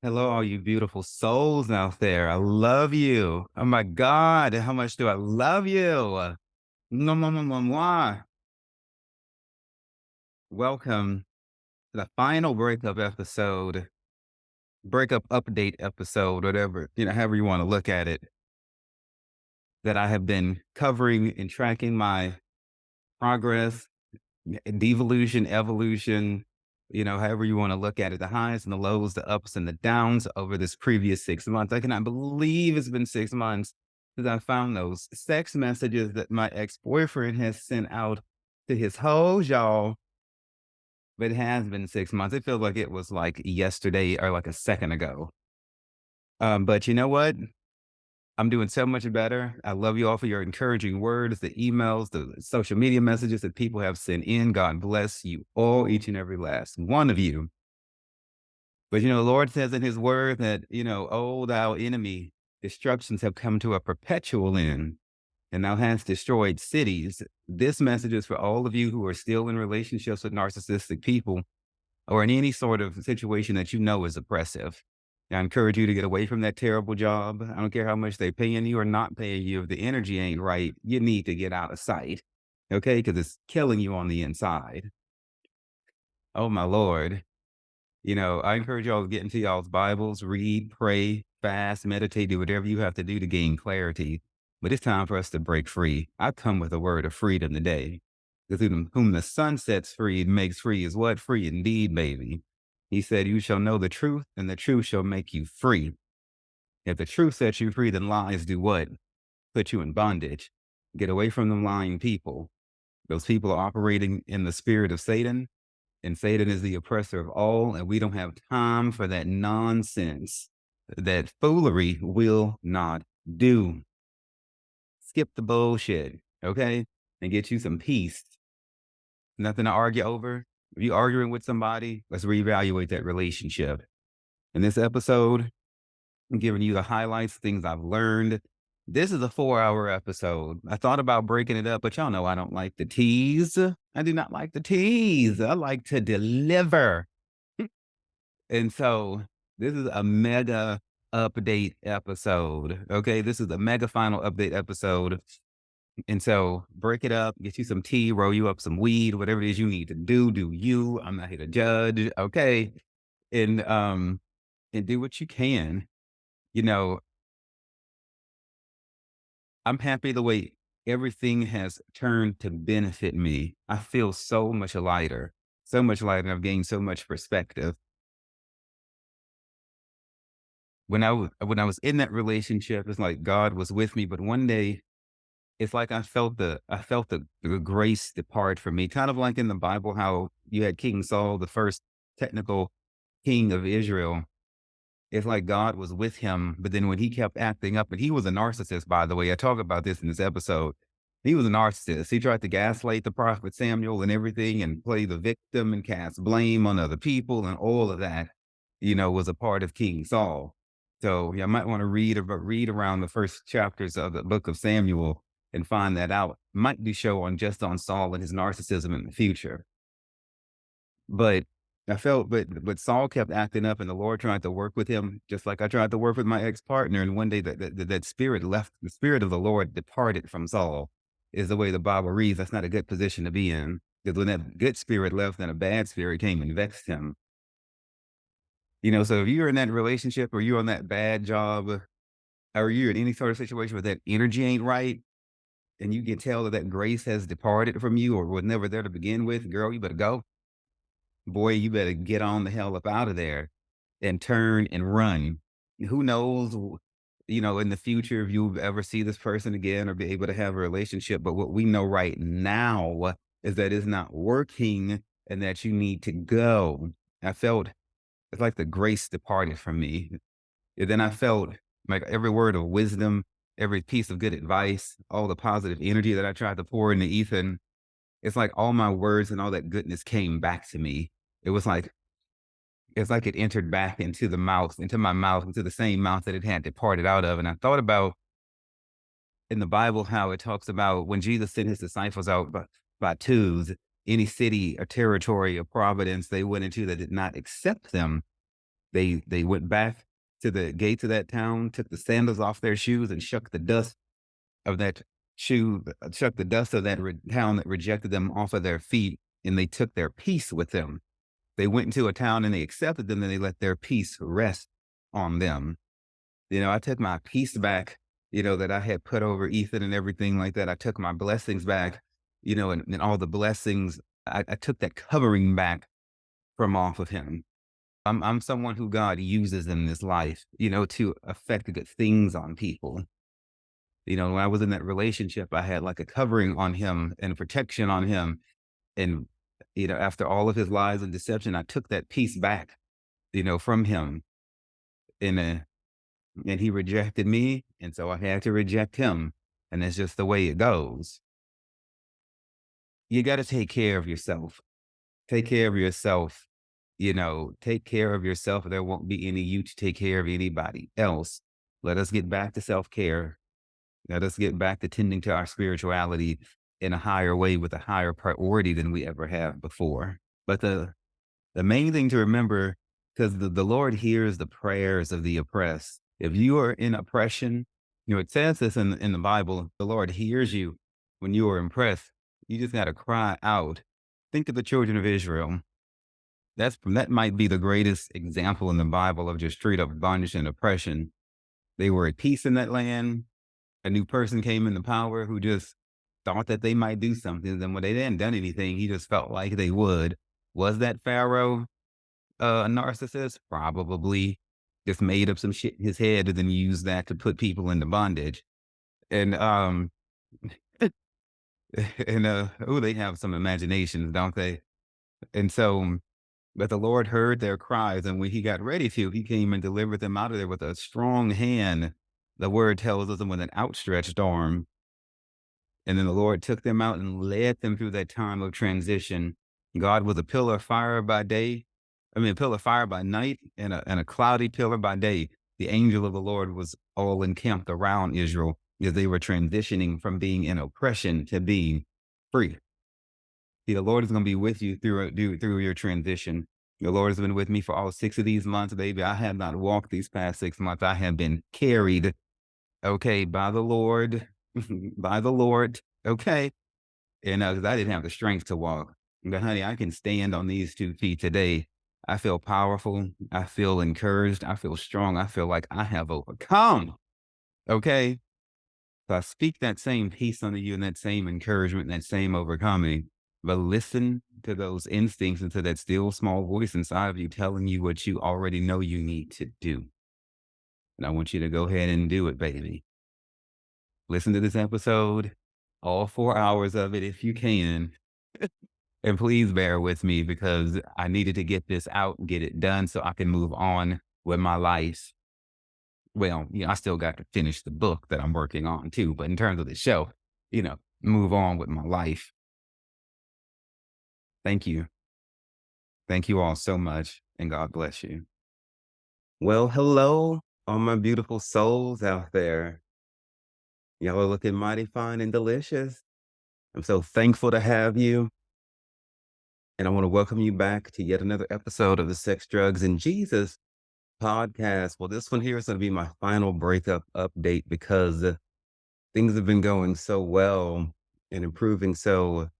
Hello, all you beautiful souls out there. I love you. Oh my God, how much do I love you? Mwah, mwah, mwah, mwah, mwah. Welcome to the final breakup episode, breakup update episode, whatever, however you want to look at it, that I have been covering and tracking my progress, devolution, evolution, however you want to look at it, the highs and the lows, the ups and the downs over this previous 6 months. I cannot believe it's been 6 months since I found those sex messages that my ex-boyfriend has sent out to his hoes, y'all. But it has been 6 months. It feels like it was like yesterday or like a second ago. But you know what? I'm doing so much better. I love you all for your encouraging words, the emails, the social media messages that people have sent in. God bless you all, each and every last one of you. But the Lord says in his word that, oh, thou enemy, destructions have come to a perpetual end, and thou hast destroyed cities. This message is for all of you who are still in relationships with narcissistic people or in any sort of situation that is oppressive. I encourage you to get away from that terrible job. I don't care how much they're paying you or not paying you. If the energy ain't right, you need to get out of sight. Okay? Because it's killing you on the inside. Oh, my Lord. I encourage y'all to get into y'all's Bibles, read, pray, fast, meditate, do whatever you have to do to gain clarity. But it's time for us to break free. I come with a word of freedom today. Because whom the sun sets free makes free is what? Free indeed, baby. He said, you shall know the truth, and the truth shall make you free. If the truth sets you free, then lies do what? Put you in bondage. Get away from them lying people. Those people are operating in the spirit of Satan, and Satan is the oppressor of all, and we don't have time for that nonsense. That foolery will not do. Skip the bullshit, okay? And get you some peace. Nothing to argue over. If you're arguing with somebody, let's reevaluate that relationship. In this episode, I'm giving you the highlights, things I've learned. This is a 4-hour episode. I thought about breaking it up, but y'all know I don't like the tease. I do not like the tease. I like to deliver. And so this is a mega update episode. Okay. This is a mega final update episode. And so break it up, get you some tea, roll you up some weed, whatever it is you need to do you. I'm not here to judge. Okay. And and do what you can. You know, I'm happy the way everything has turned to benefit me. I feel so much lighter, so much lighter. I've gained so much perspective. When I was in that relationship, it's like God was with me, but one day it's like I felt the grace depart from me, kind of like in the Bible, how you had King Saul, the first technical king of Israel. It's like God was with him, but then when he kept acting up, and he was a narcissist, by the way. I talk about this in this episode. He was a narcissist. He tried to gaslight the prophet Samuel and everything and play the victim and cast blame on other people, and all of that, was a part of King Saul. So yeah, I might want to read around the first chapters of the book of Samuel and find that out. Might do show on just on Saul and his narcissism in the future. But but Saul kept acting up, and the Lord tried to work with him, just like I tried to work with my ex-partner. And one day that spirit left, the spirit of the Lord departed from Saul, is the way the Bible reads. That's not a good position to be in. Because when that good spirit left, then a bad spirit came and vexed him. So if you're in that relationship or you're on that bad job, or you're in any sort of situation where that energy ain't right, and you can tell that grace has departed from you or was never there to begin with, girl, you better go. Boy, you better get on the hell up out of there and turn and run. Who knows, in the future, if you ever see this person again or be able to have a relationship. But what we know right now is that it's not working and that you need to go. I felt it's like the grace departed from me. And then I felt like every word of wisdom, every piece of good advice, all the positive energy that I tried to pour into Ethan, it's like all my words and all that goodness came back to me. It was like it's like it entered back into my mouth, into the same mouth that it had departed out of. And I thought about in the Bible how it talks about when Jesus sent his disciples out by twos, any city or territory or providence they went into that did not accept them. They went back to the gates of that town, took the sandals off their shoes, and shook the dust of that shook the dust of that town that rejected them off of their feet, and they took their peace with them. They went into a town and they accepted them, and they let their peace rest on them. I took my peace back, that I had put over Ethan and everything like that. I took my blessings back, and all the blessings. I took that covering back from off of him. I'm someone who God uses in this life, to affect good things on people. When I was in that relationship, I had like a covering on him and protection on him. And, after all of his lies and deception, I took that peace back, from him. And, uh, and he rejected me. And so I had to reject him. And that's just the way it goes. You got to take care of yourself. Take care of yourself. Take care of yourself. There won't be any you to take care of anybody else. Let us get back to self care. Let us get back to tending to our spirituality in a higher way with a higher priority than we ever have before. But the main thing to remember, because the Lord hears the prayers of the oppressed. If you are in oppression, it says this in the Bible, the Lord hears you when you are oppressed. You just got to cry out. Think of the children of Israel. That might be the greatest example in the Bible of just straight up bondage and oppression. They were at peace in that land. A new person came into power who just thought that they might do something. Then when they hadn't done anything, he just felt like they would. Was that Pharaoh a narcissist? Probably. Just made up some shit in his head and then used that to put people into bondage. And they have some imaginations, don't they? And so, but the Lord heard their cries, and when he got ready to, he came and delivered them out of there with a strong hand. The word tells us, with an outstretched arm. And then the Lord took them out and led them through that time of transition. God was a pillar of fire by day. A pillar of fire by night and a cloudy pillar by day. The angel of the Lord was all encamped around Israel as they were transitioning from being in oppression to being free. See, the Lord is going to be with you through your transition. The Lord has been with me for all 6 of these months, baby. I have not walked these past 6 months. I have been carried, okay, by the Lord, by the Lord, okay. And because I didn't have the strength to walk. But honey, I can stand on these 2 feet today. I feel powerful. I feel encouraged. I feel strong. I feel like I have overcome. Okay. So I speak that same peace unto you and that same encouragement and that same overcoming. But listen to those instincts and to that still small voice inside of you telling you what you already know you need to do. And I want you to go ahead and do it, baby. Listen to this episode, all 4 hours of it if you can. And please bear with me because I needed to get this out and get it done so I can move on with my life. Well, I still got to finish the book that I'm working on too. But in terms of the show, move on with my life. Thank you. Thank you all so much. And God bless you. Well, hello, all my beautiful souls out there. Y'all are looking mighty fine and delicious. I'm so thankful to have you. And I want to welcome you back to yet another episode of the Sex, Drugs, and Jesus podcast. Well, this one here is going to be my final breakup update because things have been going so well and improving so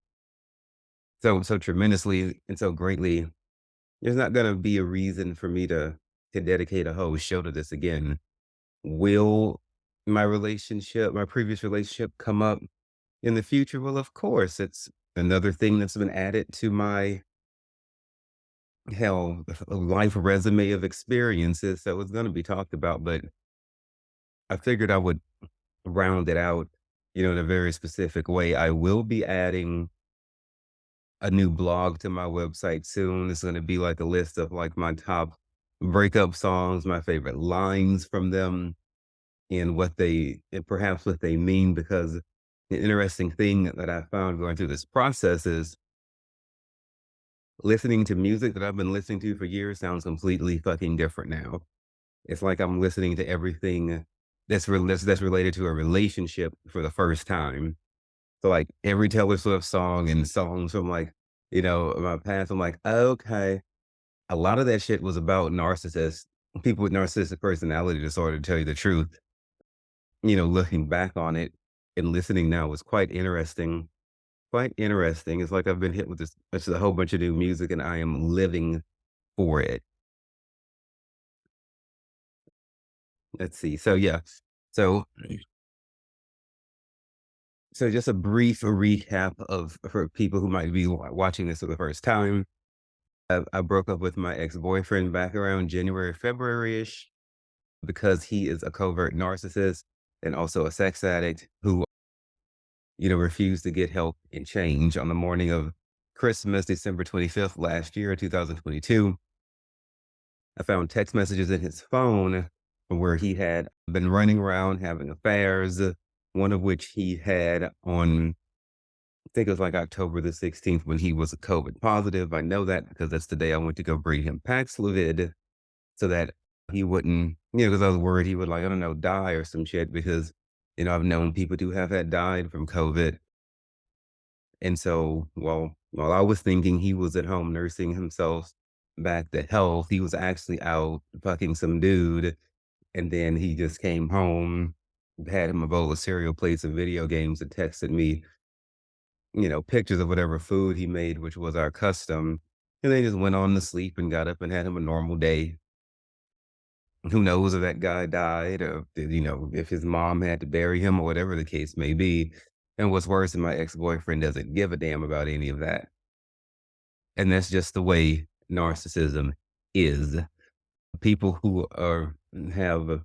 tremendously and so greatly. There's not going to be a reason for me to dedicate a whole show to this again. Will my previous relationship come up in the future? Well, of course, it's another thing that's been added to my a life resume of experiences. So it's going to be talked about, but I figured I would round it out, in a very specific way. I will be adding a new blog to my website soon. It's going to be like a list of like my top breakup songs, my favorite lines from them, and perhaps what they mean, because the interesting thing that I found going through this process is listening to music that I've been listening to for years sounds completely fucking different now. It's like I'm listening to everything that's related to a relationship for the first time. So like every Taylor Swift song and songs from like, my past, I'm like, okay, a lot of that shit was about narcissists, people with narcissistic personality disorder, to tell you the truth. Looking back on it and listening now was quite interesting. Quite interesting. It's like I've been hit with this it's a whole bunch of new music and I am living for it. Let's see. So yeah. So so just a brief recap of for people who might be watching this for the first time. I broke up with my ex-boyfriend back around January, February-ish because he is a covert narcissist and also a sex addict who, refused to get help and change. On the morning of Christmas, December 25th last year, 2022, I found text messages in his phone where he had been running around having affairs, one of which he had on, I think it was like October the 16th when he was COVID positive. I know that because that's the day I went to go bring him Paxlovid so that he wouldn't, because I was worried he would, like, I don't know, die or some shit because, I've known people who have had died from COVID. And so while I was thinking he was at home nursing himself back to health, he was actually out fucking some dude. And then he just came home, had him a bowl of cereal, played some video games, and texted me, pictures of whatever food he made, which was our custom. And they just went on to sleep and got up and had him a normal day. Who knows if that guy died or, if his mom had to bury him or whatever the case may be. And what's worse, my ex-boyfriend doesn't give a damn about any of that. And that's just the way narcissism is. People who have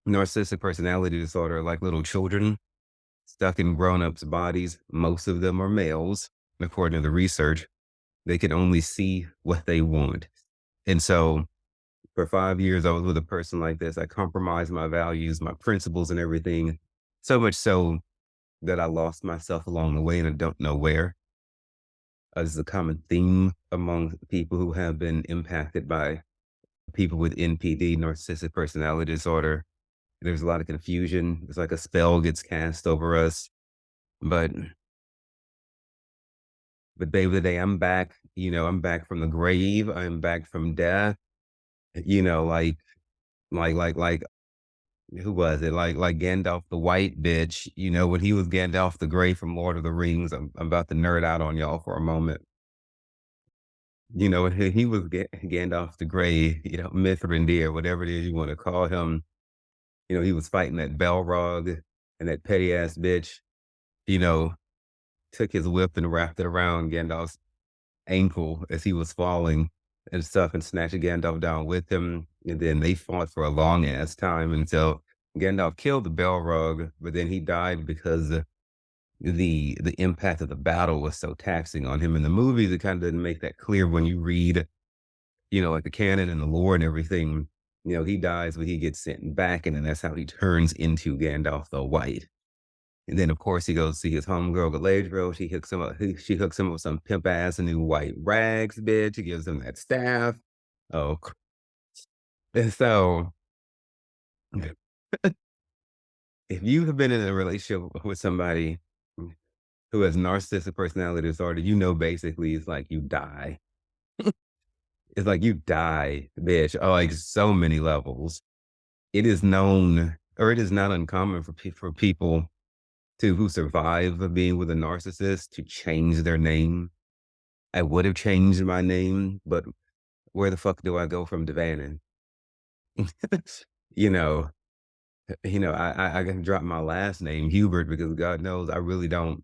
narcissistic personality disorder are like little children stuck in grown-ups' bodies. Most of them are males, according to the research. They can only see what they want. And so for 5 years, I was with a person like this. I compromised my values, my principles, and everything. So much so that I lost myself along the way and I don't know where. Is a common theme among people who have been impacted by people with NPD, narcissistic personality disorder. There's a lot of confusion. It's like a spell gets cast over us. But but baby, today I'm back. I'm back from the grave. I'm back from death. Like who was it? Like Gandalf the White bitch. When he was Gandalf the Grey from Lord of the Rings. I'm about to nerd out on y'all for a moment. He was Gandalf the Grey, Mithrandir, whatever it is you want to call him. He was fighting that Balrog and that petty ass bitch, you know, took his whip and wrapped it around Gandalf's ankle as he was falling and stuff and snatched Gandalf down with him. And then they fought for a long ass time until Gandalf killed the Balrog, but then he died because the impact of the battle was so taxing on him. In the movies, it kind of didn't make that clear when you read, like the canon and the lore and everything. He dies, but he gets sent back, and then that's how he turns into Gandalf the White. And then, of course, he goes see his homegirl Galadriel. She hooks him up. She hooks him up with some pimp ass new white rags, bitch. She gives him that staff. Oh, and so if you have been in a relationship with somebody who has narcissistic personality disorder, basically it's like you die. It's like you die, bitch, on like so many levels. It is known, or it is not uncommon for people who survive being with a narcissist to change their name. I would have changed my name, but where the fuck do I go from Devannon? you know, I can drop my last name, Hubert, because God knows I really don't.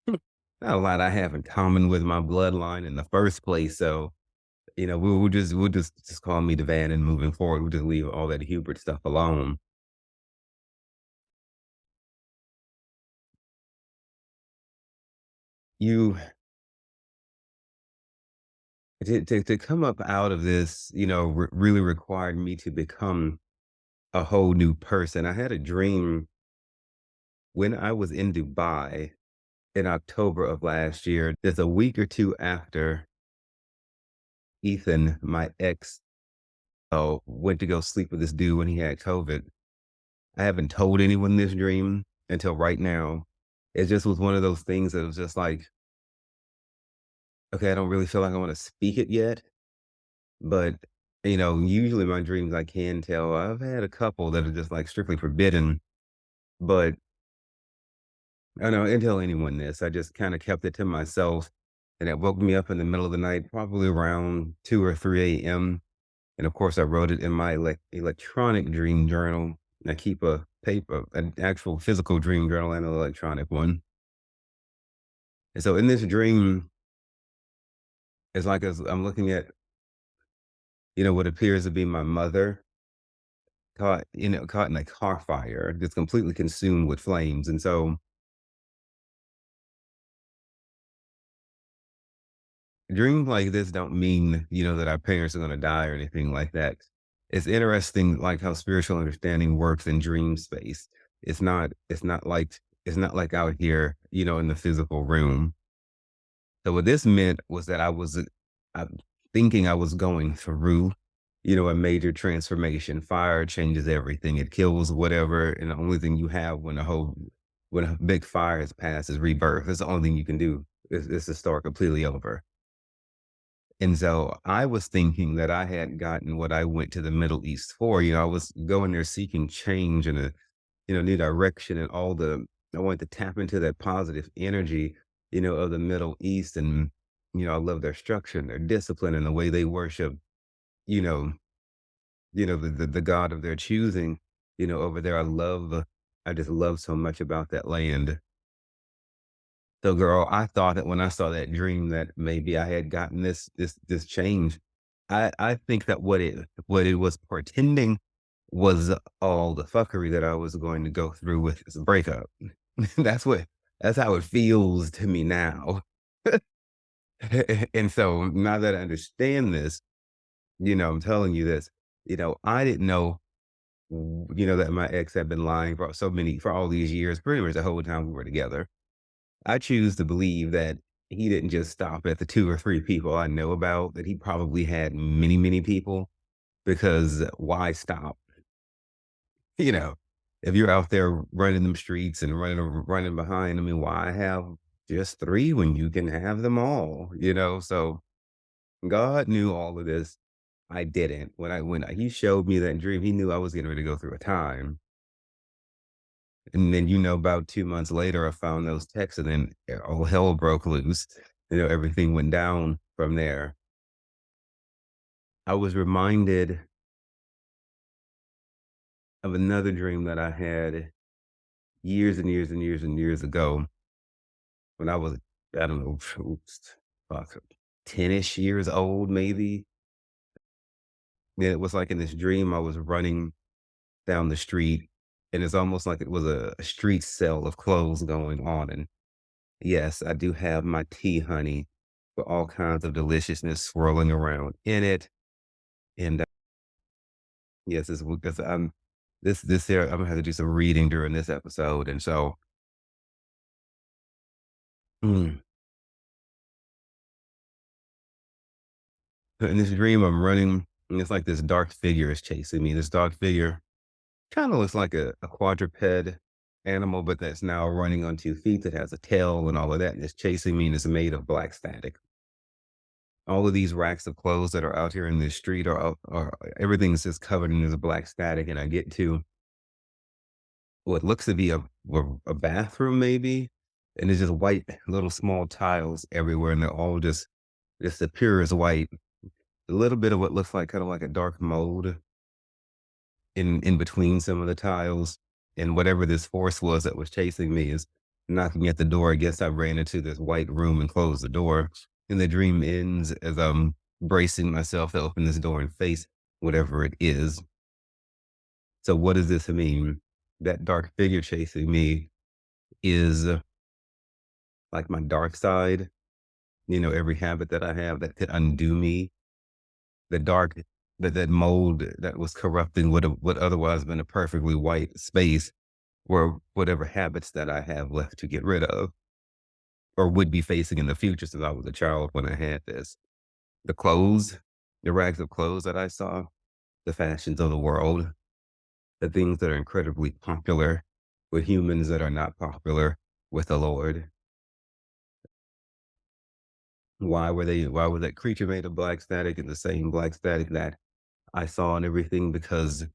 Not a lot I have in common with my bloodline in the first place. So we'll just call me Devannon moving forward. We'll just leave all that Hubert stuff alone. You to come up out of this, really required me to become a whole new person. I had a dream when I was in Dubai in October of last year. Just a week or two after Ethan, my ex, went to go sleep with this dude when he had COVID. I haven't told anyone this dream until right now. It just was one of those things that was just like, okay, I don't really feel like I want to speak it yet, but usually my dreams I can tell. I've had a couple that are just like strictly forbidden, but I know I didn't tell anyone this. I just kind of kept it to myself. And it woke me up in the middle of the night, probably around 2 or 3 a.m. And of course, I wrote it in my electronic dream journal. I keep a paper, an actual physical dream journal and an electronic one. And so in this dream, it's like as I'm looking at, what appears to be my mother caught in a car fire, just completely consumed with flames. And so dreams like this don't mean, that our parents are going to die or anything like that. It's interesting, like how spiritual understanding works in dream space. It's not like out here, in the physical room. So what this meant was that I'm thinking I was going through, a major transformation. Fire changes everything. It kills whatever, and the only thing you have when a big fire has passed is rebirth. It's the only thing you can do. Is to start completely over. And so I was thinking that I had gotten what I went to the Middle East for. I was going there seeking change and a new direction and I wanted to tap into that positive energy, of the Middle East. And, I love their structure and their discipline and the way they worship, you know, the God of their choosing, over there. I just love so much about that land. So girl, I thought that when I saw that dream that maybe I had gotten this change. I think that what it was portending was all the fuckery that I was going to go through with this breakup. That's what that's how it feels to me now. And so now that I understand this, I'm telling you this, I didn't know, that my ex had been lying for all these years, pretty much the whole time we were together. I choose to believe that he didn't just stop at the 2 or 3 people I know about, that he probably had many, many people, because why stop? You know, if you're out there running them streets and running behind, I mean, why have just 3 when you can have them all, So, God knew all of this. I didn't. When he showed me that dream, he knew I was getting ready to go through a time. And then, about 2 months later, I found those texts, and then all hell broke loose. Everything went down from there. I was reminded of another dream that I had years and years and years and years ago when I was, I don't know, fuck, 10-ish years old, maybe. Yeah, it was like in this dream, I was running down the street, and it's almost like it was a street sale of clothes going on. And yes, I do have my tea, honey, with all kinds of deliciousness swirling around in it. And yes, it's because this here, I'm gonna have to do some reading during this episode. And so, mm, in this dream, I'm running, and it's like this dark figure is chasing me. This dark figure kind of looks like a quadruped animal, but that's now running on 2 feet, that has a tail and all of that, and it's chasing me, and it's made of black static. All of these racks of clothes that are out here in the street are everything's just covered in this black static, and I get to what looks to be a bathroom maybe, and it's just white little small tiles everywhere, and they're all just the purest white. A little bit of what looks like kind of like a dark mold in between some of the tiles, and whatever this force was that was chasing me is knocking at the door. I guess I ran into this white room and closed the door, and the dream ends as I'm bracing myself to open this door and face whatever it is. So what does this mean? That dark figure chasing me is like my dark side, every habit that I have that could undo me, the dark that mold that was corrupting what otherwise been a perfectly white space, or whatever habits that I have left to get rid of, or would be facing in the future, since I was a child when I had this. The clothes, the rags of clothes that I saw, the fashions of the world, the things that are incredibly popular with humans that are not popular with the Lord. Why was that creature made of black static and the same black static that I saw and everything? Because,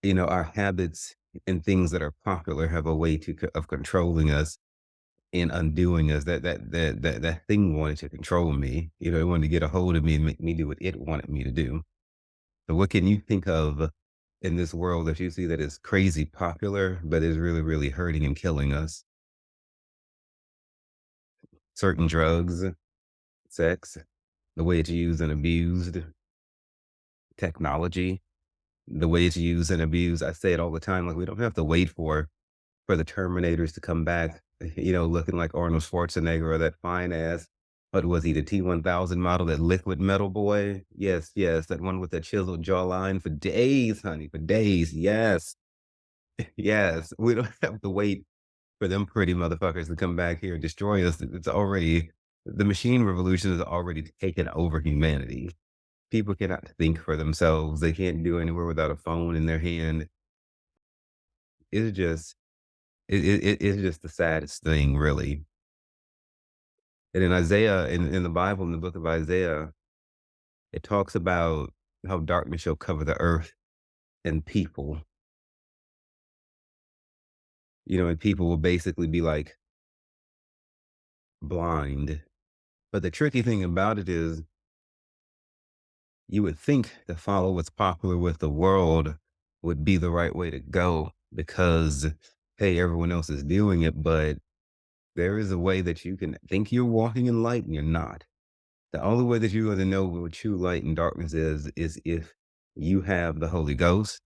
our habits and things that are popular have a way of controlling us and undoing us. That thing wanted to control me. It wanted to get a hold of me and make me do what it wanted me to do. So what can you think of in this world that you see that is crazy popular, but is really, really hurting and killing us? Certain drugs, sex, the way it's used and abused, technology, the way it's used and abused. I say it all the time. Like, we don't have to wait for the Terminators to come back, looking like Arnold Schwarzenegger or that fine ass. What was he, the T-1000 model, that liquid metal boy? Yes, yes, that one with that chiseled jawline for days, honey, for days. Yes, yes. We don't have to wait for them pretty motherfuckers to come back here and destroy us. The machine revolution has already taken over humanity. People cannot think for themselves. They can't do anywhere without a phone in their hand. It's just, it's just the saddest thing, really. And in Isaiah, in the Bible, in the book of Isaiah, it talks about how darkness shall cover the earth and people, and people will basically be like blind. But the tricky thing about it is you would think to follow what's popular with the world would be the right way to go because, hey, everyone else is doing it. But there is a way that you can think you're walking in light and you're not. The only way that you're going to know what true light and darkness is if you have the Holy Ghost,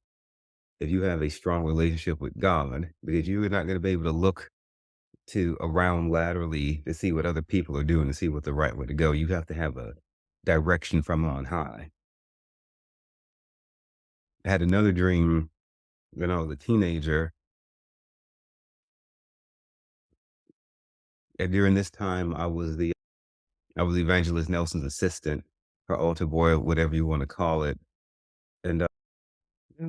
if you have a strong relationship with God, because you're not going to be able to look to around laterally to see what other people are doing, to see what the right way to go. You have to have a direction from on high. I had another dream when I was a teenager, and during this time, I was Evangelist Nelson's assistant, her altar boy, whatever you want to call it, and I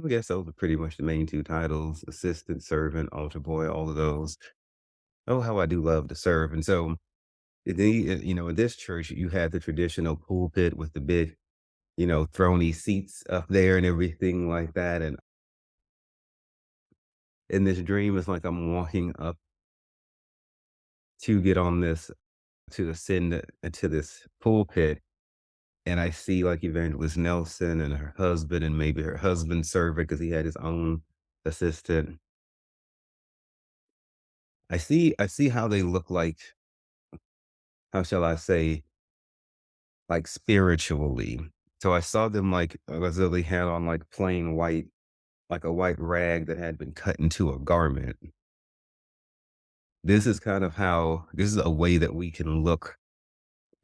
guess those are pretty much the main two titles: assistant, servant, altar boy, all of those. Oh, how I do love to serve! And so, in this church, you had the traditional pulpit with the big, throny seats up there and everything like that. And in this dream, it's like I'm walking up to get on this to ascend to this pulpit, and I see like Evangelist Nelson and her husband and maybe her husband's servant because he had his own assistant. I see how they look like, how shall I say, like spiritually. So I saw them like as though they had on like plain white, like a white rag that had been cut into a garment. This is a way that we can look,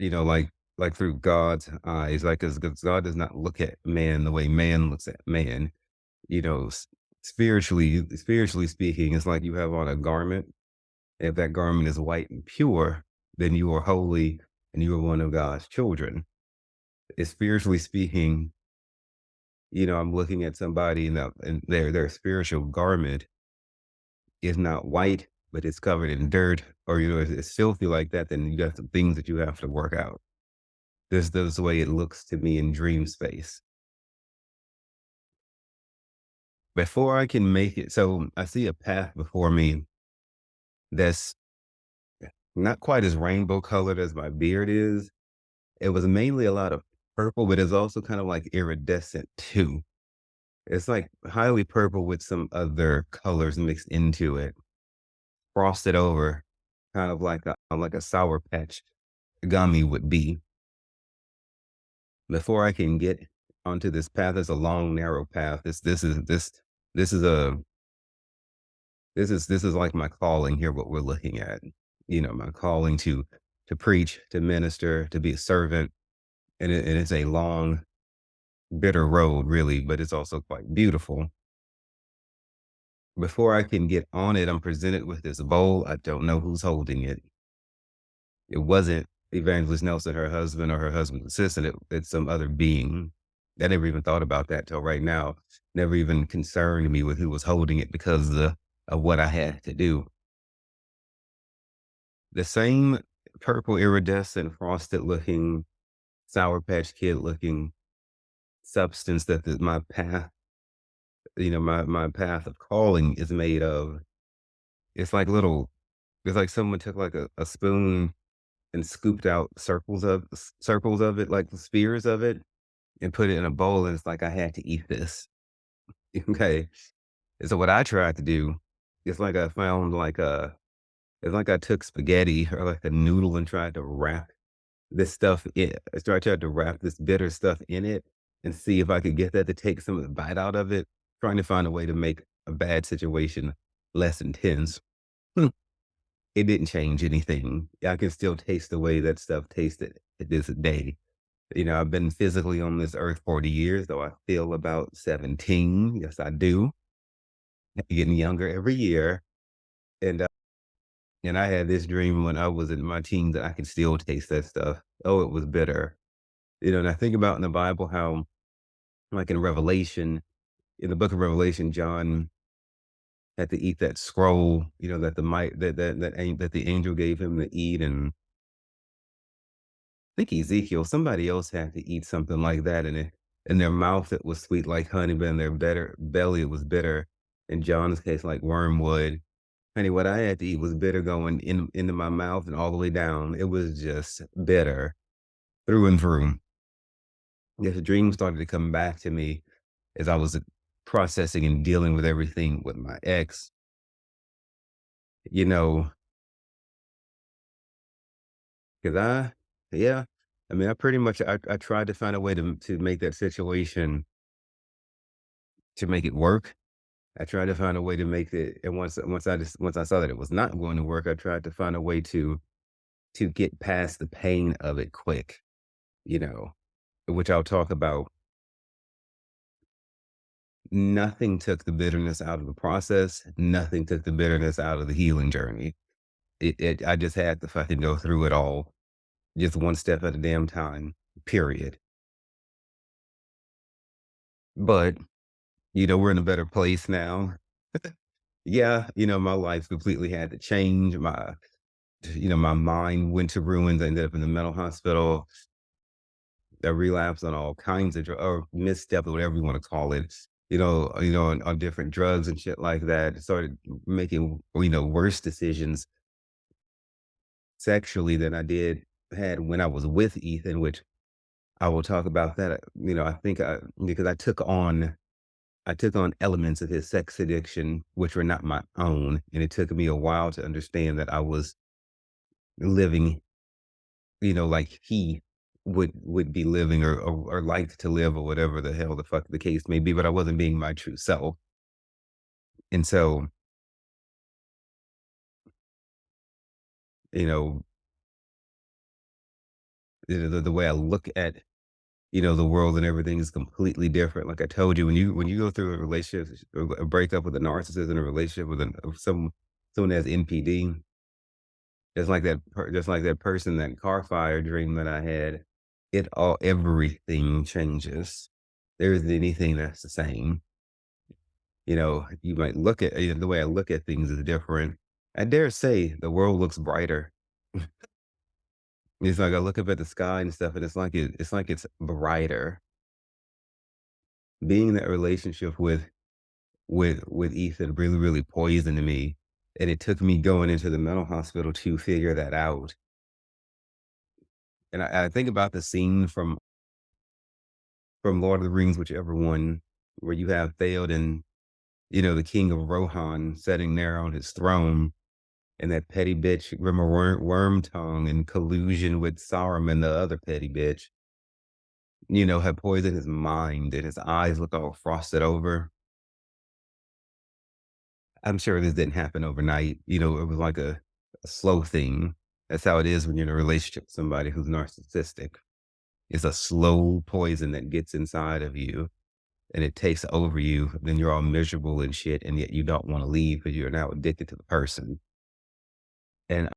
like through God's eyes, like, because God does not look at man the way man looks at man. You know, spiritually speaking, it's like you have on a garment. If that garment is white and pure, then you are holy and you are one of God's children. Spiritually speaking, I'm looking at somebody and their spiritual garment is not white, but it's covered in dirt, or it's filthy like that. Then you got some things that you have to work out. This the way it looks to me in dream space. Before I can make it, so I see a path before me that's not quite as rainbow colored as my beard is. It was mainly a lot of purple, but it's also kind of like iridescent too. It's like highly purple with some other colors mixed into it, frosted over, kind of like a Sour Patch gummy would be. Before I can get onto this path, it's a long, narrow path. This is a this is like my calling here. What we're looking at, my calling to preach, to minister, to be a servant, and it's a long, bitter road, really, but it's also quite beautiful. Before I can get on it, I'm presented with this bowl. I don't know who's holding it. It wasn't Evangelist Nelson, her husband, or her husband's assistant. It's some other being. I never even thought about that till right now. Never even concerned me with who was holding it because of what I had to do. The same purple iridescent frosted looking Sour Patch Kid looking substance that my path, my path of calling is made of. It's like little, it's like someone took like a spoon and scooped out circles of it, like the spheres of it, and put it in a bowl. And it's like I had to eat this. Okay. And so what I tried to do, it's like I found like it's like I took spaghetti or like a noodle and tried to wrap this stuff in. I tried to wrap this bitter stuff in it and see if I could get that to take some of the bite out of it, trying to find a way to make a bad situation less intense. Hmm. It didn't change anything. I can still taste the way that stuff tasted at this day. I've been physically on this earth 40 years, though I feel about 17. Yes, I do. Getting younger every year. And I had this dream when I was in my teens that I could still taste that stuff. Oh, it was bitter. And I think about in the Bible how, like in the book of Revelation, John had to eat that scroll, that the might that the angel gave him to eat, and I think Ezekiel, somebody else had to eat something like that, and in their mouth it was sweet like honey, but in their better belly it was bitter. In John's case, like wormwood. Honey, what I had to eat was bitter going into my mouth and all the way down. It was just bitter through and through. Yes, the dream started to come back to me as I was processing and dealing with everything with my ex. You know, because yeah, I mean, I pretty much, I tried to find a way to make that situation to make it work. I tried to find a way to make it, and once I saw that it was not going to work, I tried to find a way to get past the pain of it quick. You know, which I'll talk about. Nothing took the bitterness out of the process. Nothing took the bitterness out of the healing journey. I just had to fucking go through it all, just one step at a damn time, period. But, we're in a better place now. Yeah, my life completely had to change. My mind went to ruins. I ended up in the mental hospital. I relapsed on all kinds of or misstep or whatever you want to call it. On different drugs and shit like that. Started making, worse decisions sexually than I did had when I was with Ethan, which I will talk about that. I think because I took on elements of his sex addiction, which were not my own. And it took me a while to understand that I was living, like he would be living or like to live or whatever the hell the fuck the case may be, but I wasn't being my true self. And so, you know, the way I look at, the world and everything is completely different. Like I told you, when you go through a relationship, a breakup with a narcissist and a relationship with someone that has NPD, just like that person, that car fire dream that I had, everything changes. There isn't anything that's the same. You might look at, the way I look at things is different. I dare say the world looks brighter. It's like I look up at the sky and stuff, and it's like it's brighter. Being in that relationship with Ethan really, really poisoned me, and it took me going into the mental hospital to figure that out. And I think about the scene from Lord of the Rings, whichever one, where you have Theoden, the king of Rohan, sitting there on his throne, and that petty bitch, remember Worm Tongue, in collusion with Saruman, the other petty bitch, had poisoned his mind, and his eyes look all frosted over. I'm sure this didn't happen overnight. It was like a slow thing. That's how it is when you're in a relationship with somebody who's narcissistic. It's a slow poison that gets inside of you and it takes over you. Then you're all miserable and shit, and yet you don't want to leave because you're now addicted to the person and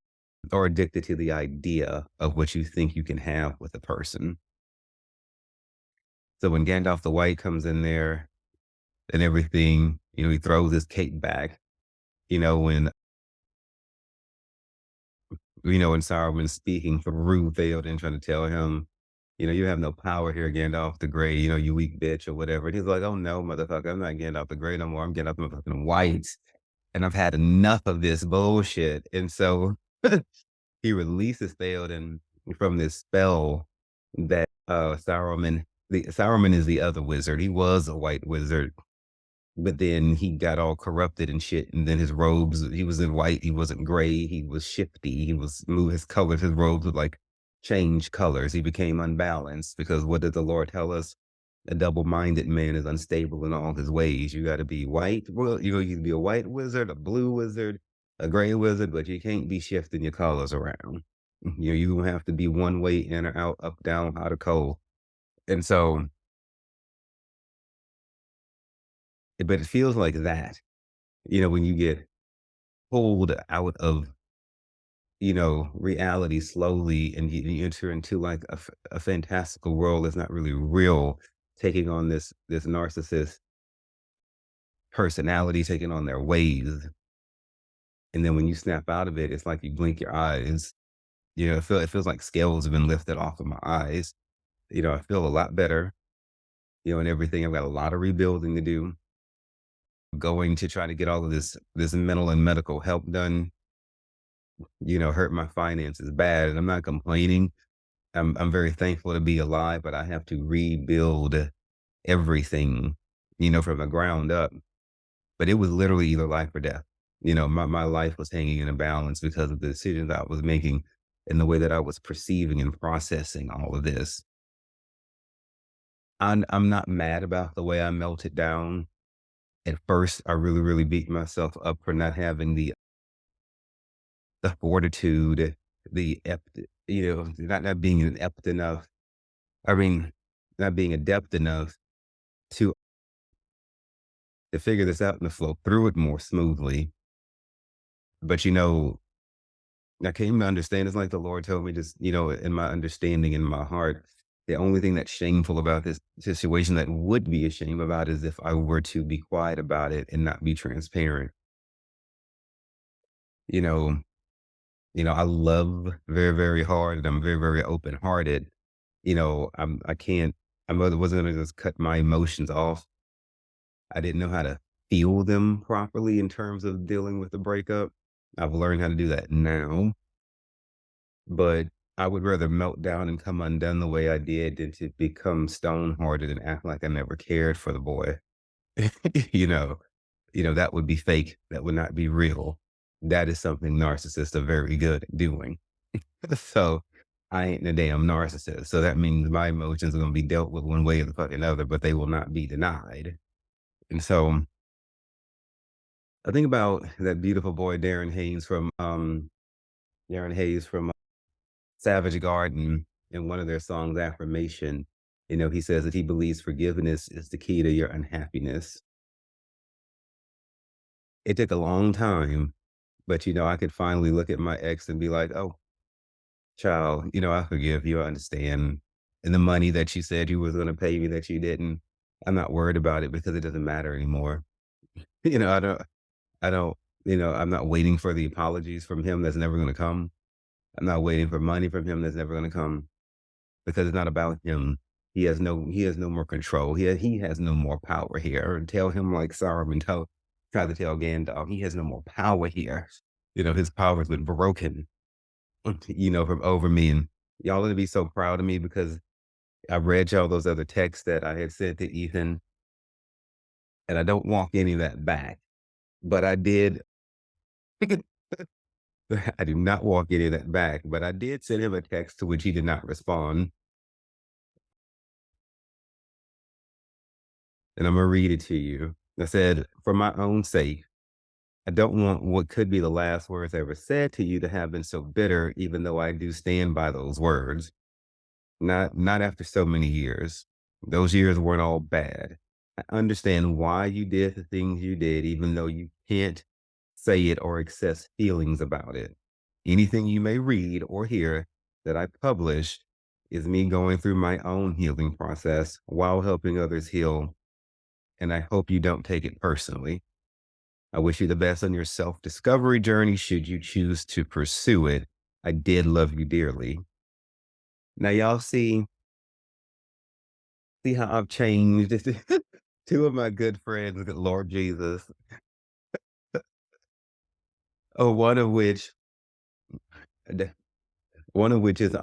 or addicted to the idea of what you think you can have with a person. So when Gandalf the White comes in there and everything, he throws his cape back, when and Saruman speaking through Theoden trying to tell him, "You have no power here, Gandalf the Grey, you weak bitch," or whatever. And he's like, "Oh no, motherfucker, I'm not Gandalf the Grey no more. I'm Gandalf the fucking White. And I've had enough of this bullshit." And so he releases Theoden from this spell that Saruman is the other wizard. He was a white wizard, but then he got all corrupted and shit, and then his robes, he was in white, he wasn't gray, he was shifty, he was move his colors, his robes would, like, change colors, he became unbalanced because what did the Lord tell us? A double-minded man is unstable in all his ways. You gotta be white, well, you can be a white wizard, a blue wizard, a gray wizard, but you can't be shifting your colors around. You have to be one way in or out, up, down, hot or cold, and so but it feels like that, when you get pulled out of, reality slowly and you enter into like a fantastical world that's not really real, taking on this narcissist personality, taking on their ways. And then when you snap out of it, it's like you blink your eyes. It feels like scales have been lifted off of my eyes. I feel a lot better, and everything. I've got a lot of rebuilding to do. Going to try to get all of this mental and medical help done, hurt my finances bad. And I'm not complaining. I'm very thankful to be alive, but I have to rebuild everything, from the ground up. But it was literally either life or death. My life was hanging in a balance because of the decisions I was making and the way that I was perceiving and processing all of this. I'm not mad about the way I melted down. At first, I really, really beat myself up for not having the fortitude, the not being adept enough. I mean, not being adept enough to figure this out and to flow through it more smoothly. But I came to understand it's like the Lord told me just, in my understanding in my heart, the only thing that's shameful about this situation that would be a shame about is if I were to be quiet about it and not be transparent. You know, I love very, very hard and I'm very, very open hearted. I can't, wasn't gonna just cut my emotions off. I didn't know how to feel them properly in terms of dealing with the breakup. I've learned how to do that now, but I would rather melt down and come undone the way I did than to become stone hearted and act like I never cared for the boy. you know, that would be fake. That would not be real. That is something narcissists are very good at doing. So I ain't a damn narcissist. So that means my emotions are going to be dealt with one way or the fucking other, but they will not be denied. And so I think about that beautiful boy, Darren Hayes from Savage Garden in one of their songs, Affirmation. He says that he believes forgiveness is the key to your unhappiness. It took a long time, but I could finally look at my ex and be like, oh, child, I forgive you. I understand. And the money that you said you was going to pay me that you didn't, I'm not worried about it because it doesn't matter anymore. you know, I don't, I don't, I'm not waiting for the apologies from him that's never going to come. I'm not waiting for money from him that's never going to come because it's not about him. He has no more control. He has no more power here. Tell him like Saruman try to tell Gandalf, he has no more power here. His power's been broken, from over me. And y'all gonna be so proud of me because I read y'all those other texts that I had sent to Ethan, and I don't walk any of that back. But I did I do not walk any of that back, but I did send him a text to which he did not respond. And I'm gonna read it to you. I said, for my own sake, I don't want what could be the last words ever said to you to have been so bitter, even though I do stand by those words. Not after so many years. Those years weren't all bad. I understand why you did the things you did, even though you can't say it or express feelings about it. Anything you may read or hear that I published is me going through my own healing process while helping others heal, and I hope you don't take it personally. I wish you the best on your self discovery journey should you choose to pursue it. I did love you dearly. Now y'all see how I've changed. Two of my good friends, good Lord Jesus. Oh, d- one of which is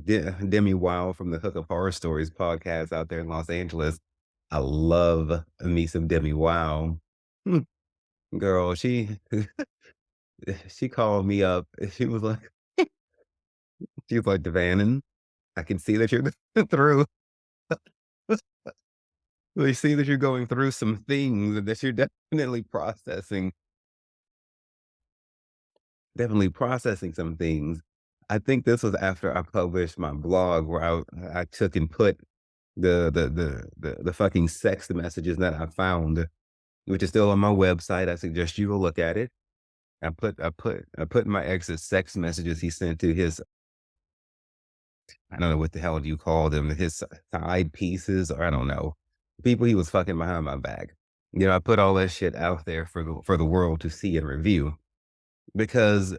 Demi Wow from the Hook of Horror Stories podcast out there in Los Angeles. I love me some Demi Wow. Hmm, girl, she called me up. She was like, Devanin, I can see that you're through. We see that you're going through some things and that you're definitely processing some things. I think this was after I published my blog where I took and put the fucking sex messages that I found, which is still on my website. I suggest you go look at it. I put my ex's sex messages he sent to his, I don't know what the hell do you call them, his side pieces, or I don't know, people he was fucking behind my back. I put all that shit out there for the world to see and review because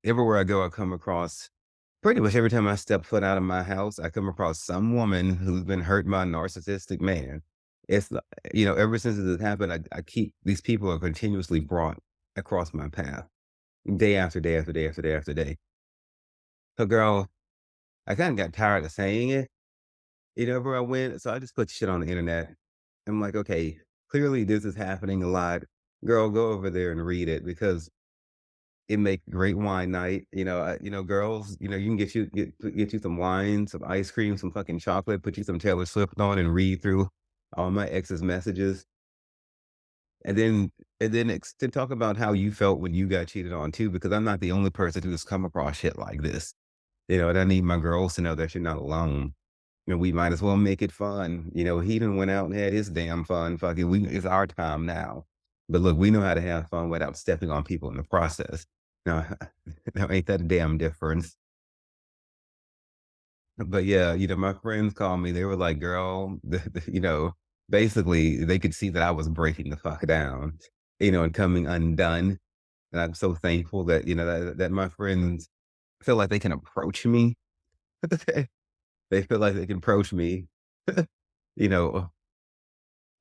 everywhere I go, I come across pretty much every time I step foot out of my house, I come across some woman who's been hurt by a narcissistic man. It's li- ever since this has happened, I keep these people are continuously brought across my path day after day after day after day after day. So, girl, I kind of got tired of saying it, where I went. So I just put shit on the internet. I'm like, okay, clearly this is happening a lot. Girl, go over there and read it because it make great wine night. Girls, you can get you some wine, some ice cream, some fucking chocolate, put you some Taylor Swift on and read through all my ex's messages. And then to talk about how you felt when you got cheated on too, because I'm not the only person who's come across shit like this. And I need my girls to know that you're not alone. We might as well make it fun. He done went out and had his damn fun. Fuck it, it's our time now. But look, we know how to have fun without stepping on people in the process. Now, now ain't that a damn difference? But yeah, my friends called me. They were like, "Girl," basically they could see that I was breaking the fuck down, and coming undone. And I'm so thankful that that my friends feel like they can approach me. They feel like they can approach me, you know,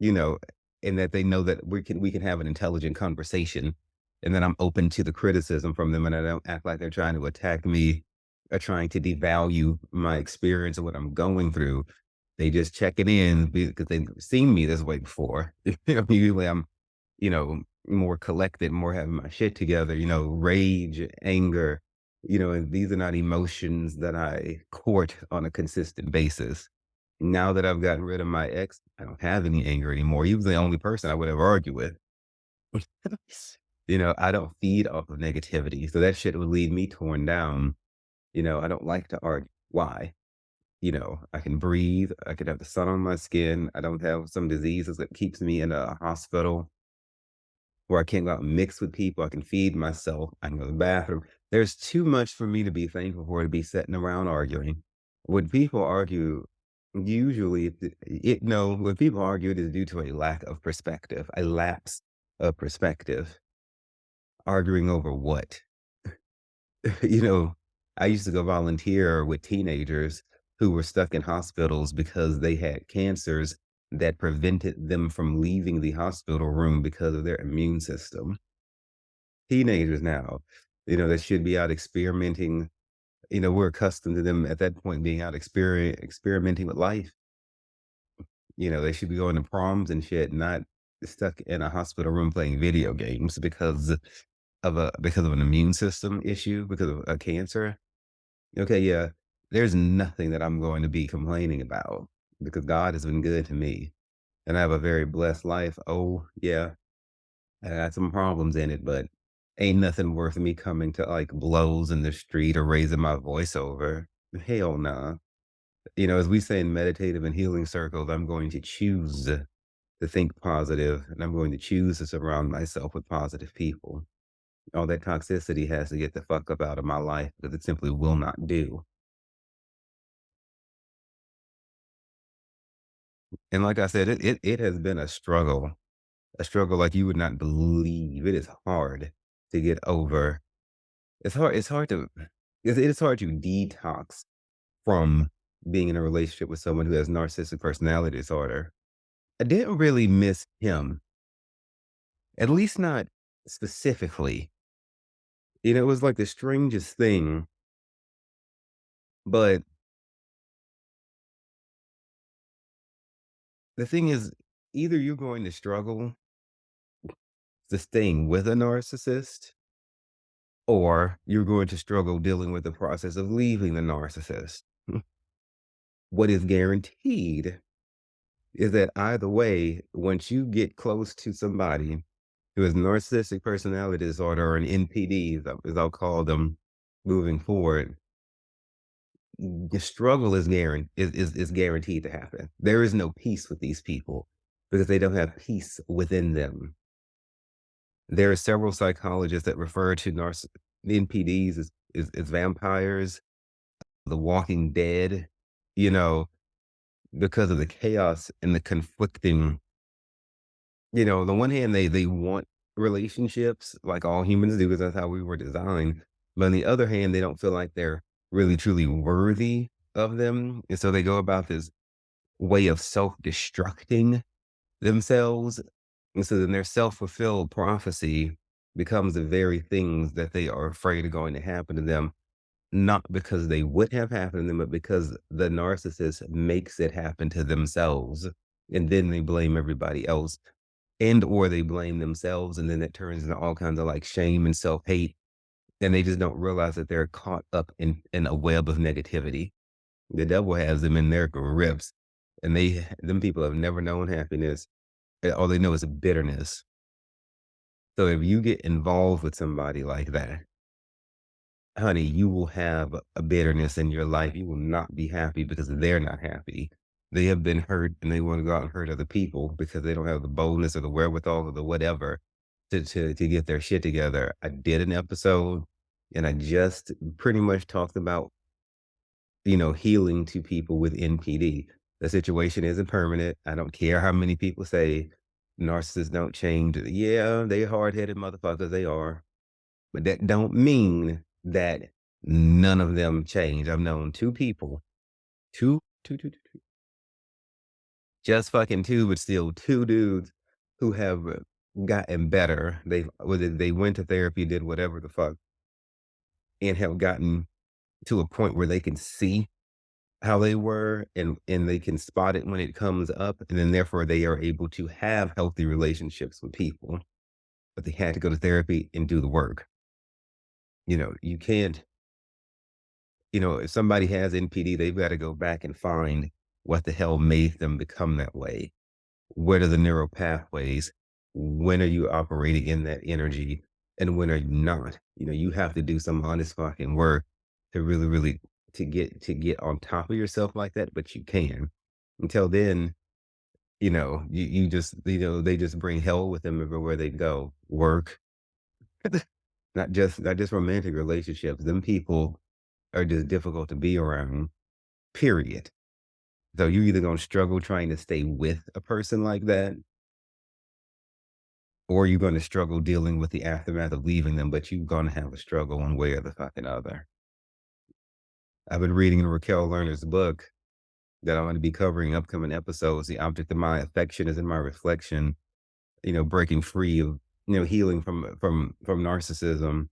you know, and that they know that we can have an intelligent conversation, and that I'm open to the criticism from them, and I don't act like they're trying to attack me or trying to devalue my experience or what I'm going through. They just checking in because they've seen me this way before. Usually I'm, more collected, more having my shit together, rage, anger, and these are not emotions that I court on a consistent basis. Now that I've gotten rid of my ex, I don't have any anger anymore. He was the only person I would ever argue with. I don't feed off of negativity. So that shit would leave me torn down. I don't like to argue. Why? I can breathe. I could have the sun on my skin. I don't have some diseases that keeps me in a hospital where I can't go out and mix with people. I can feed myself. I can go to the bathroom. There's too much for me to be thankful for to be sitting around arguing. When people argue, usually no, when people argue, it is due to a lack of perspective, a lapse of perspective. Arguing over what? you know, I used to go volunteer with teenagers who were stuck in hospitals because they had cancers that prevented them from leaving the hospital room because of their immune system. Teenagers now, that should be out experimenting. We're accustomed to them at that point being out experimenting with life. They should be going to proms and shit, not stuck in a hospital room playing video games because of an immune system issue, because of a cancer. Okay, yeah, there's nothing that I'm going to be complaining about because God has been good to me and I have a very blessed life. Oh, yeah, I got some problems in it, but ain't nothing worth me coming to like blows in the street or raising my voice over. Hell nah. As we say in meditative and healing circles, I'm going to choose to think positive and I'm going to choose to surround myself with positive people. All that toxicity has to get the fuck up out of my life because it simply will not do. And like I said, it has been a struggle like you would not believe. It is hard to get over. It's hard to it's hard to detox from being in a relationship with someone who has narcissistic personality disorder. I didn't really miss him, at least not specifically. It was like the strangest thing, but the thing is, either you're going to struggle to staying with a narcissist, or you're going to struggle dealing with the process of leaving the narcissist. What is guaranteed is that either way, once you get close to somebody who has narcissistic personality disorder or an NPD, as I'll call them moving forward, the struggle is guaranteed to happen. There is no peace with these people because they don't have peace within them. There are several psychologists that refer to NPDs as vampires, the walking dead, you know, because of the chaos and the conflicting. On the one hand, they want relationships like all humans do, because that's how we were designed. But on the other hand, they don't feel like they're really truly worthy of them. And so they go about this way of self-destructing themselves. And so then their self-fulfilled prophecy becomes the very things that they are afraid are going to happen to them, not because they would have happened to them, but because the narcissist makes it happen to themselves. And then they blame everybody else, and or they blame themselves, and then it turns into all kinds of like shame and self-hate, and they just don't realize that they're caught up in a web of negativity. The devil has them in their grips, and them people have never known happiness. All they know is bitterness. So if you get involved with somebody like that, honey, you will have a bitterness in your life. You will not be happy because they're not happy. They have been hurt and they want to go out and hurt other people because they don't have the boldness or the wherewithal or the whatever to get their shit together. I did an episode and I just pretty much talked about, healing to people with NPD. The situation isn't permanent. I don't care how many people say narcissists don't change. Yeah, they hard-headed motherfuckers, they are. But that don't mean that none of them change. I've known two people, two, just fucking two, but still two dudes who have gotten better. They went to therapy, did whatever the fuck, and have gotten to a point where they can see how they were, and they can spot it when it comes up, and then therefore they are able to have healthy relationships with people. But they had to go to therapy and do the work. You can't. If somebody has NPD, they've got to go back and find what the hell made them become that way. What are the neural pathways? When are you operating in that energy? And when are you not? You have to do some honest fucking work to really, really to get on top of yourself like that, but you can. Until then, you just they just bring hell with them everywhere they go. Work, not just romantic relationships. Them people are just difficult to be around, period. So you're either gonna struggle trying to stay with a person like that, or you're gonna struggle dealing with the aftermath of leaving them, but you're gonna have a struggle one way or the fucking other. I've been reading Raquel Lerner's book that I'm gonna be covering in upcoming episodes. The object of my affection is in my reflection, breaking free of, healing from narcissism,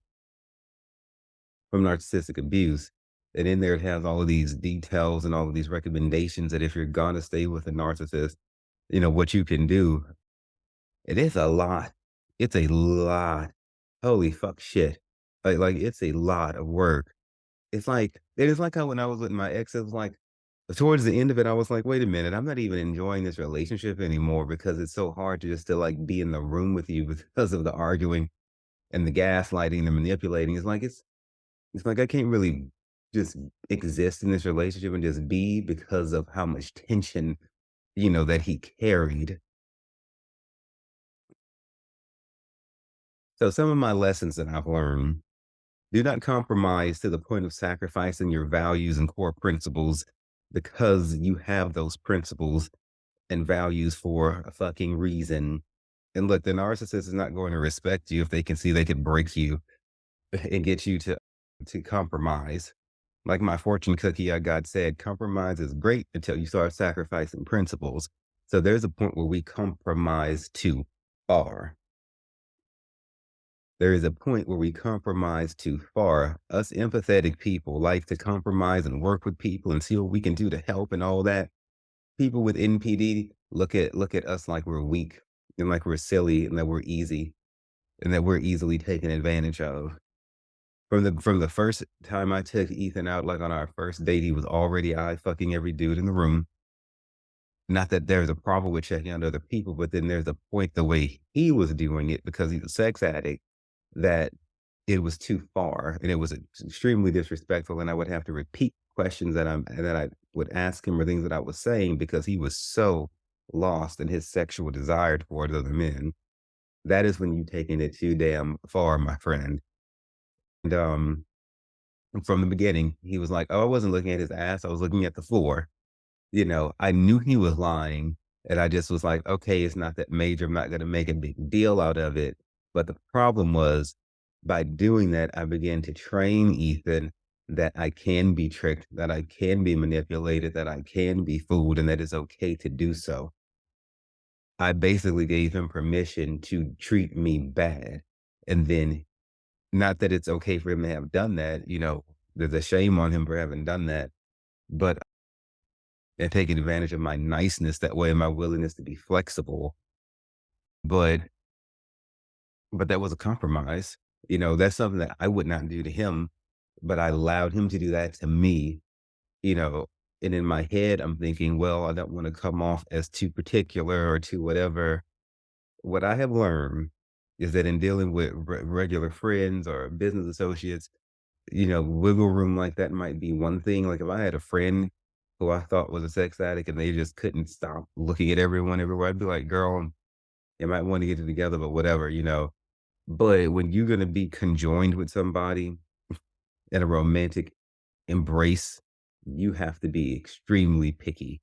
from narcissistic abuse. And in there, it has all of these details and all of these recommendations that if you're gonna stay with a narcissist, what you can do. It is a lot. It's a lot. Holy fuck shit. Like it's a lot of work. It is like how when I was with my ex, it was like towards the end of it, I was like, wait a minute, I'm not even enjoying this relationship anymore because it's so hard to just to like be in the room with you because of the arguing and the gaslighting, the manipulating. It's like I can't really just exist in this relationship and just be because of how much tension, that he carried. So some of my lessons that I've learned: do not compromise to the point of sacrificing your values and core principles because you have those principles and values for a fucking reason. And look, the narcissist is not going to respect you if they can see they can break you. and get you to compromise. Like my fortune cookie I got said, compromise is great until you start sacrificing principles. So there's a point where we compromise too far. There is a point where we compromise too far. Us empathetic people like to compromise and work with people and see what we can do to help and all that. People with NPD look at us like we're weak and like we're silly and that we're easy and that we're easily taken advantage of. From the first time I took Ethan out, like on our first date, he was already eye fucking every dude in the room. Not that there's a problem with checking out other people, but then there's a point the way he was doing it because he's a sex addict that it was too far and it was extremely disrespectful. And I would have to repeat questions that I would ask him or things that I was saying because he was so lost in his sexual desire toward other men. That is when you taking it too damn far, my friend. And from the beginning, he was like, "Oh, I wasn't looking at his ass, I was looking at the floor." I knew he was lying, and I just was like, "Okay, it's not that major, I'm not gonna make a big deal out of it." But the problem was, by doing that, I began to train Ethan that I can be tricked, that I can be manipulated, that I can be fooled, and that it's okay to do so. I basically gave him permission to treat me bad, and then not that it's okay for him to have done that, there's a shame on him for having done that, but and taking advantage of my niceness that way and my willingness to be flexible. But that was a compromise. That's something that I would not do to him, but I allowed him to do that to me, you know. And in my head, I'm thinking, well, I don't want to come off as too particular or too whatever. What I have learned is that in dealing with regular friends or business associates, wiggle room like that might be one thing. Like if I had a friend who I thought was a sex addict and they just couldn't stop looking at everyone everywhere, I'd be like, girl, you might want to get it together, but whatever. But when you're going to be conjoined with somebody in a romantic embrace, you have to be extremely picky,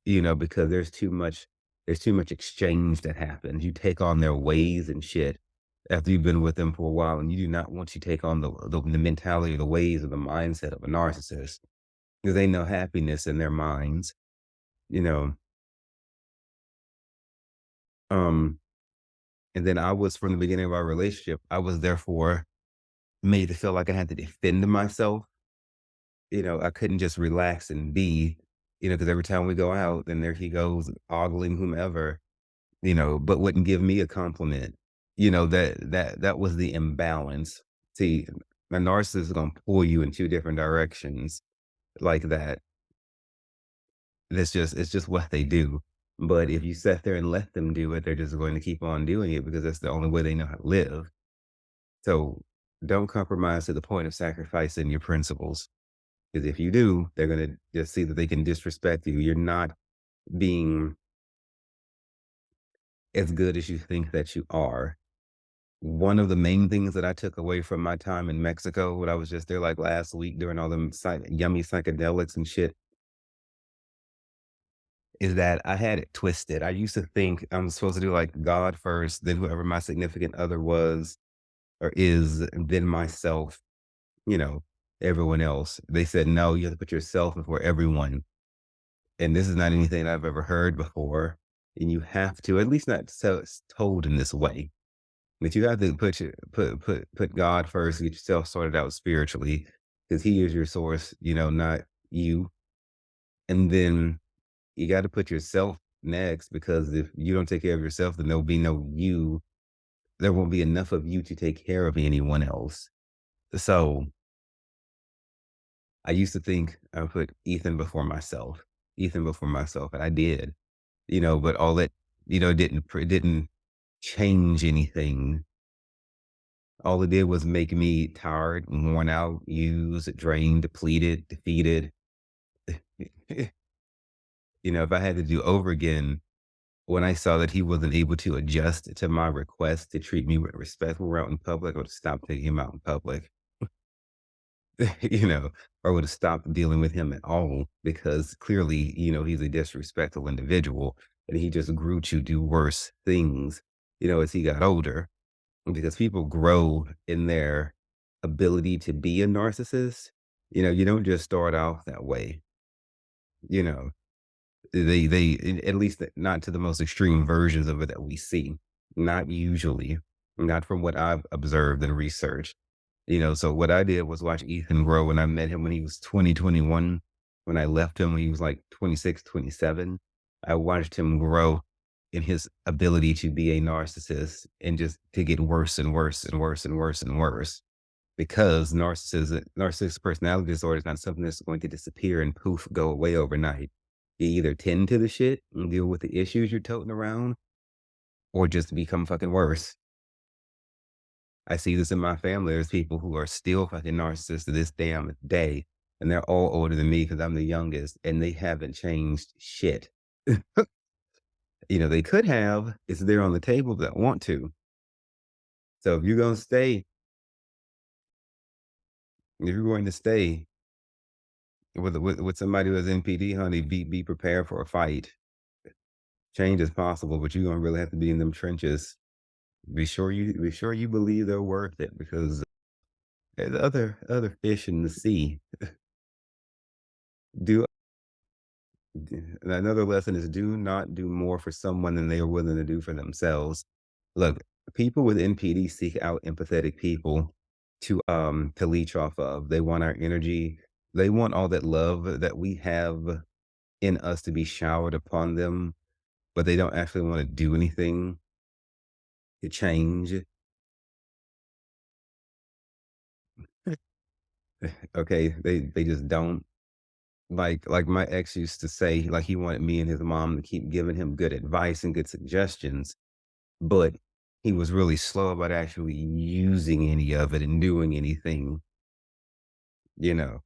because there's too much exchange that happens. You take on their ways and shit after you've been with them for a while, and you do not want to take on the mentality, the ways, or the mindset of a narcissist because they know happiness in their minds, you know. Um, and then I was from the beginning of our relationship, I was therefore made to feel like I had to defend myself. I couldn't just relax and be, because every time we go out, then there he goes ogling whomever, but wouldn't give me a compliment. That was the imbalance. See, a narcissist is gonna pull you in 2 different directions like that. It's just what they do. But if you sit there and let them do it, they're just going to keep on doing it because that's the only way they know how to live. So don't compromise to the point of sacrificing your principles. Because if you do, they're gonna just see that they can disrespect you. You're not being as good as you think that you are. One of the main things that I took away from my time in Mexico when I was just there like last week during all them yummy psychedelics and shit is that I had it twisted. I used to think I'm supposed to do like God first, then whoever my significant other was or is, and then myself, you know, everyone else. They said, no, you have to put yourself before everyone. And this is not anything I've ever heard before. And you have to, at least not so it's told in this way, that you have to put God first, get yourself sorted out spiritually, because He is your source, not you. And then you got to put yourself next, because if you don't take care of yourself, then there'll be no you. There won't be enough of you to take care of anyone else. So I used to think I would put Ethan before myself, and I did, but all that, didn't change anything. All it did was make me tired, worn out, used, drained, depleted, defeated. If I had to do over again, when I saw that he wasn't able to adjust to my request to treat me with respect when we're out in public, I would stop taking him out in public, you know, or would have stopped dealing with him at all because clearly, he's a disrespectful individual and he just grew to do worse things, as he got older because people grow in their ability to be a narcissist, you don't just start off that way, you know. At least not to the most extreme versions of it that we see. Not usually, not from what I've observed and researched. So what I did was watch Ethan grow when I met him when he was 20, 21. When I left him when he was like 26, 27. I watched him grow in his ability to be a narcissist and just to get worse and worse and worse and worse and worse. Because narcissistic personality disorder is not something that's going to disappear and poof, go away overnight. You either tend to the shit and deal with the issues you're toting around, or just become fucking worse. I see this in my family. There's people who are still fucking narcissists to this damn day, and they're all older than me because I'm the youngest, and they haven't changed shit. They could have. It's there on the table that want to. So if you're going to stay with somebody who has NPD, honey, be prepared for a fight. Change is possible, but you're gonna really have to be in them trenches. Be sure you believe they're worth it because there's other fish in the sea. Do Another lesson is do not do more for someone than they are willing to do for themselves. Look, people with NPD seek out empathetic people to leech off of. They want our energy. They want all that love that we have in us to be showered upon them, but they don't actually want to do anything to change. Okay, they just don't. Like my ex used to say, like he wanted me and his mom to keep giving him good advice and good suggestions, but he was really slow about actually using any of it and doing anything, you know.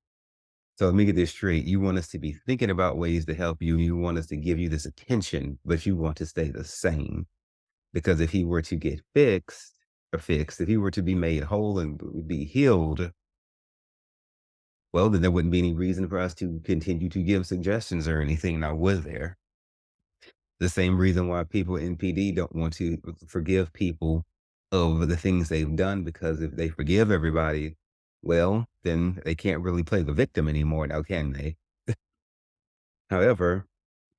So let me get this straight. You want us to be thinking about ways to help you. You want us to give you this attention, but you want to stay the same. Because if he were to get fixed, if he were to be made whole and be healed, well, then there wouldn't be any reason for us to continue to give suggestions or anything, now was there? The same reason why people in PD don't want to forgive people of the things they've done, because if they forgive everybody, well, then they can't really play the victim anymore now, can they? However,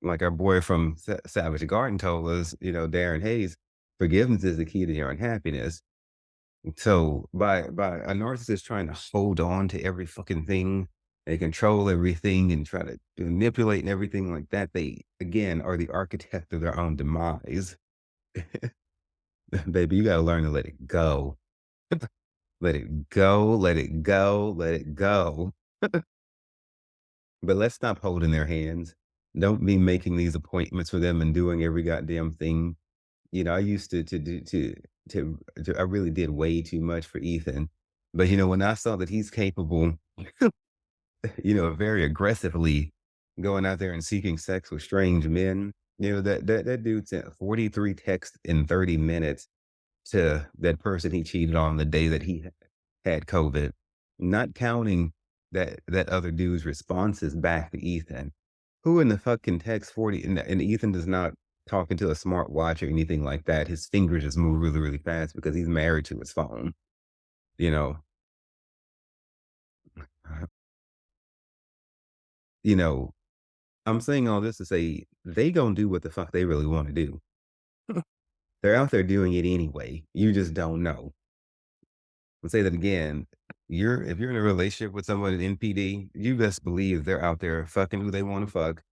like our boy from Savage Garden told us, Darren Hayes, forgiveness is the key to your unhappiness. So by a narcissist trying to hold on to every fucking thing, they control everything and try to manipulate and everything like that, they again are the architect of their own demise. Baby, you gotta learn to let it go. Let it go, let it go, let it go. But let's stop holding their hands. Don't be making these appointments for them and doing every goddamn thing. I used to do I really did way too much for Ethan. But when I saw that he's capable, very aggressively going out there and seeking sex with strange men, that dude sent 43 texts in 30 minutes to that person he cheated on the day that he had COVID, not counting that other dude's responses back to Ethan. Who in the fuck can text 40, and Ethan does not talk into a smartwatch or anything like that. His fingers just move really, really fast because he's married to his phone, you know? Uh, you know, I'm saying all this to say they gonna do what the fuck they really wanna do. They're out there doing it anyway. You just don't know. I'll say that again. If you're in a relationship with someone in NPD, you best believe they're out there fucking who they wanna fuck,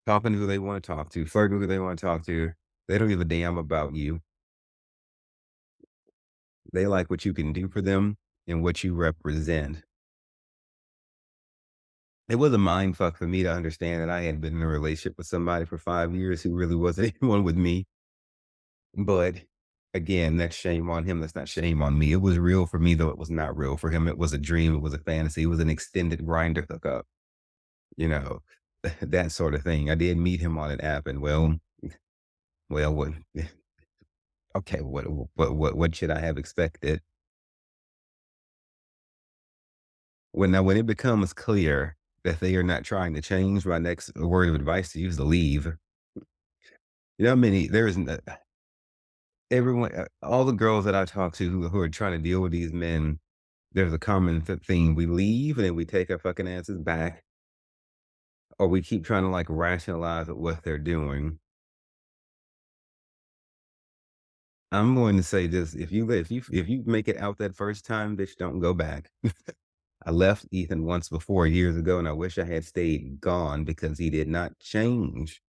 talking to who they wanna talk to, flirting who they wanna talk to. They don't give a damn about you. They like what you can do for them and what you represent. It was a mind fuck for me to understand that I had been in a relationship with somebody for 5 years who really wasn't anyone with me. But again, that's shame on him. That's not shame on me. It was real for me, though it was not real for him. It was a dream. It was a fantasy. It was an extended grinder hookup, you know, that sort of thing. I did meet him on an app, and what? Okay, what should I have expected? When it becomes clear that they are not trying to change, my next word of advice to you is to leave. How many there isn't everyone all the girls that I talk to who are trying to deal with these men, there's a common theme. We leave and then we take our fucking asses back, or we keep trying to like rationalize what they're doing. I'm going to say this: if you make it out that first time, bitch, don't go back. I left Ethan once before years ago, and I wish I had stayed gone because he did not change.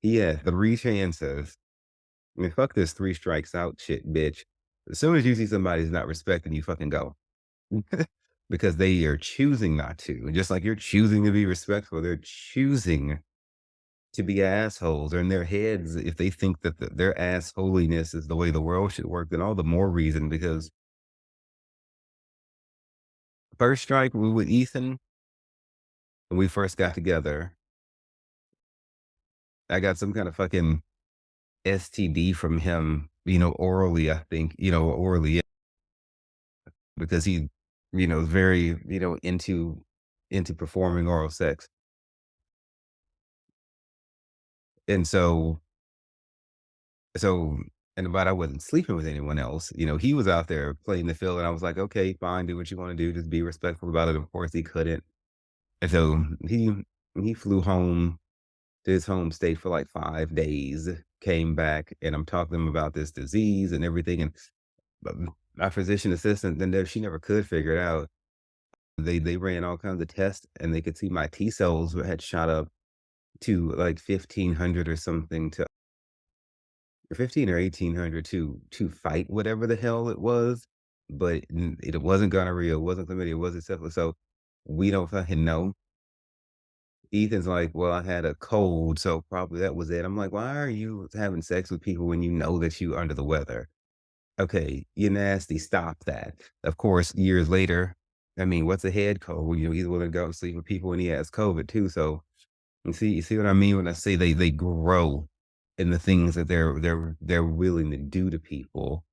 He had three chances. I mean, fuck this three strikes out shit, bitch. As soon as you see somebody's not respecting you, fucking go. Because they are choosing not to. And just like you're choosing to be respectful, they're choosing to be assholes. Or in their heads, if they think that their assholiness is the way the world should work, then all the more reason. Because first strike with Ethan, when we first got together, I got some kind of fucking STD from him, orally, I think, orally, because he, is very, into performing oral sex. And so but I wasn't sleeping with anyone else. He was out there playing the field, and I was like, okay, fine, do what you want to do, just be respectful about it. Of course he couldn't. And so he flew home to his home state for like 5 days, came back, and I'm talking to him about this disease and everything. And but my physician assistant, then there, she never could figure it out. They ran all kinds of tests, and they could see my T cells had shot up to like 1,500 or something, to 15 or 1,800 to fight whatever the hell it was. But it wasn't gonorrhea, it wasn't chlamydia, it wasn't syphilis. So we don't fucking know. Ethan's like, well, I had a cold, so probably that was it. I'm like, why are you having sex with people when you know that you under the weather? Okay, you're nasty. Stop that. Of course, years later, I mean, what's a head cold? Well, he's willing to go and sleep with people when he has COVID too. So you see what I mean when I say they grow in the things that they're willing to do to people.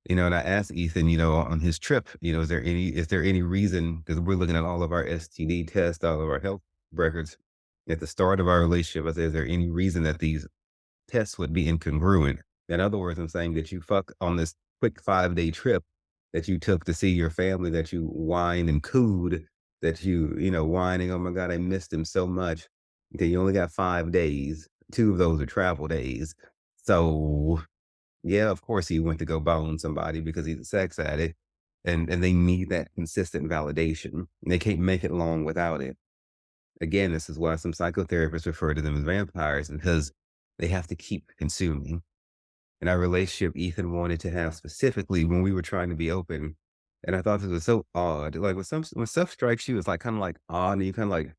And I asked Ethan, on his trip, is there any reason, because we're looking at all of our STD tests, all of our health records at the start of our relationship. I said, is there any reason that these tests would be incongruent? In other words, I'm saying that you fuck on this quick 5-day trip that you took to see your family, that you whined and cooed, that whining, oh my God, I missed him so much. Okay, you only got 5 days. Two of those are travel days. So yeah, of course he went to go bone somebody because he's a sex addict, and they need that consistent validation. They can't make it long without it. Again, this is why some psychotherapists refer to them as vampires, because they have to keep consuming. In our relationship, Ethan wanted to have, specifically when we were trying to be open, and I thought this was so odd. Like when stuff strikes you, it's like kind of like odd, and you kind of like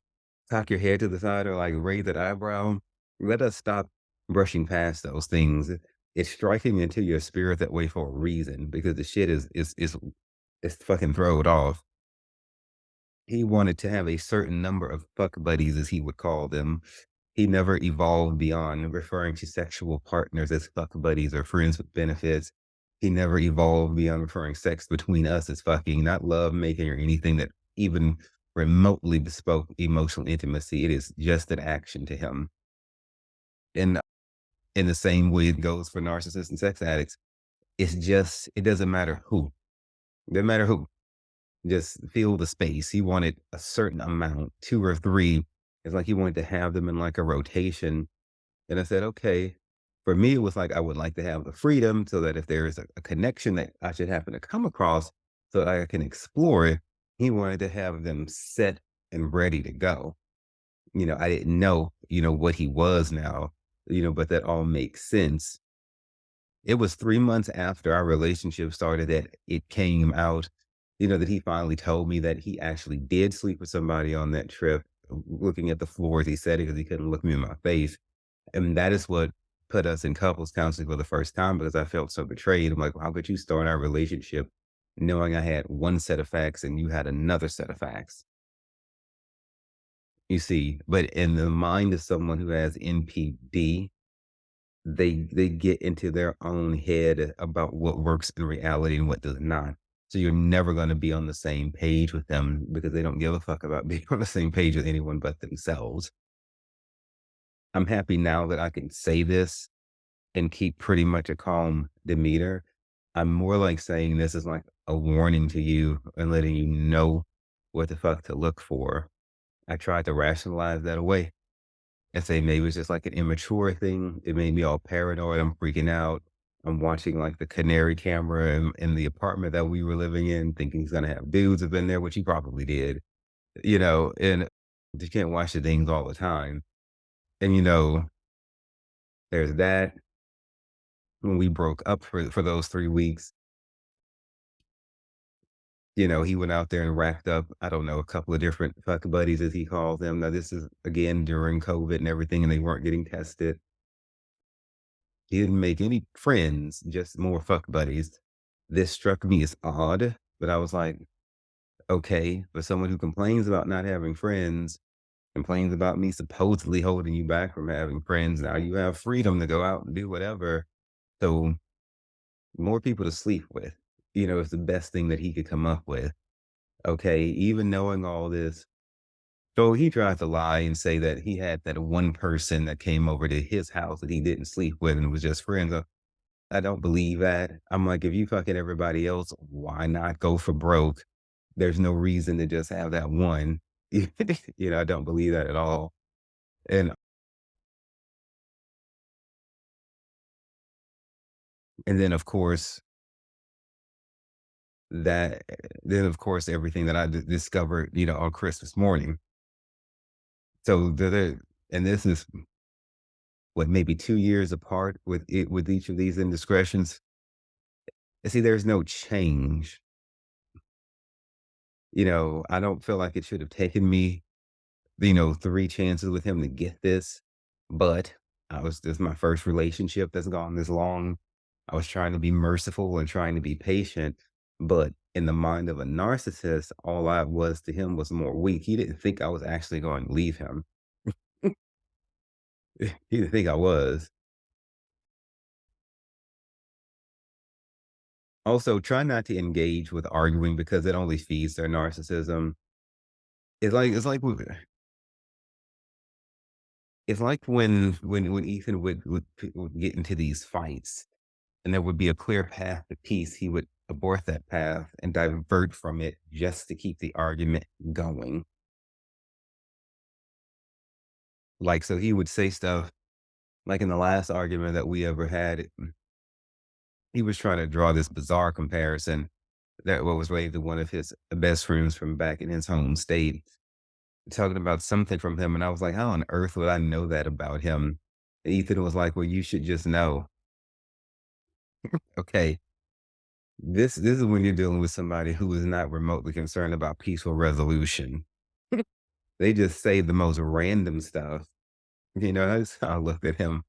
cock your head to the side or like raise that eyebrow. Let us stop brushing past those things. It's striking into your spirit that way for a reason, because the shit is fucking throwed off. He wanted to have a certain number of fuck buddies, as he would call them. He never evolved beyond referring to sexual partners as fuck buddies or friends with benefits. He never evolved beyond referring sex between us as fucking, not love making or anything that even remotely bespoke emotional intimacy. It is just an action to him. And in the same way it goes for narcissists and sex addicts, it doesn't matter who. It doesn't matter who. Just fill the space. He wanted a certain amount, two or three. It's like he wanted to have them in like a rotation. And I said, okay. For me, it was like I would like to have the freedom so that if there is a connection that I should happen to come across so that I can explore it, he wanted to have them set and ready to go. I didn't know, what he was now, but that all makes sense. It was 3 months after our relationship started that it came out, that he finally told me that he actually did sleep with somebody on that trip. Looking at the floors, he said it because he couldn't look me in my face. And that is what put us in couples counseling for the first time, because I felt so betrayed. I'm like, "Well, how could you start our relationship knowing I had one set of facts and you had another set of facts?" You see, but in the mind of someone who has NPD, they get into their own head about what works in reality and what does not. So you're never going to be on the same page with them, because they don't give a fuck about being on the same page with anyone but themselves. I'm happy now that I can say this and keep pretty much a calm demeanor. I'm more like saying this is like a warning to you and letting you know what the fuck to look for. I tried to rationalize that away and say maybe it's just like an immature thing. It made me all paranoid. I'm freaking out. I'm watching like the canary camera in the apartment that we were living in, thinking he's gonna have dudes have been there, which he probably did, and you can't watch the things all the time. And there's that. When we broke up for those 3 weeks, he went out there and racked up, I don't know, a couple of different fuck buddies as he calls them. Now this is again during COVID and everything, and they weren't getting tested. He didn't make any friends, just more fuck buddies. This struck me as odd, but I was like, okay, for someone who complains about not having friends, complains about me supposedly holding you back from having friends. Now you have freedom to go out and do whatever. So more people to sleep with, is the best thing that he could come up with. Okay, even knowing all this. So he tried to lie and say that he had that one person that came over to his house that he didn't sleep with and was just friends. I don't believe that. I'm like, if you fucking everybody else, why not go for broke? There's no reason to just have that one. I don't believe that at all. And and then of course that then of course everything that I discovered, on Christmas morning. So and this is what, maybe 2 years apart with each of these indiscretions. And see, there's no change. I don't feel like it should have taken me, 3 chances with him to get this, but this is my first relationship that's gone this long. I was trying to be merciful and trying to be patient, but in the mind of a narcissist, all I was to him was more weak. He didn't think I was actually going to leave him. He didn't think I was. Also, try not to engage with arguing because it only feeds their narcissism. It's like when Ethan would get into these fights and there would be a clear path to peace, he would abort that path and divert from it just to keep the argument going. Like, so he would say stuff like in the last argument that we ever had, he was trying to draw this bizarre comparison that what was related to one of his best friends from back in his home state, talking about something from him. And I was like, how on earth would I know that about him? And Ethan was like, well, you should just know. Okay. This is when you're dealing with somebody who is not remotely concerned about peaceful resolution. They just say the most random stuff. That's how I looked at him.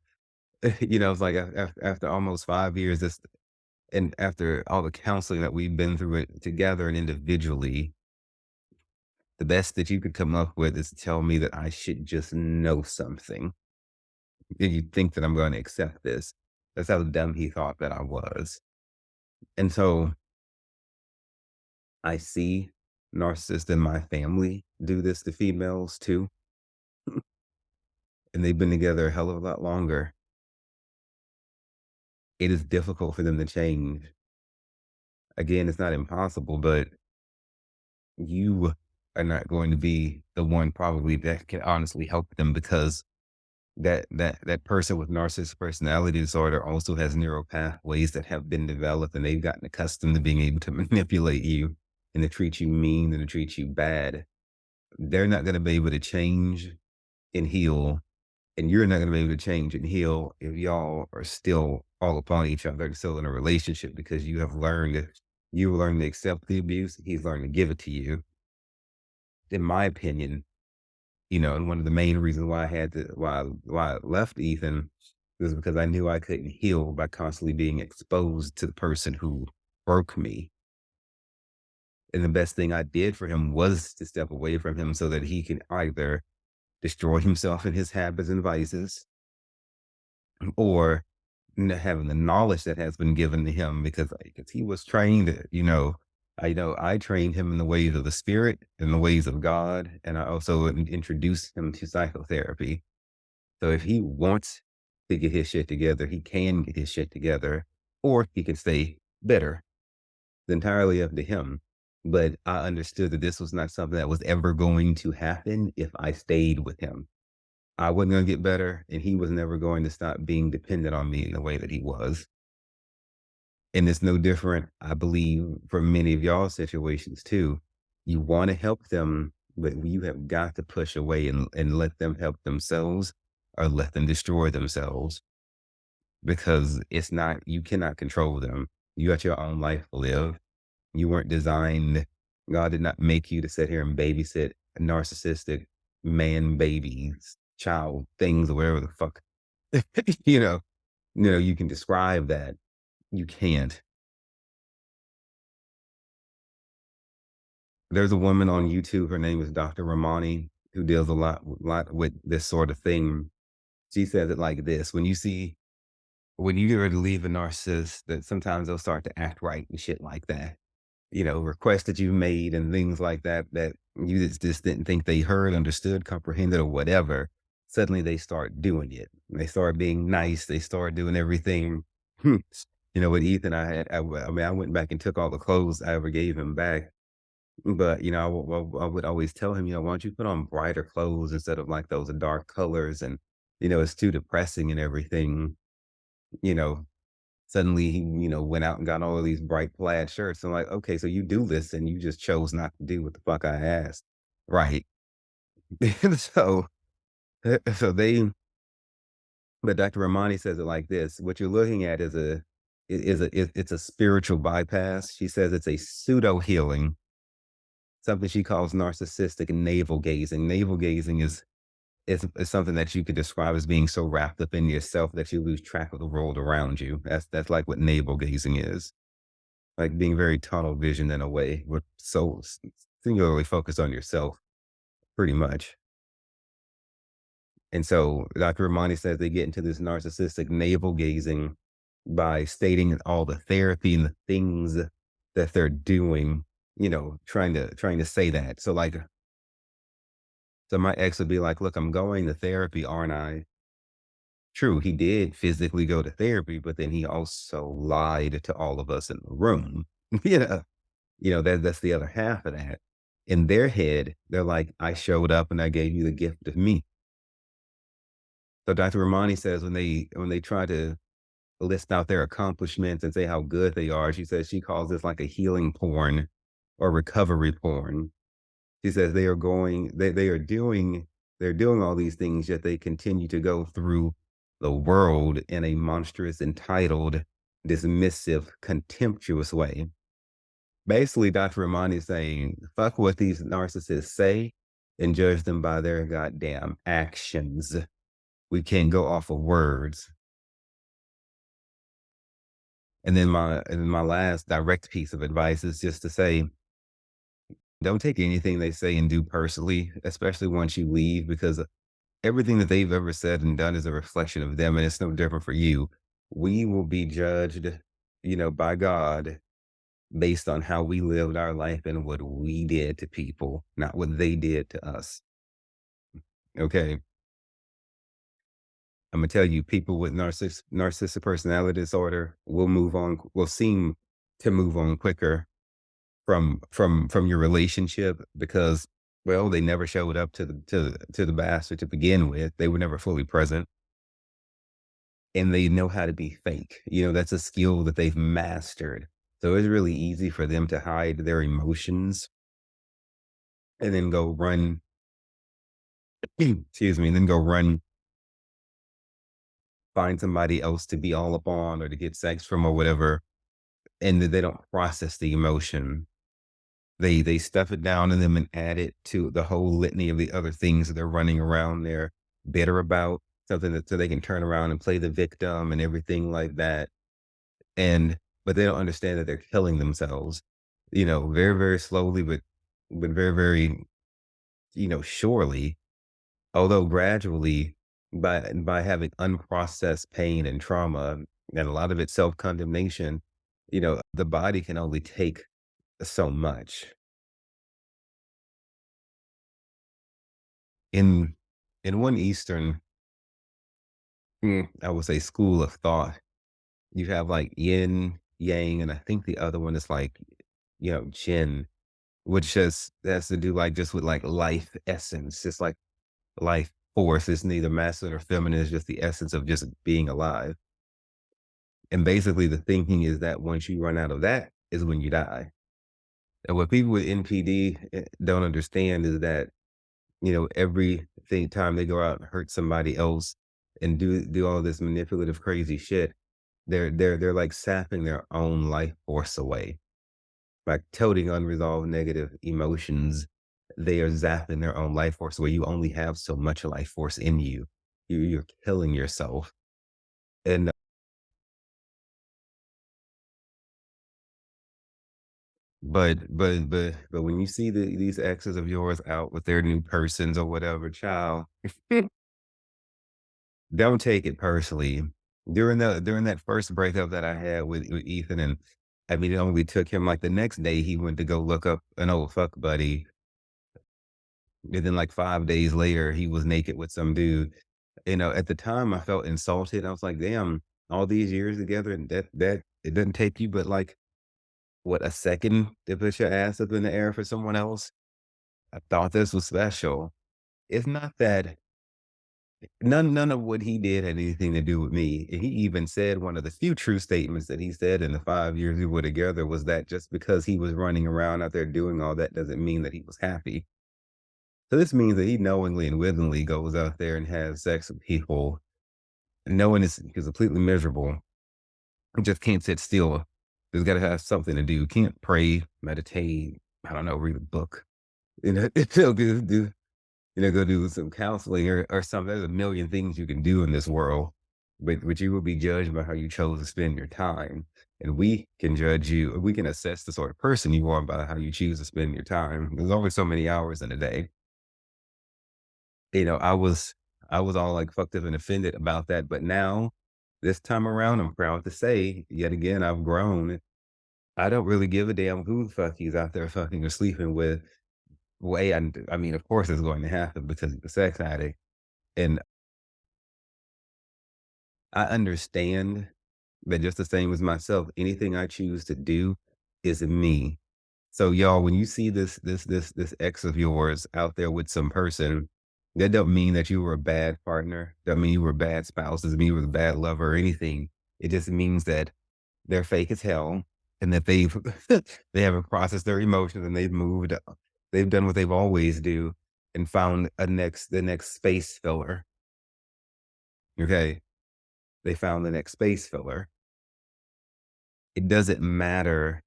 It's like after almost 5 years, and after all the counseling that we've been through it together and individually, the best that you could come up with is to tell me that I should just know something. And you think that I'm going to accept this. That's how dumb he thought that I was. And so I see narcissists in my family do this to females too. And they've been together a hell of a lot longer. It is difficult for them to change. Again, it's not impossible, but you are not going to be the one probably that can honestly help them because that person with narcissistic personality disorder also has neural pathways that have been developed and they've gotten accustomed to being able to manipulate you and to treat you mean and to treat you bad. They're not going to be able to change and heal, and you're not going to be able to change and heal if y'all are still all upon each other, still in a relationship because you learned to accept the abuse. He's learned to give it to you. In my opinion, and one of the main reasons why I had to why I left Ethan was because I knew I couldn't heal by constantly being exposed to the person who broke me. And the best thing I did for him was to step away from him so that he can either destroy himself in his habits and vices or having the knowledge that has been given to him because he was trained, I trained him in the ways of the spirit, in the ways of God, and I also introduced him to psychotherapy. So if he wants to get his shit together, he can get his shit together. or he could stay bitter. It's entirely up to him. But I understood that this was not something that was ever going to happen if I stayed with him. I wasn't going to get better, and he was never going to stop being dependent on me in the way that he was. And it's no different, I believe, for many of y'all situations too. You want to help them, but you have got to push away and let them help themselves or let them destroy themselves because it's not, you cannot control them. You got your own life to live. You weren't designed, God did not make you to sit here and babysit narcissistic man babies, child things, or whatever the fuck, you know, you can describe that. You can't. There's a woman on YouTube, her name is Dr. Ramani, who deals a lot with this sort of thing. She says it like this: when you get ready to leave a narcissist, that sometimes they'll start to act right and shit like that. Requests that you've made and things like that that you just didn't think they heard, understood, comprehended, or whatever. Suddenly they start doing it. They start being nice. They start doing everything. With Ethan, I mean, I went back and took all the clothes I ever gave him back. But, I would always tell him, why don't you put on brighter clothes instead of like those dark colors? And, it's too depressing and everything. You know, Suddenly he, went out and got all of these bright plaid shirts. I'm like, okay, so you do this and you just chose not to do what the fuck I asked. Right. so, so they, but Dr. Ramani says it like this: what you're looking at it's a spiritual bypass. She says it's a pseudo healing, something she calls narcissistic navel gazing. Navel gazing is something that you could describe as being so wrapped up in yourself that you lose track of the world around you. That's like what navel gazing is. Like being very tunnel vision in a way, with singularly focused on yourself, pretty much. And so Dr. Ramani says they get into this narcissistic navel gazing by stating all the therapy and the things that they're doing, trying to say that. So my ex would be like, look, I'm going to therapy, aren't I? True, he did physically go to therapy, but then he also lied to all of us in the room. Yeah. That's the other half of that. In their head, they're like, I showed up and I gave you the gift of me. So Dr. Ramani says when they try to list out their accomplishments and say how good they are, she says she calls this like a healing porn or recovery porn. She says they're doing all these things, yet they continue to go through the world in a monstrous, entitled, dismissive, contemptuous way. Basically, Dr. Ramani is saying, fuck what these narcissists say and judge them by their goddamn actions. We can't go off of words. And then my last direct piece of advice is just to say, don't take anything they say and do personally, especially once you leave, because everything that they've ever said and done is a reflection of them, and it's no different for you. We will be judged, by God based on how we lived our life and what we did to people, not what they did to us. Okay. I'm gonna tell you, people with narcissistic personality disorder will seem to move on quicker from your relationship because, well, they never showed up to the bastard to begin with. They were never fully present, and they know how to be fake. That's a skill that they've mastered. So it's really easy for them to hide their emotions and then go run excuse me, and then go run, find somebody else to be all up on or to get sex from or whatever, and that they don't process the emotion. They stuff it down in them and add it to the whole litany of the other things that they're running around there bitter about, something that so they can turn around and play the victim and everything like that. And but they don't understand that they're killing themselves, very, very slowly, but very, very, surely. Although gradually, by having unprocessed pain and trauma, and a lot of it self-condemnation, the body can only take so much. In in one Eastern, I would say school of thought, You have like yin, yang, and I think the other one is like, jin, which just has to do like just with like life essence, just like life force. It's neither masculine or feminine. It's just the essence of just being alive. And basically, the thinking is that once you run out of that, is when you die. And what people with NPD don't understand is that every time they go out and hurt somebody else and do all this manipulative, crazy shit, they're like sapping their own life force away, like toting unresolved negative emotions. They are zapping their own life force away. You only have so much life force in you. You're killing yourself. And but when you see these exes of yours out with their new persons or whatever, child, don't take it personally. During that first breakup that I had with Ethan, and I mean, it only took him like the next day he went to go look up an old fuck buddy, and then like 5 days later he was naked with some dude. At the time I felt insulted. I was like, damn, all these years together, and that it doesn't take you but like what, a second to put your ass up in the air for someone else. I thought this was special. It's not that none of what he did had anything to do with me. And he even said one of the few true statements that he said in the 5 years we were together was that just because he was running around out there doing all that doesn't mean that he was happy. So this means that he knowingly and willingly goes out there and has sex with people, knowing he's completely miserable. He just can't sit still. He's got to have something to do. Can't pray, meditate. I don't know, read a book. Go do some counseling or something. There's a million things you can do in this world, but you will be judged by how you chose to spend your time. And we can judge you. We can assess the sort of person you are by how you choose to spend your time. There's only so many hours in a day. I was all like fucked up and offended about that. But now, this time around, I'm proud to say, yet again, I've grown. I don't really give a damn who the fuck he's out there fucking or sleeping with. I mean, of course, it's going to happen because he's a sex addict. And I understand that just the same as myself, anything I choose to do is me. So y'all, when you see this ex of yours out there with some person, that don't mean that you were a bad partner. Don't mean you were a bad spouse. Doesn't mean you were a bad lover or anything. It just means that they're fake as hell and that they've they haven't processed their emotions and they've moved. They've done what they've always do and found the next space filler. Okay, they found the next space filler. It doesn't matter,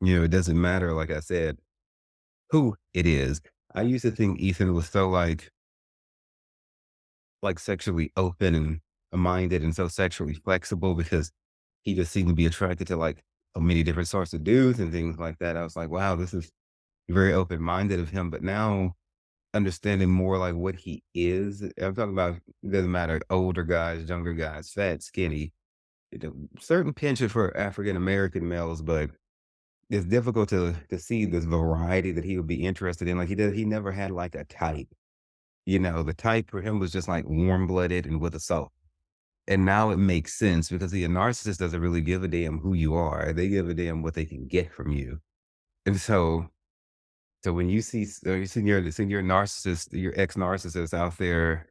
it doesn't matter, like I said, who it is. I used to think Ethan was so like sexually open and minded and so sexually flexible because he just seemed to be attracted to like so many different sorts of dudes and things like that. I was like, wow, this is very open minded of him. But now understanding more like what he is, I'm talking about, it doesn't matter, older guys, younger guys, fat, skinny, certain penchant for African American males, but it's difficult to see this variety that he would be interested in. Like he never had like a type. The type for him was just like warm blooded and with a soul. And now it makes sense because a narcissist doesn't really give a damn who you are. They give a damn what they can get from you. And so when you see your narcissist, your ex narcissist out there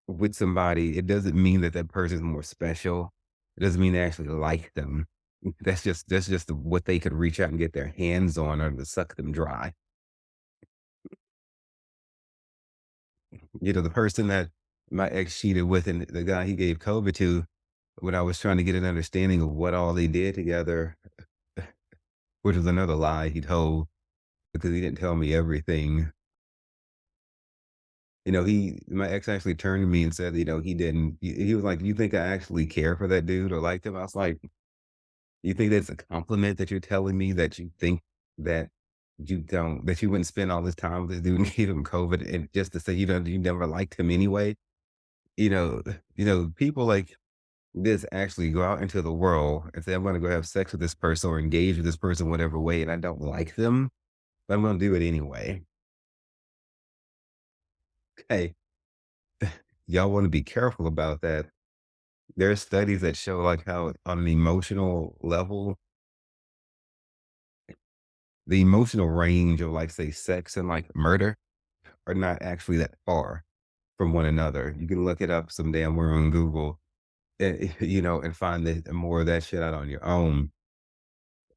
with somebody, it doesn't mean that that person's more special. It doesn't mean they actually like them. That's just what they could reach out and get their hands on or to suck them dry. The person that my ex cheated with and the guy he gave COVID to, when I was trying to get an understanding of what all they did together, which was another lie he told because he didn't tell me everything. My ex actually turned to me and said, he didn't. He was like, "You think I actually care for that dude or like him?" I was like, "You think that's a compliment that you're telling me that you think that that you wouldn't spend all this time with this dude and give him COVID and just to say you never liked him anyway?" You know, people like this actually go out into the world and say, "I'm going to go have sex with this person or engage with this person whatever way, and I don't like them, but I'm going to do it anyway." Hey, y'all want to be careful about that. There are studies that show like how on an emotional level, the emotional range of like say sex and like murder are not actually that far from one another. You can look it up some damn where on Google, and find more of that shit out on your own.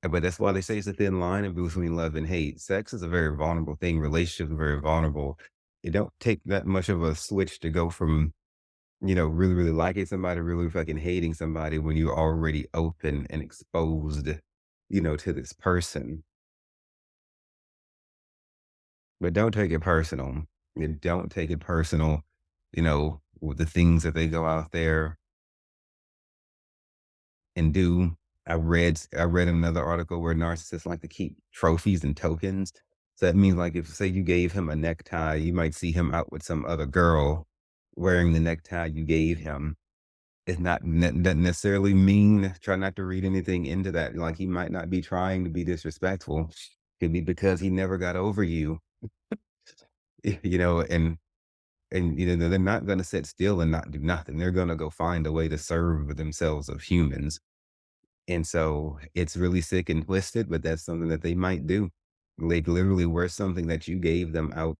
But that's why they say it's a thin line in between love and hate. Sex is a very vulnerable thing. Relationships are very vulnerable. It don't take that much of a switch to go from, really, really liking somebody, really fucking hating somebody when you're already open and exposed, to this person. But don't take it personal. And don't take it personal, with the things that they go out there and do. I read another article where narcissists like to keep trophies and tokens. So that means like if say you gave him a necktie, you might see him out with some other girl wearing the necktie you gave him. It's not doesn't necessarily mean try not to read anything into that. Like he might not be trying to be disrespectful. Could be because he never got over you. And they're not gonna sit still and not do nothing. They're gonna go find a way to serve themselves of humans. And so it's really sick and twisted, but that's something that they might do. Like literally wear something that you gave them out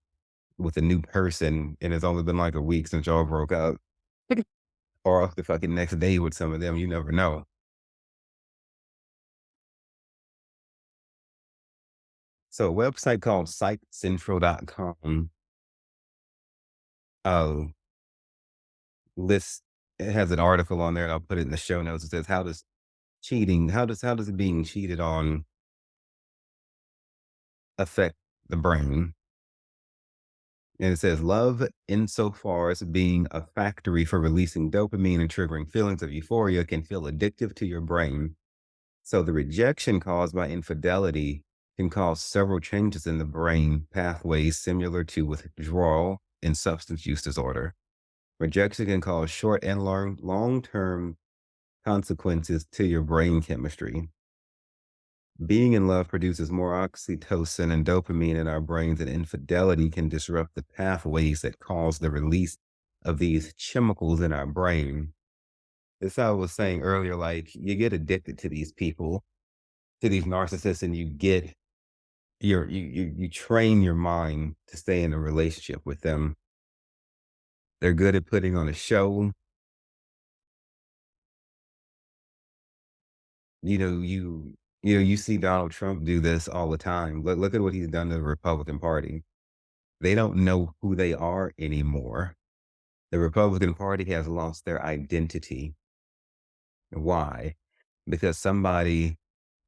with a new person, and it's only been like a week since y'all broke up, or off the fucking next day with some of them. You never know. So a website called psychcentral.com uh lists it has an article on there, and I'll put it in the show notes. It says how does being cheated on affect the brain? And it says love insofar as being a factory for releasing dopamine and triggering feelings of euphoria can feel addictive to your brain. So the rejection caused by infidelity can cause several changes in the brain pathways similar to withdrawal and substance use disorder. Rejection can cause short and long-term consequences to your brain chemistry. Being in love produces more oxytocin and dopamine in our brains, and infidelity can disrupt the pathways that cause the release of these chemicals in our brain. As I was saying earlier, like you get addicted to these people, to these narcissists, and you train your mind to stay in a relationship with them. They're good at putting on a show. You see Donald Trump do this all the time. Look at what he's done to the Republican Party. They don't know who they are anymore. The Republican Party has lost their identity. Why? Because somebody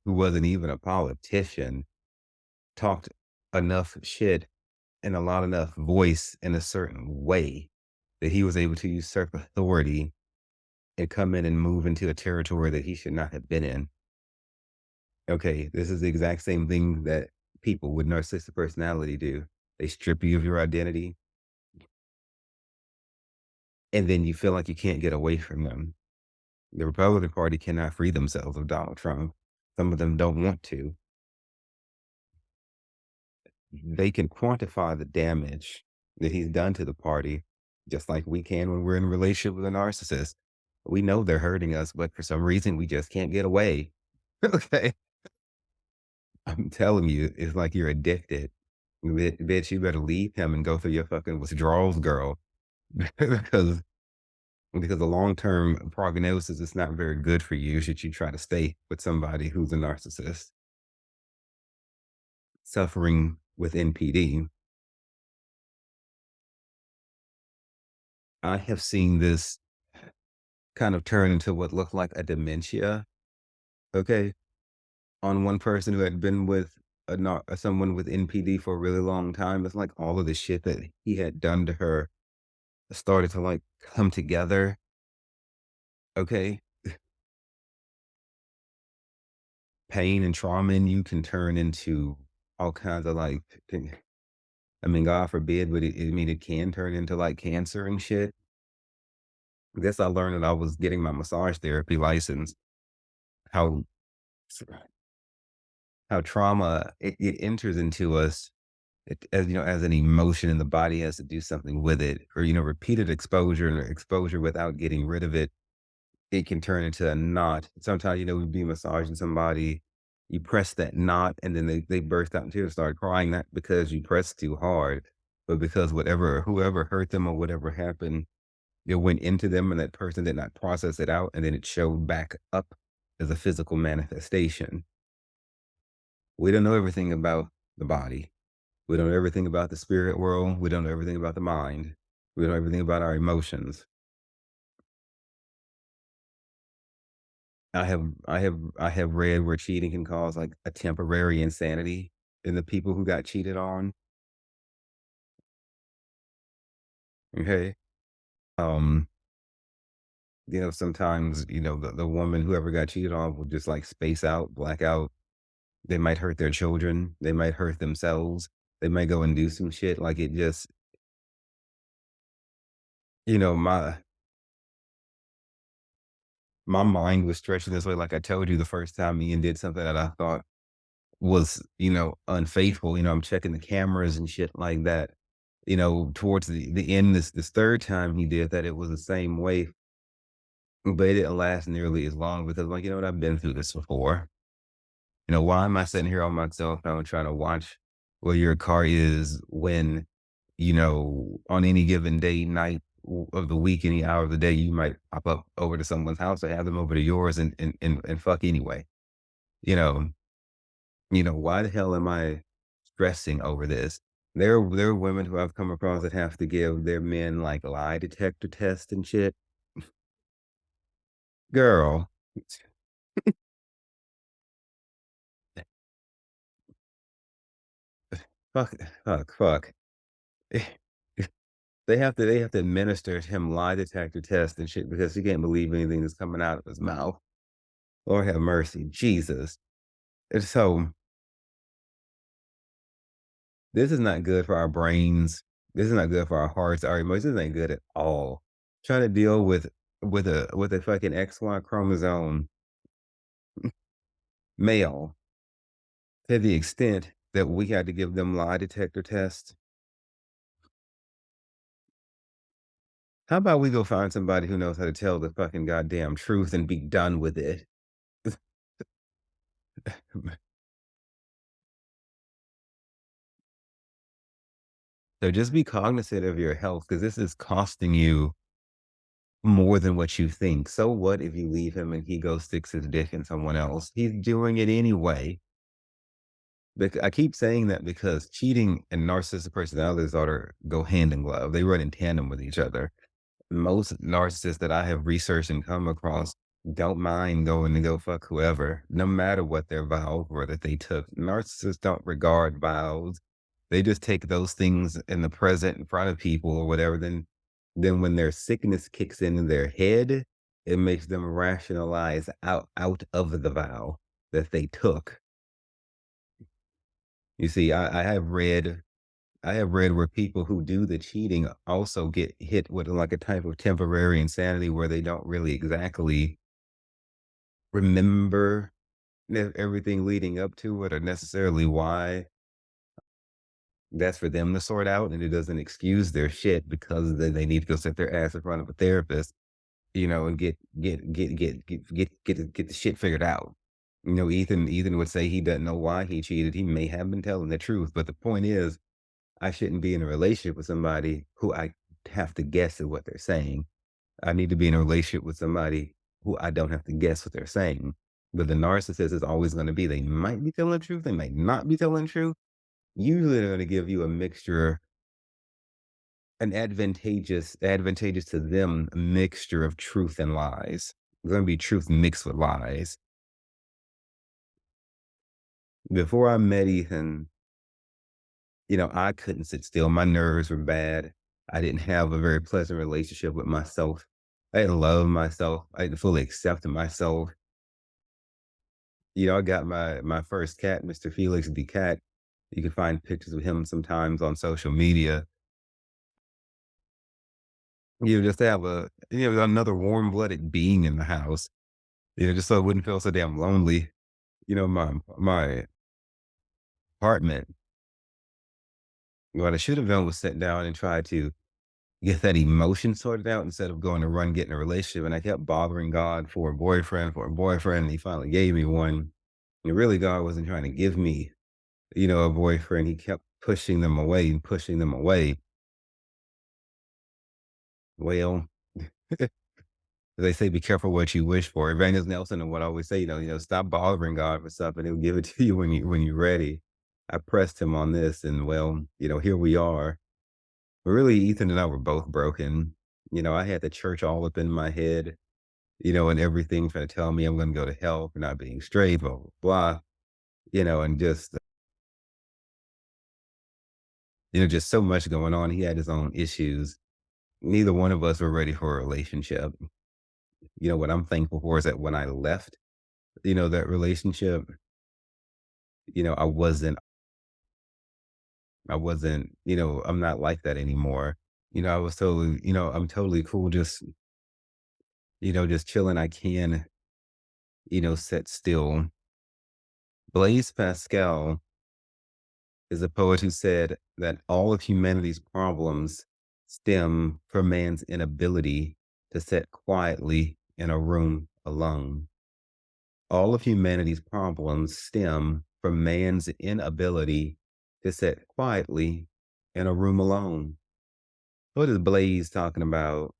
who wasn't even a politician talked enough shit and a lot enough voice in a certain way that he was able to usurp authority and come in and move into a territory that he should not have been in. Okay, this is the exact same thing that people with narcissistic personality do. They strip you of your identity, and then you feel like you can't get away from them. The Republican Party cannot free themselves of Donald Trump. Some of them don't want to. They can quantify the damage that he's done to the party, just like we can when we're in a relationship with a narcissist. We know they're hurting us, but for some reason we just can't get away. Okay. I'm telling you, it's like you're addicted. Bitch, you better leave him and go through your fucking withdrawals, girl. because because the long term prognosis is not very good for you should you try to stay with somebody who's a narcissist suffering with NPD. I have seen this kind of turn into what looked like a dementia, okay, on one person who had been with someone with NPD for a really long time. It's like all of the shit that he had done to her started to like come together, okay? Pain and trauma in you can turn into all kinds of like, I mean, God forbid, but it can turn into like cancer and shit. This I learned that I was getting my massage therapy license, how trauma it enters into us as as an emotion, and the body has to do something with it, or repeated exposure and exposure without getting rid of it it can turn into a knot. Sometimes, we'd be massaging somebody, you press that knot, and then they burst out in tears, start crying, not because you pressed too hard, but because whoever hurt them or whatever happened, it went into them and that person did not process it out, and then it showed back up as a physical manifestation. We don't know everything about the body. We don't know everything about the spirit world. We don't know everything about the mind. We don't know everything about our emotions. I have read where cheating can cause like a temporary insanity in the people who got cheated on. Okay. Um, sometimes, the woman, whoever got cheated on, will just like space out, black out. They might hurt their children. They might hurt themselves. They might go and do some shit. Like it just, you know, my my mind was stretching this way. Like I told you the first time Ian did something that I thought was, unfaithful. I'm checking the cameras and shit like that. Towards the end, this third time he did that, it was the same way, but it didn't last nearly as long because, like, you know what, I've been through this before. Why am I sitting here on my cell phone trying to watch where your car is when, on any given day, night of the week, any hour of the day, you might pop up over to someone's house or have them over to yours and fuck anyway. You know, why the hell am I stressing over this? There are women who I've come across that have to give their men like lie detector tests and shit. Girl, fuck, fuck. They have to administer him lie detector tests and shit because he can't believe anything that's coming out of his mouth. Lord have mercy, Jesus. And so this is not good for our brains. This is not good for our hearts, our emotions. This ain't good at all. Trying to deal with a fucking XY chromosome male to the extent that we had to give them lie detector tests. How about we go find somebody who knows how to tell the fucking goddamn truth and be done with it? So just be cognizant of your health because this is costing you more than what you think. So what if you leave him and he goes sticks his dick in someone else? He's doing it anyway. I keep saying that because cheating and narcissistic personality disorder go hand in glove. They run in tandem with each other. Most narcissists that I have researched and come across don't mind going to go fuck whoever, no matter what their vows were that they took. Narcissists don't regard vows. They just take those things in the present in front of people or whatever. Then when their sickness kicks in their head, it makes them rationalize out of the vow that they took. You see, I have read where people who do the cheating also get hit with like a type of temporary insanity where they don't really exactly remember everything leading up to it or necessarily why. That's for them to sort out, and it doesn't excuse their shit because they need to go sit their ass in front of a therapist, and get the shit figured out. Ethan would say he doesn't know why he cheated. He may have been telling the truth, but the point is I shouldn't be in a relationship with somebody who I have to guess at what they're saying. I need to be in a relationship with somebody who I don't have to guess what they're saying. But the narcissist is always going to be, they might be telling the truth, they might not be telling the truth. Usually they're going to give you a mixture, an advantageous to them mixture of truth and lies. It's going to be truth mixed with lies. Before I met Ethan, I couldn't sit still. My nerves were bad. I didn't have a very pleasant relationship with myself. I didn't love myself. I didn't fully accept myself. I got my first cat, Mr. Felix the cat. You can find pictures of him sometimes on social media. Just to have another warm-blooded being in the house. Just so it wouldn't feel so damn lonely. My apartment. What I should have done was sit down and try to get that emotion sorted out instead of going to run, getting a relationship. And I kept bothering God for a boyfriend. And he finally gave me one. And really, God wasn't trying to give me, a boyfriend. He kept pushing them away and pushing them away. Well, they say, be careful what you wish for. Evangelist Nelson and what I always say, stop bothering God for stuff and he'll give it to you when you're ready. I pressed him on this and well, here we are. But really, Ethan and I were both broken. I had the church all up in my head, and everything trying to tell me I'm going to go to hell for not being straight, blah, blah, blah, and just so much going on. He had his own issues. Neither one of us were ready for a relationship. What I'm thankful for is that when I left, that relationship, I wasn't, I'm not like that anymore. I was totally, I'm totally cool just chilling. I can, sit still. Blaise Pascal is a poet who said that all of humanity's problems stem from man's inability to sit quietly in a room alone. All of humanity's problems stem from man's inability to sit quietly in a room alone. What is Blaze talking about?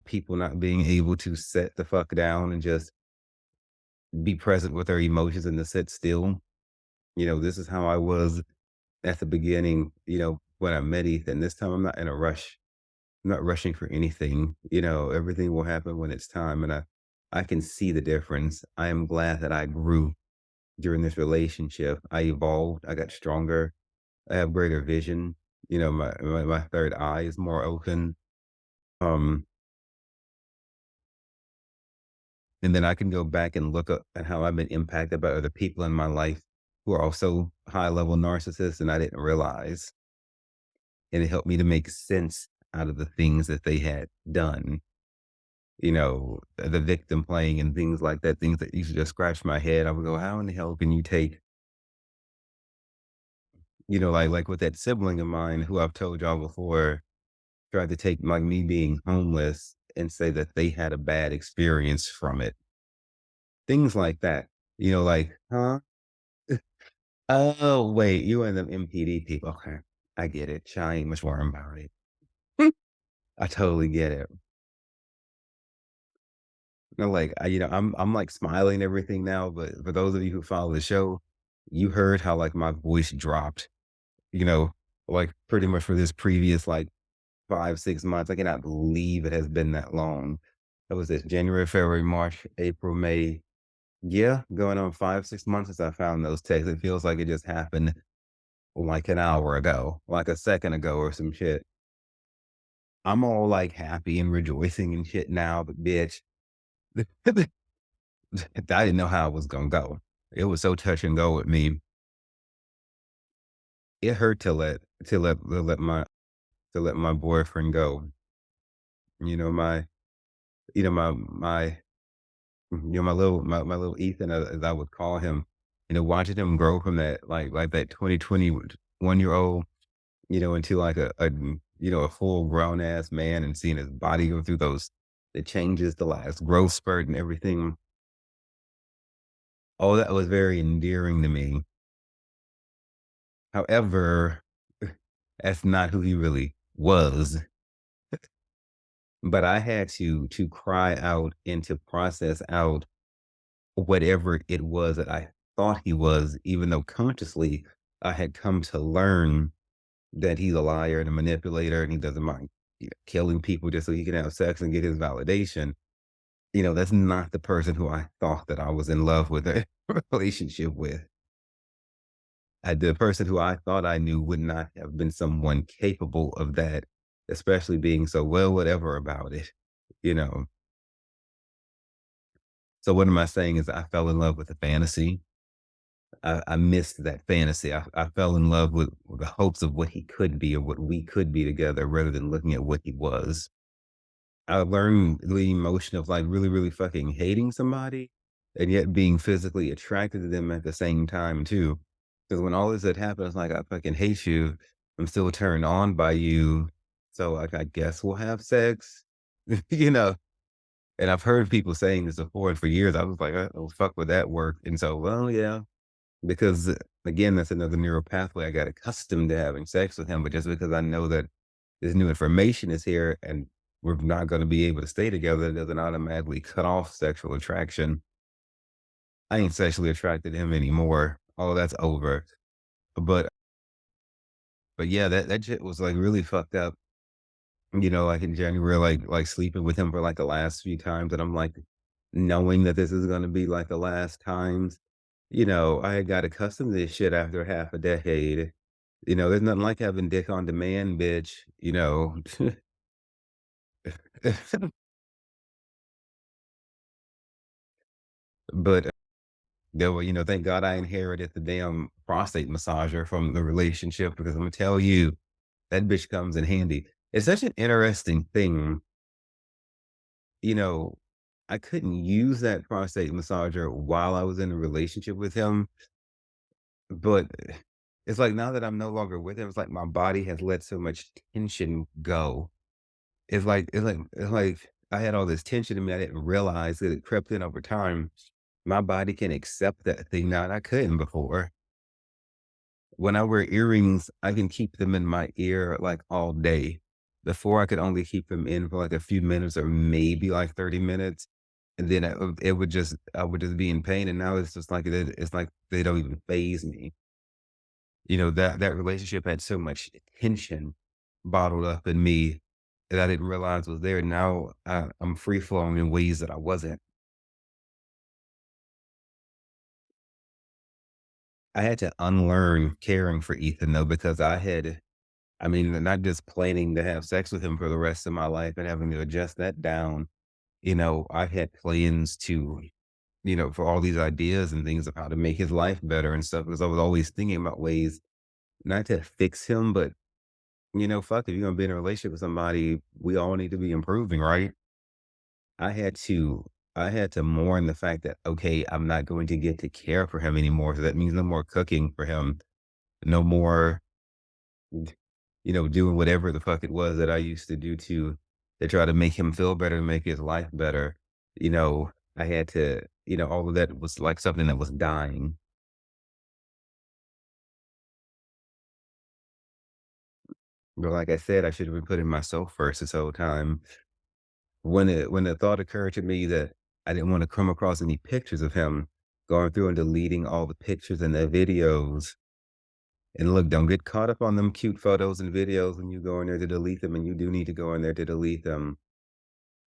People not being able to sit the fuck down and just be present with their emotions and to sit still. This is how I was at the beginning, when I met Ethan. This time I'm not in a rush. I'm not rushing for anything. Everything will happen when it's time. And I can see the difference. I am glad that I grew during this relationship. I evolved. I got stronger. I have greater vision. My third eye is more open. Um, and then I can go back and look at how I've been impacted by other people in my life who are also high level narcissists and I didn't realize. And it helped me to make sense out of the things that they had done. The victim playing and things like that, things that used to just scratch my head. I would go, how in the hell can you take, like with that sibling of mine who I've told y'all before, tried to take like me being homeless and say that they had a bad experience from it. Things like that. Like, huh? Oh, wait, you and them MPD people. Okay. I get it. I ain't much worrying about it. I totally get it. Like, I'm like smiling and everything now, but for those of you who follow the show, you heard how like my voice dropped, you know, like pretty much for this previous like 5, 6 months. I cannot believe it has been that long. That was this January, February, March, April, May. Yeah, going on 5, 6 months since I found those texts. It feels like it just happened like an hour ago, like a second ago or some shit. I'm all like happy and rejoicing and shit now, but bitch, I didn't know how it was gonna go. It was so touch and go with me. It hurt to let my boyfriend go. You know, my my little Ethan, as I would call him, watching him grow from that like that 21-year-old, into like a full grown ass man and seeing his body go through the changes, the last growth spurt and everything. All that was very endearing to me. However, that's not who he really was. But I had to cry out and to process out whatever it was that I thought he was, even though consciously I had come to learn that he's a liar and a manipulator and he doesn't mind killing people just so he can have sex and get his validation. That's not the person who I thought that I was in love with a relationship with. The person who I thought I knew would not have been someone capable of that, especially being so well whatever about it, you know. So what am I saying is I fell in love with the fantasy. I missed that fantasy. I fell in love with the hopes of what he could be or what we could be together rather than looking at what he was. I learned the emotion of like really, really fucking hating somebody and yet being physically attracted to them at the same time too. Because when all this had happened, it's like I fucking hate you. I'm still turned on by you. So, like, I guess we'll have sex, you know? And I've heard people saying this before, and for years I was like, "Oh, fuck, would that work?" And so, well, yeah, because again, that's another neural pathway. I got accustomed to having sex with him, but just because I know that this new information is here and we're not going to be able to stay together, it doesn't automatically cut off sexual attraction. I ain't sexually attracted to him anymore. All that's over. But yeah, that shit was like really fucked up. Like in January, like sleeping with him for like the last few times, and I'm like knowing that this is gonna be like the last times. I had got accustomed to this shit after half a decade. There's nothing like having dick on demand, bitch. But thank God I inherited the damn prostate massager from the relationship because I'm gonna tell you, that bitch comes in handy. It's such an interesting thing. You know, I couldn't use that prostate massager while I was in a relationship with him, but it's like now that I'm no longer with him, it's like my body has let so much tension go. It's like I had all this tension in me. I didn't realize that it crept in over time. My body can accept that thing now, and I couldn't before. When I wear earrings, I can keep them in my ear like all day. Before I could only keep them in for like a few minutes or maybe like 30 minutes. And then I would just be in pain. And now it's just like, it's like they don't even phase me. That relationship had so much tension bottled up in me that I didn't realize was there. Now I'm free flowing in ways that I wasn't. I had to unlearn caring for Ethan though, because I mean, not just planning to have sex with him for the rest of my life and having to adjust that down. I had plans to, for all these ideas and things of how to make his life better and stuff, because I was always thinking about ways not to fix him, but, fuck, if you're going to be in a relationship with somebody, we all need to be improving, right? I had to, I had to mourn the fact that, okay, I'm not going to get to care for him anymore. So that means no more cooking for him, no more doing whatever the fuck it was that I used to do to try to make him feel better, make his life better. I had to, all of that was like something that was dying. But like I said, I should have been putting myself first this whole time. When the thought occurred to me that I didn't want to come across any pictures of him, going through and deleting all the pictures and the videos. And look, don't get caught up on them cute photos and videos when you go in there to delete them, and you do need to go in there to delete them.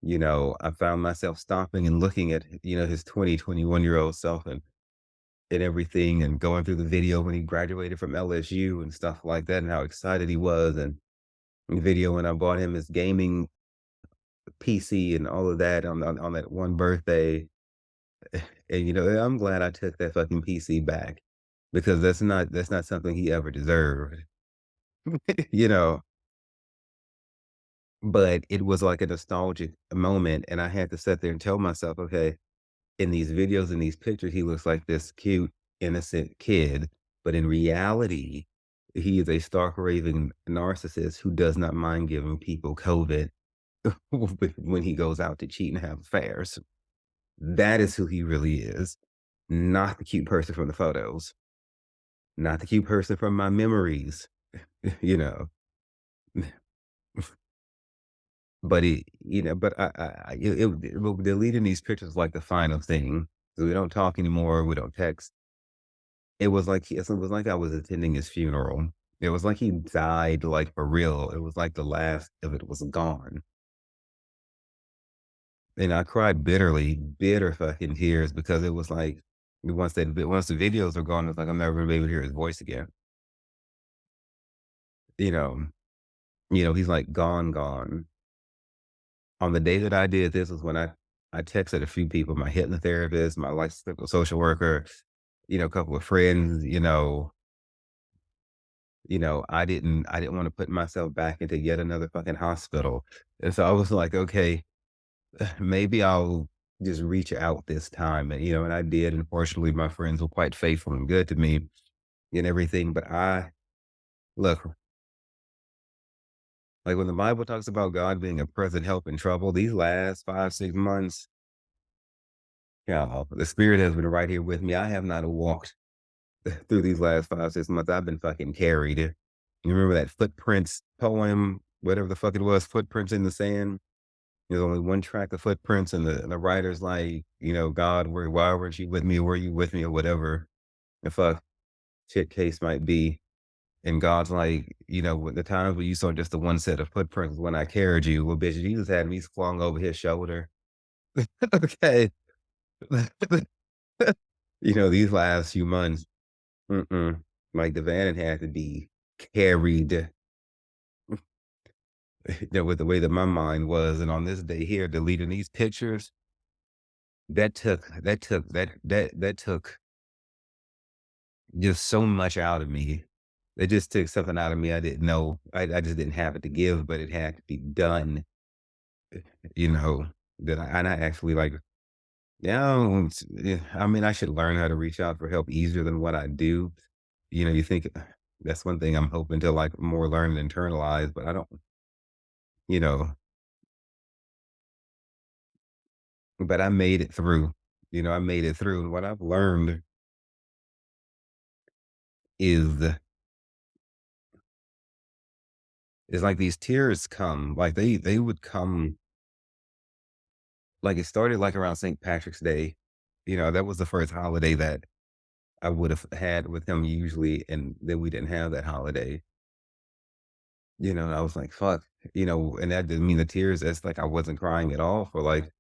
I found myself stopping and looking at, his 21-year-old self and everything and going through the video when he graduated from LSU and stuff like that and how excited he was. And the video when I bought him his gaming PC and all of that on that one birthday. And, I'm glad I took that fucking PC back because that's not something he ever deserved, you know, but it was like a nostalgic moment. And I had to sit there and tell myself, okay, in these videos and these pictures, he looks like this cute, innocent kid. But in reality, he is a stark raving narcissist who does not mind giving people COVID when he goes out to cheat and have affairs. That is who he really is. Not the cute person from the photos, not the cute person from my memories, you know. Deleting these pictures like the final thing. So we don't talk anymore. We don't text. It was like I was attending his funeral. It was like he died, like, for real. It was like the last of it was gone, and I cried bitterly, bitter fucking tears because it was like once the videos are gone, it's like I'm never gonna be able to hear his voice again. You know he's, like, gone, gone. On the day that I did this was when I texted a few people, my hypnotherapist, my licensed clinical social worker, a couple of friends. I didn't wanna put myself back into yet another fucking hospital, and so I was like, "Okay, maybe I'll just reach out this time," and I did, and fortunately, my friends were quite faithful and good to me and everything, but I look, Like when the Bible talks about God being a present help in trouble, these last 5, 6 months, yeah, the Spirit has been right here with me. I have not walked through these last 5, 6 months. I've been fucking carried. You remember that Footprints poem, whatever the fuck it was, Footprints in the Sand? There's only one track of Footprints, and the writer's like, God, why weren't you with me? Were you with me, or whatever the fuck shit case might be? And God's like, with the times where you saw just the one set of footprints when I carried you, well, bitch, Jesus had me flung over his shoulder. Okay. These last few months, like the van had to be carried, with the way that my mind was. And on this day here, deleting these pictures, that took just so much out of me. It just took something out of me I didn't know. I just didn't have it to give, but it had to be done. You know, and I actually like, yeah, yeah, I mean, I should learn how to reach out for help easier than what I do. You think that's one thing I'm hoping to like more learn and internalize, but I don't, you know, but I made it through. I made it through. And what I've learned is like these tears come, like they would come, like it started like around St. Patrick's Day. That was the first holiday that I would have had with him usually, and then we didn't have that holiday. And I was like, fuck, and that didn't mean the tears. That's like I wasn't crying at all for like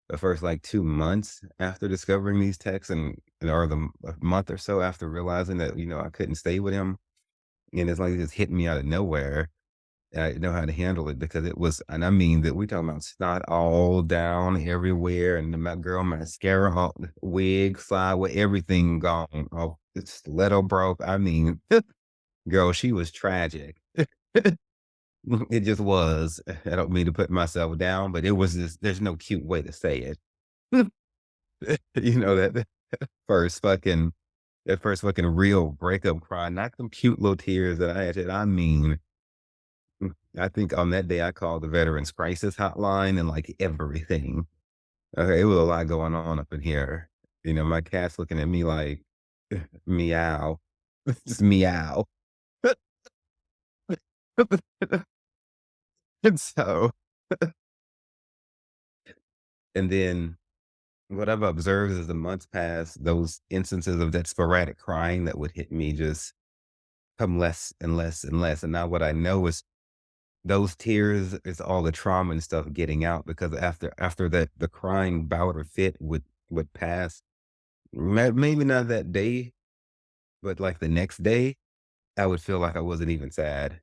the first like 2 months after discovering these texts, or a month or so after realizing that, I couldn't stay with him. And it's like it just hit me out of nowhere. And I didn't know how to handle it because it was, and I mean that we talking about snot all down everywhere, and my girl mascara, all, wig, side, with everything gone. Oh, the stiletto broke. I mean, girl, she was tragic. It just was. I don't mean to put myself down, but it was just, there's no cute way to say it. That first fucking, that first fucking real breakup cry, not some cute little tears that I had. I mean, I think on that day I called the Veterans Crisis Hotline and like everything. Okay, it was a lot going on up in here. My cat's looking at me like, meow, just meow. And so, and then what I've observed as the months pass, those instances of that sporadic crying that would hit me just come less and less and less. And now what I know is those tears is all the trauma and stuff getting out, because after that, the crying bout or fit would pass. Maybe not that day, but like the next day, I would feel like I wasn't even sad.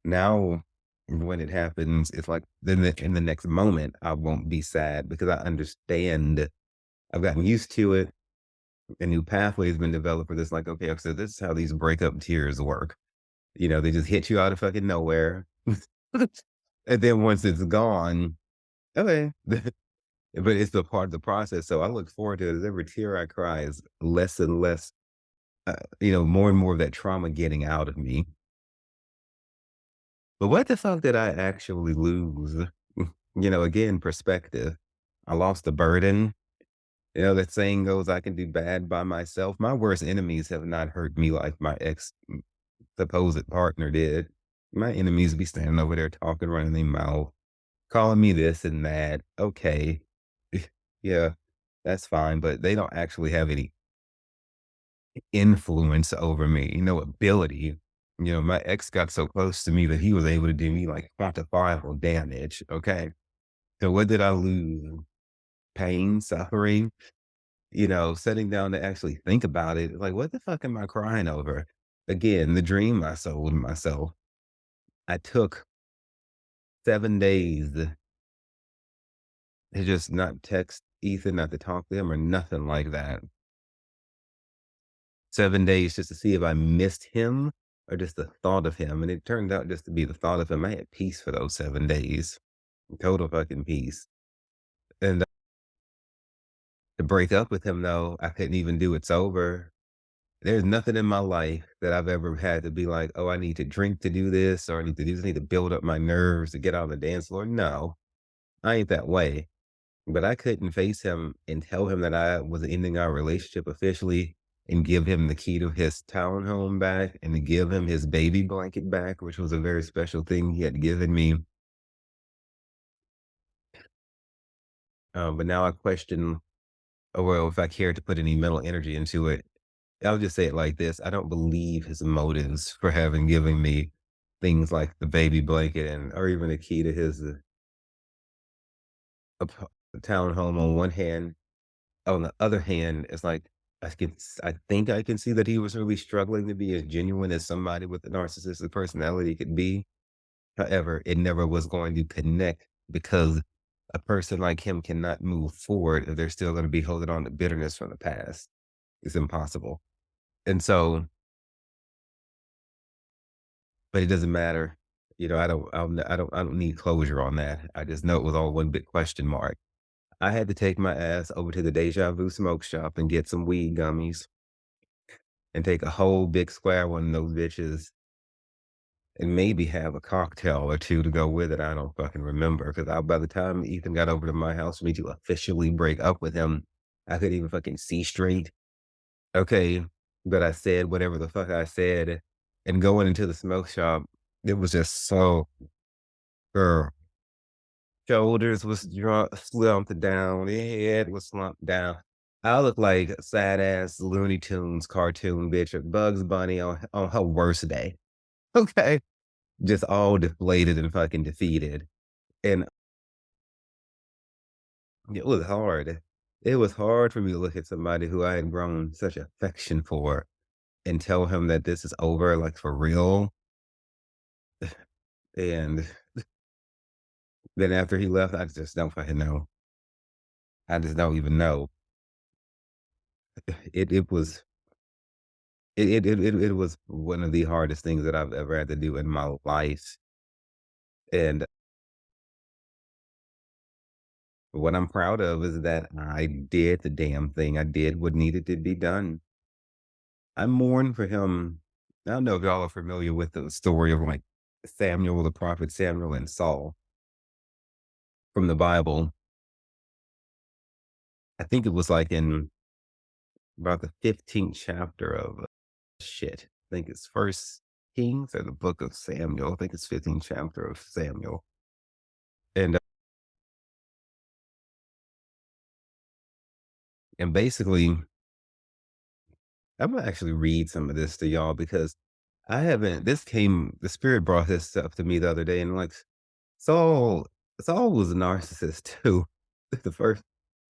Now, when it happens, it's like then in the next moment, I won't be sad because I understand. I've gotten used to it. A new pathway has been developed for this. Like, okay, so this is how these breakup tears work. They just hit you out of fucking nowhere. And then once it's gone, okay. But it's the part of the process. So I look forward to it. As every tear I cry is less and less, more and more of that trauma getting out of me. But what the fuck did I actually lose? Again, perspective. I lost the burden. That saying goes, I can do bad by myself. My worst enemies have not hurt me like my ex supposed partner did. My enemies be standing over there talking, running their mouth, calling me this and that. Okay. Yeah, that's fine. But they don't actually have any influence over me, ability. My ex got so close to me that he was able to do me like quantifiable damage. Okay. So what did I lose? Pain, suffering, sitting down to actually think about it. Like, what the fuck am I crying over? Again, the dream I sold myself. I took 7 days to just not text Ethan, not to talk to him or nothing like that. 7 days just to see if I missed him or just the thought of him. And it turned out just to be the thought of him. I had peace for those 7 days. Total fucking peace. And to break up with him though, I couldn't even do it's over. There's nothing in my life that I've ever had to be like, "Oh, I need to drink to do this, or I need to do this, I need to build up my nerves to get on the dance floor." No, I ain't that way. But I couldn't face him and tell him that I was ending our relationship officially and give him the key to his townhome back and to give him his baby blanket back, which was a very special thing he had given me. But now I question, oh, well, if I cared to put any mental energy into it. I'll just say it like this. I don't believe his motives for having given me things like the baby blanket and or even the key to his ap- townhome on one hand. On the other hand, it's like I think I can see that he was really struggling to be as genuine as somebody with a narcissistic personality could be. However, it never was going to connect because a person like him cannot move forward if they're still going to be holding on to bitterness from the past. It's impossible. And so, but it doesn't matter. I don't need closure on that. I just know it was all one big question mark. I had to take my ass over to the Deja Vu smoke shop and get some weed gummies and take a whole big square one of those bitches and maybe have a cocktail or 2 to go with it. I don't fucking remember because by the time Ethan got over to my house for me to officially break up with him, I couldn't even fucking see straight. Okay, but I said whatever the fuck I said, and going into the smoke shop, it was just so girl, shoulders was slumped down, head was slumped down. I look like a sad ass Looney Tunes cartoon bitch or Bugs Bunny on her worst day. Okay. Just all deflated and fucking defeated. And it was hard. It was hard for me to look at somebody who I had grown such affection for and tell him that this is over, like for real. And then after he left, I just don't fucking know. I just don't even know. It was it was one of the hardest things that I've ever had to do in my life. And what I'm proud of is that I did the damn thing. I did what needed to be done. I mourn for him. I don't know if y'all are familiar with the story of like Samuel, the prophet Samuel and Saul from the Bible. I think it was like in about the 15th chapter of shit. I think it's First Kings or the book of Samuel. I think it's 15th chapter of Samuel. And basically, I'm gonna actually read some of this to y'all because I haven't. The spirit brought this stuff to me the other day, and like Saul, Saul was a narcissist too. The first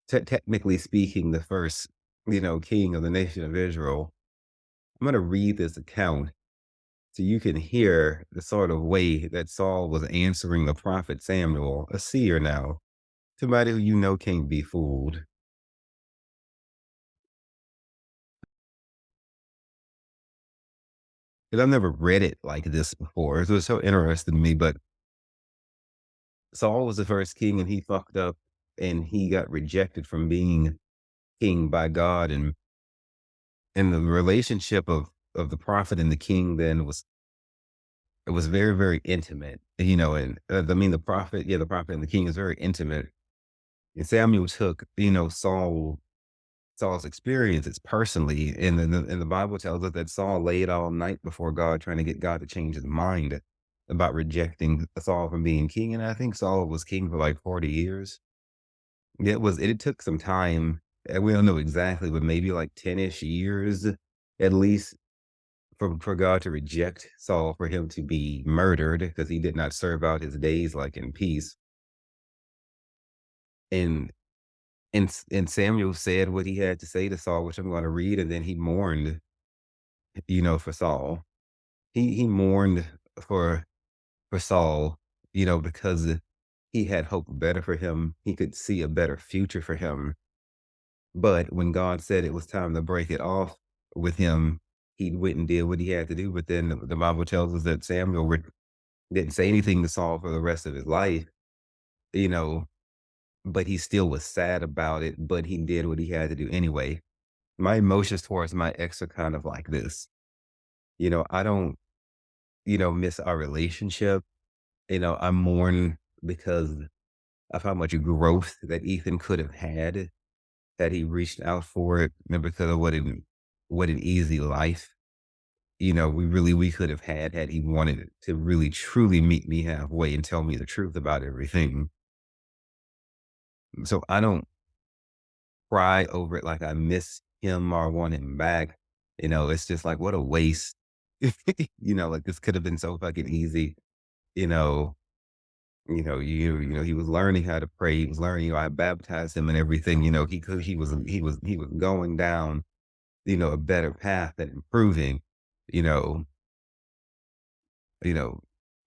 technically speaking, the first, king of the nation of Israel. I'm going to read this account so you can hear the sort of way that Saul was answering the prophet Samuel, a seer now, somebody who you know can't be fooled. Because I've never read it like this before. It was so interesting to me. But Saul was the first king and he fucked up and he got rejected from being king by God. And the relationship of the prophet and the king then was it was very, very intimate, and, I mean, the prophet and the king is very intimate, and Samuel took, Saul's experiences personally, and the Bible tells us that Saul laid all night before God trying to get God to change his mind about rejecting Saul from being king, and I think Saul was king for, like, 40 years. It took some time, and we don't know exactly, but maybe, like, 10-ish years at least for God to reject Saul, for him to be murdered because he did not serve out his days like in peace. And and Samuel said what he had to say to Saul, which I'm going to read, and then he mourned, for Saul. He mourned for for Saul, because he had hope better for him. He could see a better future for him. But when God said it was time to break it off with him, he went and did what he had to do. But then the Bible tells us that Samuel didn't say anything to Saul for the rest of his life, you know, but he still was sad about it, but he did what he had to do anyway. my emotions towards my ex are kind of like this. I don't, miss our relationship. I mourn because of how much growth that Ethan could have had that he reached out for it, and because of what an easy life, we could have had he wanted to really truly meet me halfway and tell me the truth about everything. So I don't cry over it like I miss him or want him back. It's just like what a waste. Like this could have been so fucking easy. You know, he was learning how to pray. He was learning. I baptized him and everything. He was going down, a better path and improving. You know, you know.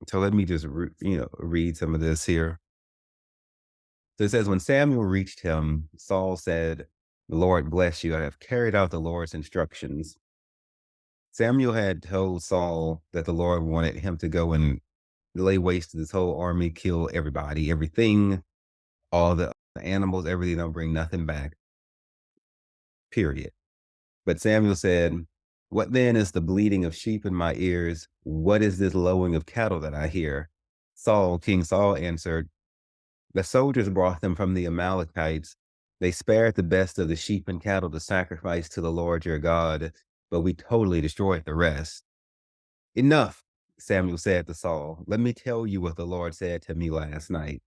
So let me just read some of this here. So it says, when Samuel reached him, Saul said, "The Lord bless you. I have carried out the Lord's instructions." Samuel had told Saul that the Lord wanted him to go and lay waste to this whole army, kill everybody, everything, all the animals, everything, don't bring nothing back, period. But Samuel said, "What then is the bleating of sheep in my ears? What is this lowing of cattle that I hear?" King Saul answered, "The soldiers brought them from the Amalekites. They spared the best of the sheep and cattle to sacrifice to the Lord your God, but we totally destroyed the rest." "Enough," Samuel said to Saul. "Let me tell you what the Lord said to me last night."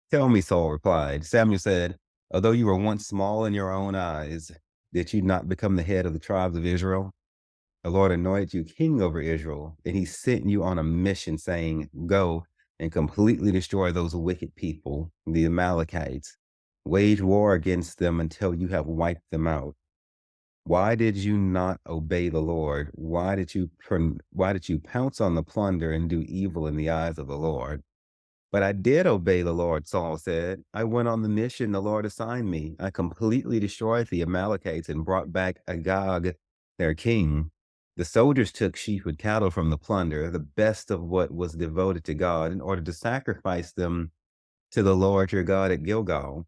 "Tell me," Saul replied. Samuel said, "Although you were once small in your own eyes, did you not become the head of the tribes of Israel? The Lord anointed you king over Israel, and he sent you on a mission saying, 'Go and completely destroy those wicked people, the Amalekites. Wage war against them until you have wiped them out.' Why did you not obey the Lord? Why did you pounce on the plunder and do evil in the eyes of the Lord?" "But I did obey the Lord," Saul said. "I went on the mission the Lord assigned me. I completely destroyed the Amalekites and brought back Agag, their king. The soldiers took sheep and cattle from the plunder, the best of what was devoted to God, in order to sacrifice them to the Lord your God at Gilgal."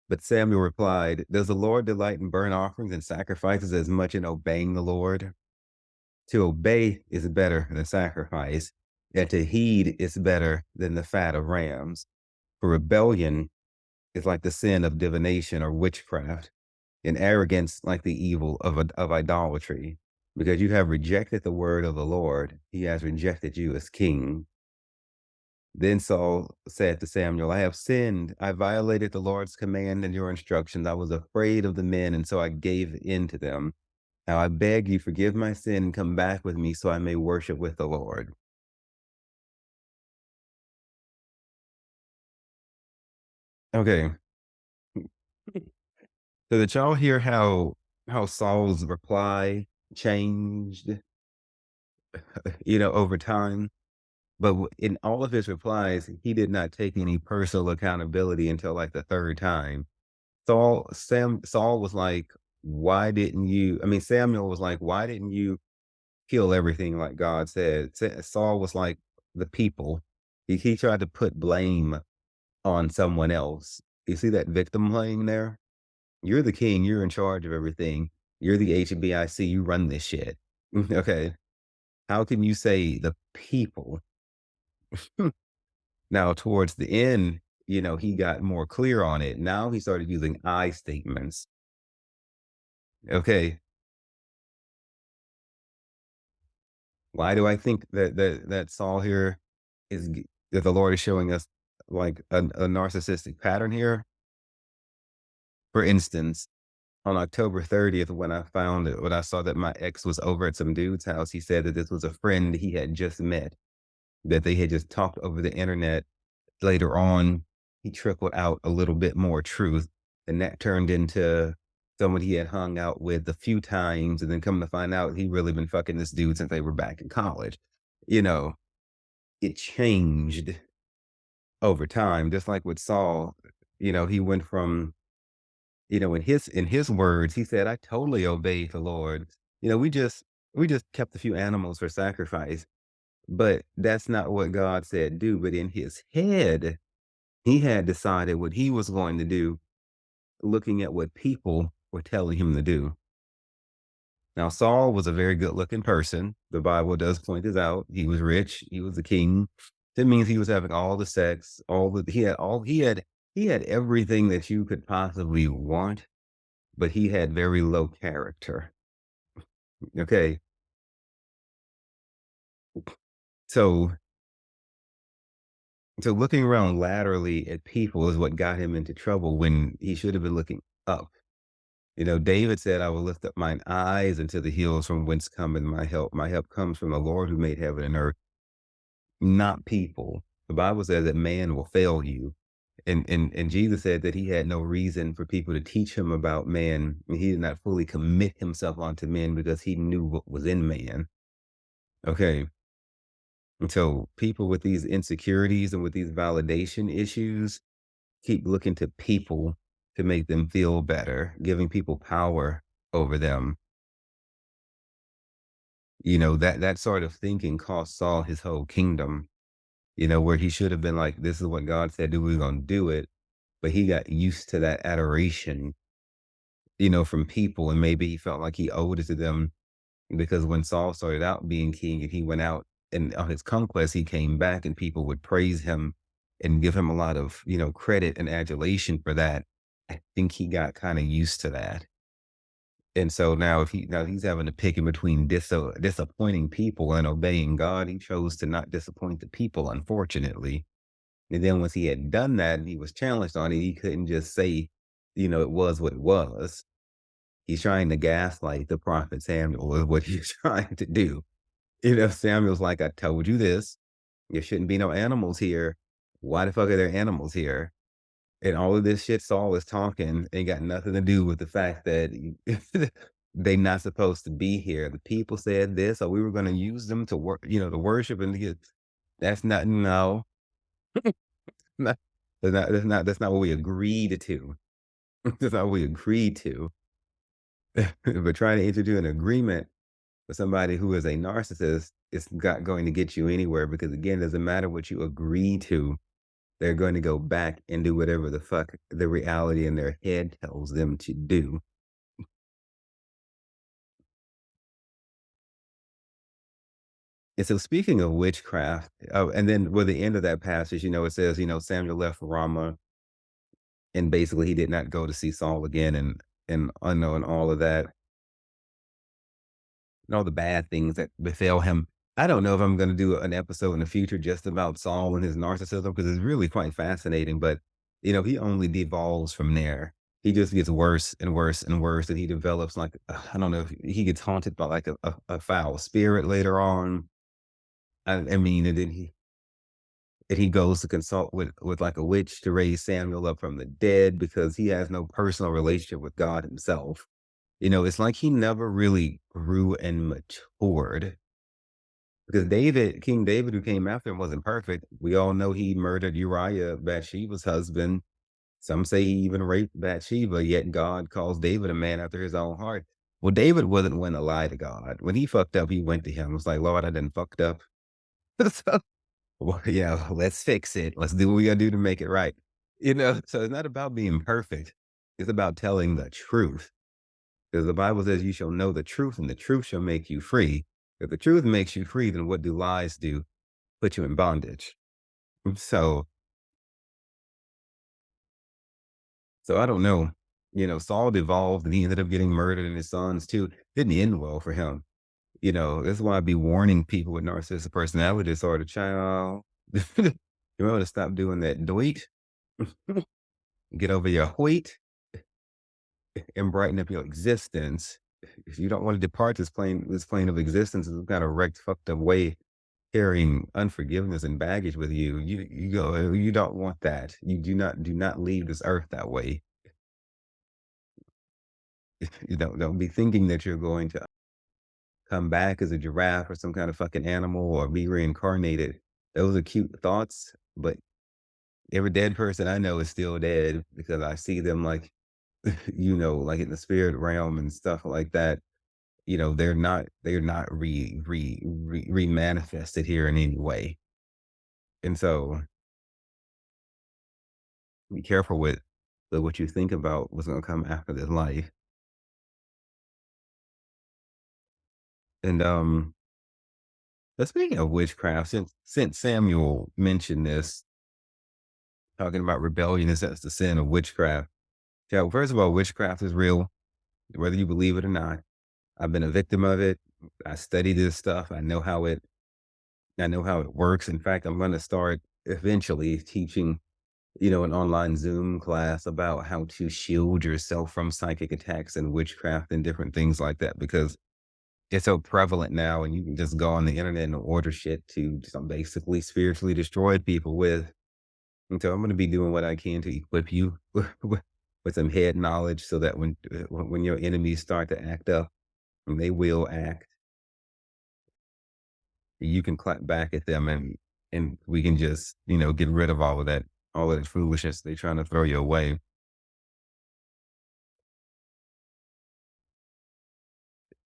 But Samuel replied, "Does the Lord delight in burnt offerings and sacrifices as much in obeying the Lord? To obey is better than sacrifice, and to heed is better than the fat of rams. For rebellion is like the sin of divination or witchcraft, and arrogance like the evil of idolatry. Because you have rejected the word of the Lord, he has rejected you as king." Then Saul said to Samuel, "I have sinned. I violated the Lord's command and your instructions. I was afraid of the men, and so I gave in to them. Now I beg you, forgive my sin and come back with me so I may worship with the Lord." Okay. So did y'all hear how Saul's reply changed, over time? But in all of his replies, he did not take any personal accountability until like the third time. Saul was like, "Why didn't you?" I mean, Samuel was like, "Why didn't you kill everything like God said?" Saul was like, "The people." He tried to put blame on someone else. You see that victim playing there? You're the king. You're in charge of everything. You're the HBIC. You run this shit. Okay. How can you say the people? Now, towards the end, he got more clear on it. Now he started using I statements. Okay. Why do I think that Saul here that the Lord is showing us like a narcissistic pattern here? For instance, on October 30th, when I saw that my ex was over at some dude's house, he said that this was a friend he had just met, that they had just talked over the internet. Later on, he trickled out a little bit more truth, and that turned into someone he had hung out with a few times, and then come to find out he really been fucking this dude since they were back in college. You know, it changed over time, just like with Saul. He went from, in his words, he said, "I totally obeyed the Lord. We just kept a few animals for sacrifice." But that's not what God said do. But in his head, he had decided what he was going to do looking at what people were telling him to do. Now, Saul was a very good looking person. The Bible does point this out. He was rich. He was a king. That means he was having all the sex, he had everything that you could possibly want, but he had very low character. Okay. So so looking around laterally at people is what got him into trouble when he should have been looking up. You know, David said, I will lift up mine eyes into the hills from whence cometh my help. My help comes from the Lord who made heaven and earth, not people. The Bible says that man will fail you. And Jesus said that he had no reason for people to teach him about man. He did not fully commit himself onto men because he knew what was in man. Okay. And so people with these insecurities and with these validation issues keep looking to people to make them feel better, giving people power over them. You know, that sort of thinking cost Saul his whole kingdom, you know, where he should have been like, this is what God said, do we're gonna do it. But he got used to that adoration, you know, from people, and maybe he felt like he owed it to them because when Saul started out being king and he went out and on his conquest, he came back and people would praise him and give him a lot of, you know, credit and adulation for that. I think he got kind of used to that. And so now he's having to pick in between disappointing people and obeying God. He chose to not disappoint the people, unfortunately. And then once he had done that and he was challenged on it, he couldn't just say, you know, it was what it was. He's trying to gaslight the prophet Samuel is what he's trying to do. You know, Samuel's like, I told you this. There shouldn't be no animals here. Why the fuck are there animals here? And all of this shit Saul is talking ain't got nothing to do with the fact that they not supposed to be here. The people said this, or we were going to use them to work, you know, to worship and get. That's not no. Not, that's not what we agreed to. That's not what we agreed to. But trying to enter into an agreement with somebody who is a narcissist is not going to get you anywhere because again, it doesn't matter what you agree to. They're going to go back and do whatever the fuck the reality in their head tells them to do. And so speaking of witchcraft, oh, and then with the end of that passage, you know, it says, you know, Samuel left Ramah and basically he did not go to see Saul again and unknown all of that and all the bad things that befell him. I don't know if I'm going to do an episode in the future just about Saul and his narcissism because it's really quite fascinating. But you know, he only devolves from there. He just gets worse and worse and worse, and he develops like I don't know if he gets haunted by like a foul spirit later on. I mean, and he goes to consult with like a witch to raise Samuel up from the dead because he has no personal relationship with God himself. You know, it's like he never really grew and matured. Because King David, who came after him, wasn't perfect. We all know he murdered Uriah, Bathsheba's husband. Some say he even raped Bathsheba, yet God calls David a man after his own heart. Well, David wasn't one to lie to God. When he fucked up, he went to him. It was like, Lord, I done fucked up. So, well, yeah, let's fix it. Let's do what we gotta do to make it right. You know, so it's not about being perfect. It's about telling the truth. Because the Bible says you shall know the truth and the truth shall make you free. If the truth makes you free, then what do lies do? Put you in bondage. So so I don't know. You know, Saul devolved and he ended up getting murdered and his sons too. Didn't end well for him. You know, that's why I be warning people with narcissistic personality disorder, child. You want to stop doing that doit, get over your weight and brighten up your existence. If you don't want to depart this plane of existence in some kind of wrecked, fucked up way, carrying unforgiveness and baggage with you, you don't want that. You do not leave this earth that way. You don't be thinking that you're going to come back as a giraffe or some kind of fucking animal or be reincarnated. Those are cute thoughts, but every dead person I know is still dead because I see them like, you know, like in the spirit realm and stuff like that. You know, they're not re-manifested here in any way. And so be careful with but what you think about what's gonna come after this life. And, speaking of witchcraft, since Samuel mentioned this, talking about rebellion is that's the sin of witchcraft. Yeah, well, first of all, witchcraft is real, whether you believe it or not. I've been a victim of it. I study this stuff. I know how it works. In fact, I'm gonna start eventually teaching, an online Zoom class about how to shield yourself from psychic attacks and witchcraft and different things like that because it's so prevalent now and you can just go on the internet and order shit to some basically spiritually destroyed people with. And so I'm going to be doing what I can to equip you with some head knowledge so that when your enemies start to act up, and they will act, you can clap back at them and we can just, get rid of all of that foolishness they're trying to throw your way.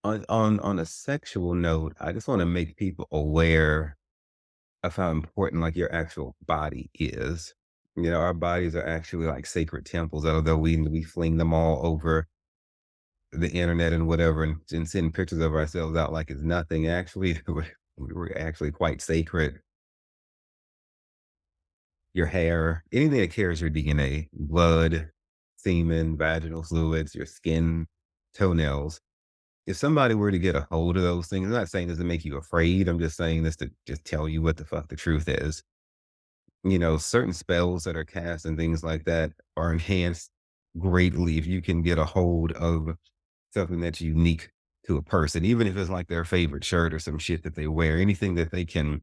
On a sexual note, I just want to make people aware of how important like your actual body is. Our bodies are actually like sacred temples, although we fling them all over the internet and whatever and send pictures of ourselves out like it's nothing. Actually, we're actually quite sacred. Your hair, anything that carries your DNA, blood, semen, vaginal fluids, your skin, toenails. If somebody were to get a hold of those things, I'm not saying this to make you afraid. I'm just saying this to just tell you what the fuck the truth is. Certain spells that are cast and things like that are enhanced greatly if you can get a hold of something that's unique to a person, even if it's like their favorite shirt or some shit that they wear, anything that they can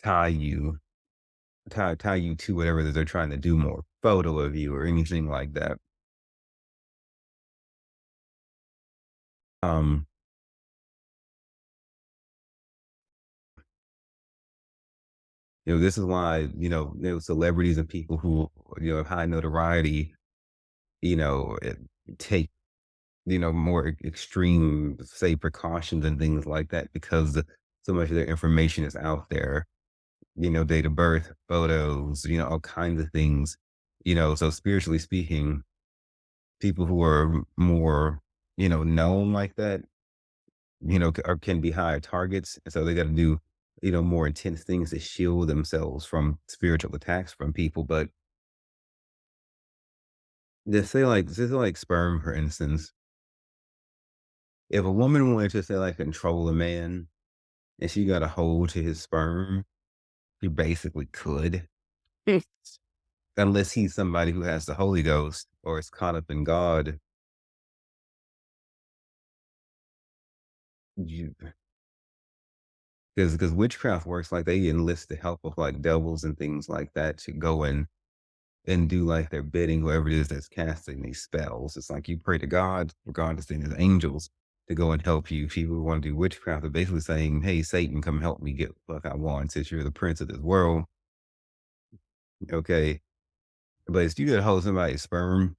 tie you, tie you to whatever that they're trying to do more, photo of you or anything like that. Um, this is why, celebrities and people who, have high notoriety, take more extreme, say, precautions and things like that because so much of their information is out there, date of birth, photos, all kinds of things, so spiritually speaking, people who are more, known like that, can be higher targets. And so they got to do, more intense things to shield themselves from spiritual attacks from people. But just say like sperm, for instance, if a woman wanted to say like control a man and she got a hold to his sperm, she basically could. Mm. Unless he's somebody who has the Holy Ghost or is caught up in God. Because witchcraft works like they enlist the help of like devils and things like that to go in and do like their bidding, whoever it is that's casting these spells. It's like you pray to God, God is sending his angels to go and help you. People who want to do witchcraft are basically saying, hey, Satan, come help me get what I want since you're the prince of this world. Okay. But if you get a hold of somebody's sperm,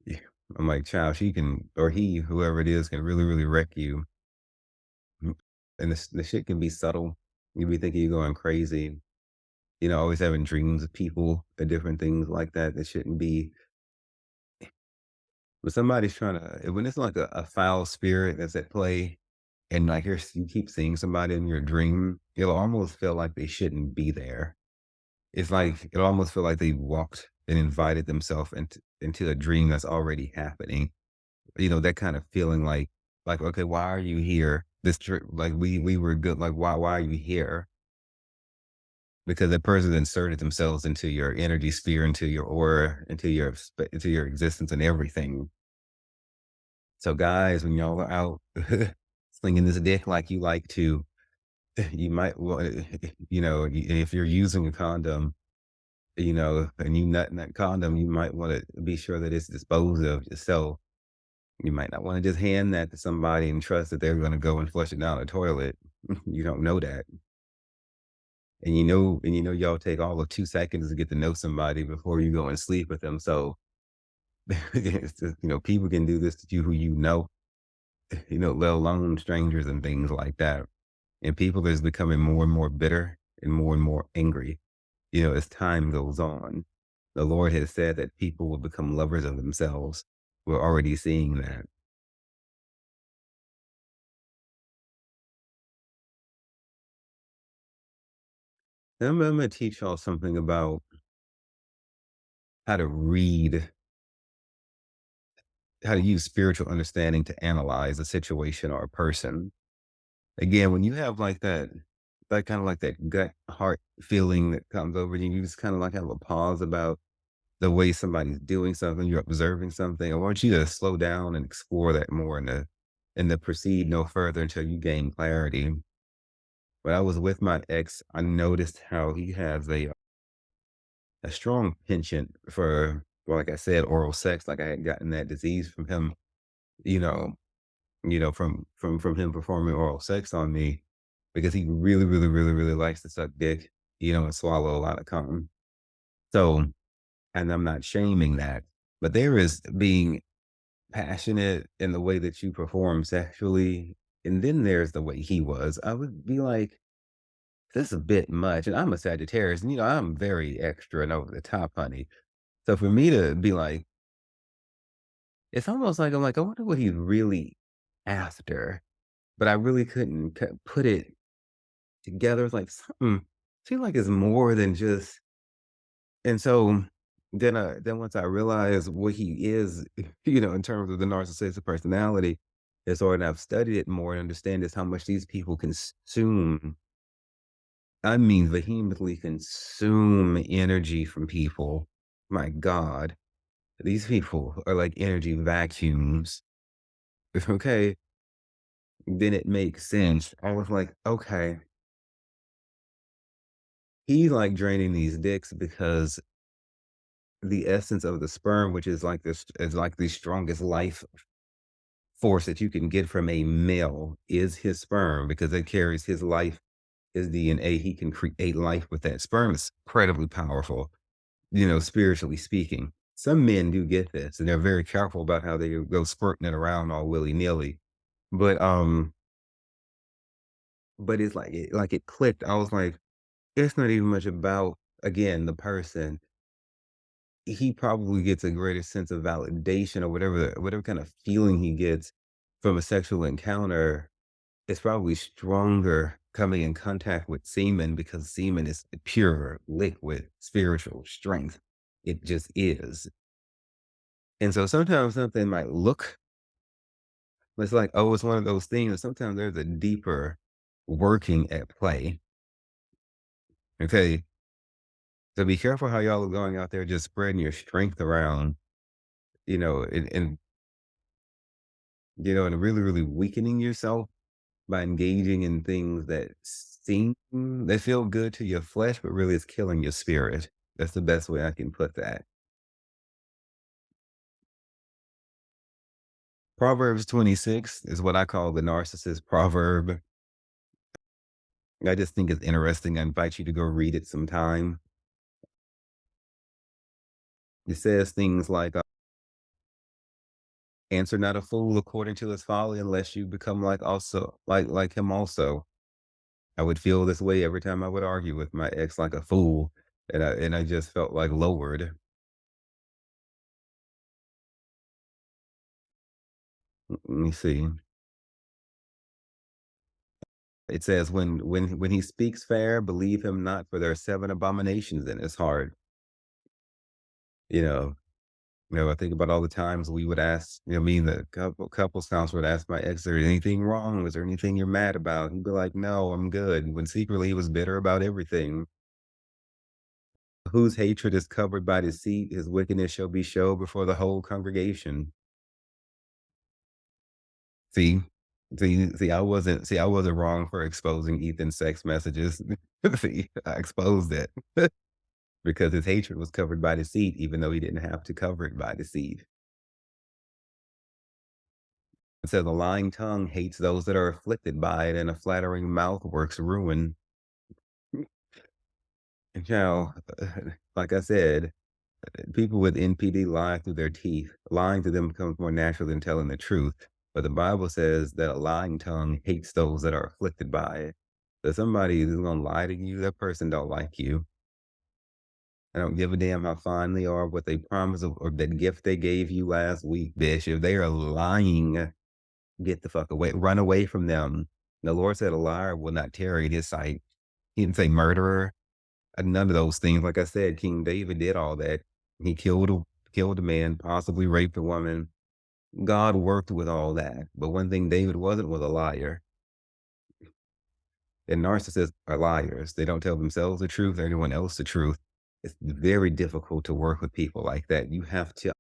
yeah, I'm like, child, she can, or he, whoever it is, can really, really wreck you. And the shit can be subtle. You be thinking you're going crazy, always having dreams of people and different things like that that shouldn't be. But somebody's trying to, when it's like a foul spirit that's at play, and like you keep seeing somebody in your dream, it'll almost feel like they shouldn't be there. It's like it'll almost feel like they walked and invited themselves into a dream that's already happening. That kind of feeling like okay, why are you here? Like we were good. Like why are you here? Because that person inserted themselves into your energy sphere, into your aura, into your existence and everything. So guys, when y'all are out slinging this dick like you like to, you might want, if you're using a condom, and you nut in that condom, you might want to be sure that it's disposed of yourself. You might not want to just hand that to somebody and trust that they're going to go and flush it down the toilet. You don't know that. Y'all take all of 2 seconds to get to know somebody before you go and sleep with them. So, it's just, people can do this to you who let alone strangers and things like that. And people is becoming more and more bitter and more angry, as time goes on. The Lord has said that people will become lovers of themselves. We're already seeing that. And I'm gonna teach y'all something about how to read, how to use spiritual understanding to analyze a situation or a person. Again, when you have like that kind of like that gut heart feeling that comes over you, you just kind of like have a pause about the way somebody's doing something, you're observing something. I want you to slow down and explore that more and to proceed no further until you gain clarity. When I was with my ex, I noticed how he has a strong penchant for, well, like I said, oral sex. Like I had gotten that disease from him, you know, from him performing oral sex on me because he really, really, really, really likes to suck dick, and swallow a lot of cum. So, and I'm not shaming that, but there is being passionate in the way that you perform sexually. And then there's the way he was. I would be like, this is a bit much. And I'm a Sagittarius, and I'm very extra and over the top, honey. So for me to be like, it's almost like I'm like, I wonder what he's really after. But I really couldn't put it together. It's like something seems like it's more than just. And so then once I realized what he is, in terms of the narcissistic personality, is or and I've studied it more and understand is how much these people consume. I mean, vehemently consume energy from people. My God, these people are like energy vacuums. Okay, then it makes sense. I was like, okay, he's like draining these dicks because the essence of the sperm, which is like this, is like the strongest life force that you can get from a male, is his sperm because it carries his life, his DNA. He can create life with that sperm. Is incredibly powerful, spiritually speaking. Some men do get this, and they're very careful about how they go squirting it around all willy nilly. But it's like it clicked. I was like, it's not even much about again the person. He probably gets a greater sense of validation or whatever kind of feeling he gets from a sexual encounter is probably stronger coming in contact with semen because semen is pure, liquid, spiritual strength. It just is. And so sometimes something might look, it's like, oh, it's one of those things. Sometimes there's a deeper working at play. Okay. So be careful how y'all are going out there just spreading your strength around, and and really, really weakening yourself by engaging in things that they feel good to your flesh, but really it's killing your spirit. That's the best way I can put that. Proverbs 26 is what I call the narcissist proverb. I just think it's interesting. I invite you to go read it sometime. It says things like, answer not a fool according to his folly unless you become like him also. I would feel this way every time I would argue with my ex like a fool. And I just felt like lowered. Let me see. It says, when he speaks fair, believe him not, for there are 7 abominations in his heart. You know I think about all the times we would ask, me and the couples counselor would ask my ex, "Is there anything wrong? Is there anything you're mad about?" He'd be like, "No, I'm good." When secretly he was bitter about everything. Whose hatred is covered by deceit, his wickedness shall be showed before the whole congregation. See? I wasn't wrong for exposing Ethan's sex messages. See, I exposed it. Because his hatred was covered by deceit, even though he didn't have to cover it by deceit. It says, "A lying tongue hates those that are afflicted by it, and a flattering mouth works ruin." And like I said, people with NPD lie through their teeth. Lying to them becomes more natural than telling the truth. But the Bible says that a lying tongue hates those that are afflicted by it. So somebody who's gonna lie to you, that person don't like you. I don't give a damn how fine they are, what they promise or that gift they gave you last week, bitch. If they are lying, get the fuck away. Run away from them. The Lord said a liar will not tarry in his sight. He didn't say murderer. None of those things. Like I said, King David did all that. He killed a man, possibly raped a woman. God worked with all that. But one thing David wasn't was a liar. And narcissists are liars. They don't tell themselves the truth or anyone else the truth. It's very difficult to work with people like that. You have to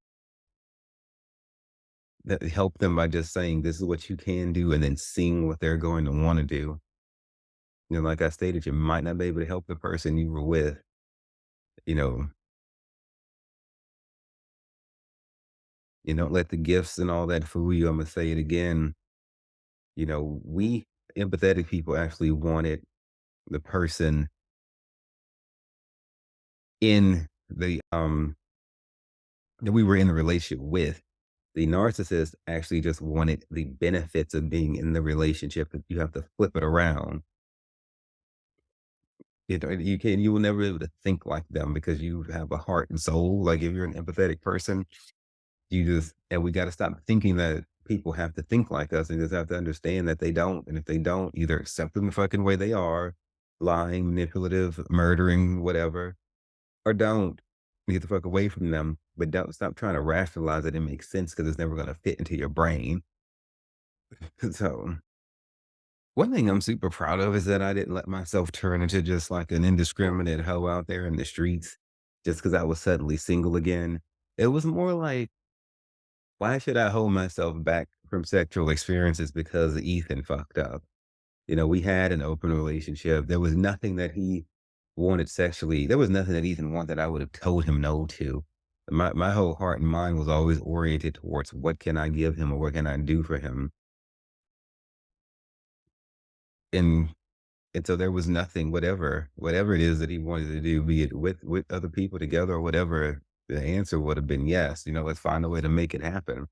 help them by just saying, this is what you can do, and then seeing what they're going to want to do. Like I stated, you might not be able to help the person you were with. You know, you don't let the gifts and all that fool you. I'm gonna say it again. We empathetic people actually wanted the person in the that we were in a relationship with. The narcissist actually just wanted the benefits of being in the relationship. But you have to flip it around. You will never be able to think like them because you have a heart and soul. Like if you're an empathetic person, and we got to stop thinking that people have to think like us and just have to understand that they don't. And if they don't, either accept them the fucking way they are, lying, manipulative, murdering, whatever, or don't. Get the fuck away from them. But don't stop trying to rationalize it and make sense because it's never going to fit into your brain. So, one thing I'm super proud of is that I didn't let myself turn into just like an indiscriminate hoe out there in the streets just because I was suddenly single again. It was more like, why should I hold myself back from sexual experiences because Ethan fucked up? We had an open relationship. There was nothing that he wanted sexually. There was nothing that Ethan wanted that I would have told him no to. My whole heart and mind was always oriented towards what can I give him or what can I do for him. And and so there was nothing, whatever it is that he wanted to do, be it with other people together or whatever, the answer would have been yes. Let's find a way to make it happen.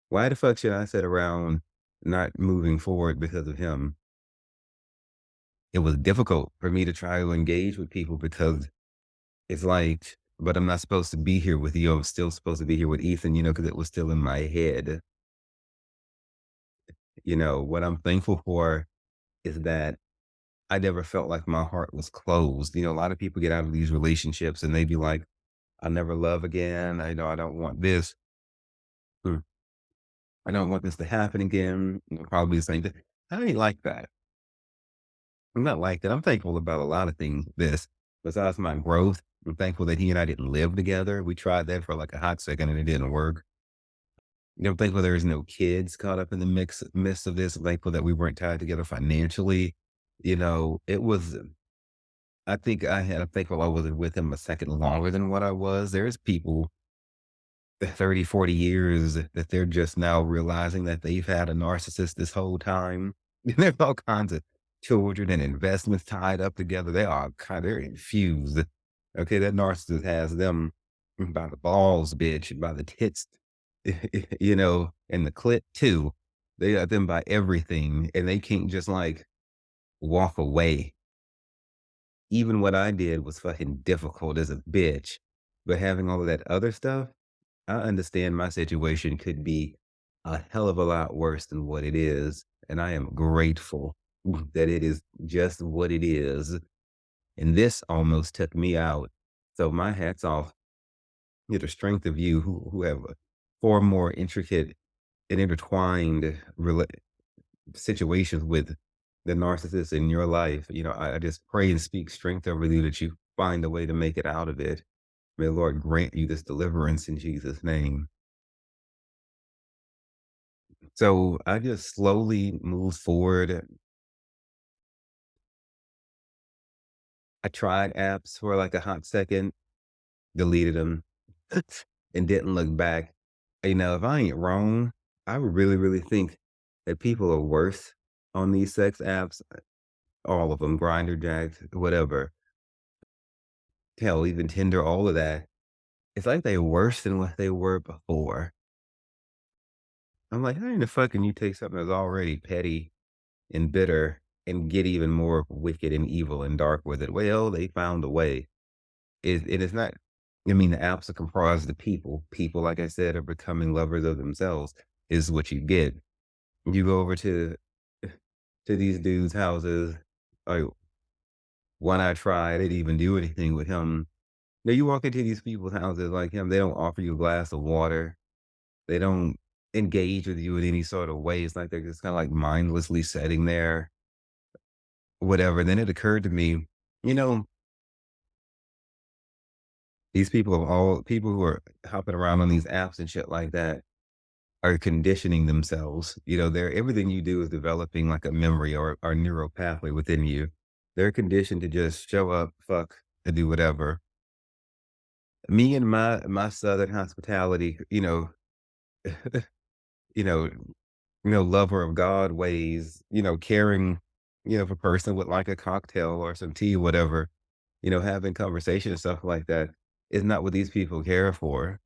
Why the fuck should I sit around not moving forward because of him? It was difficult for me to try to engage with people because it's like, but I'm not supposed to be here with you. I'm still supposed to be here with Ethan, because it was still in my head. What I'm thankful for is that I never felt like my heart was closed. A lot of people get out of these relationships and they be like, I never love again. I don't want this. Mm, I don't want this to happen again. Probably the same thing. I ain't like that. I'm not like that. I'm thankful about a lot of things. Besides my growth, I'm thankful that he and I didn't live together. We tried that for like a hot second and it didn't work. I'm thankful there's no kids caught up in the midst of this. I'm thankful that we weren't tied together financially. It was, I'm thankful I wasn't with him a second longer than what I was. There's people 30, 40 years that they're just now realizing that they've had a narcissist this whole time. There's all kinds of children and investments tied up together. They're infused. Okay, that narcissist has them by the balls, bitch, by the tits, and the clit too. They got them by everything, and they can't just like walk away. Even what I did was fucking difficult as a bitch, but having all of that other stuff, I understand my situation could be a hell of a lot worse than what it is, and I am grateful that it is just what it is, and this almost took me out. So my hat's off to the strength of you who have far more intricate and intertwined situations with the narcissist in your life. I just pray and speak strength over you that you find a way to make it out of it. May the Lord grant you this deliverance in Jesus' name. So I just slowly moved forward. I tried apps for like a hot second, deleted them, and didn't look back. If I ain't wrong, I would really, really think that people are worse on these sex apps, all of them, Grinder, Jacked, whatever. Hell, even Tinder, all of that. It's like they're worse than what they were before. I'm like, how in the fuck can you take something that's already petty and bitter and get even more wicked and evil and dark with it? Well, they found a way. it is not. I mean, the apps are comprised of people. People, like I said, are becoming lovers of themselves. Is what you get. You go over to these dudes' houses. Like one I tried, I didn't even do anything with him. Now you walk into these people's houses like him, they don't offer you a glass of water. They don't engage with you in any sort of way. It's like they're just kind of like mindlessly sitting there, whatever. Then it occurred to me, you know, these people of all people who are hopping around on these apps and shit like that are conditioning themselves. You know, they're everything you do is developing like a memory or neural pathway within you. They're conditioned to just show up, fuck, and do whatever. Me and my southern hospitality, you know, lover of God ways, caring, if a person would like a cocktail or some tea, whatever, having conversation and stuff like that is not what these people care for.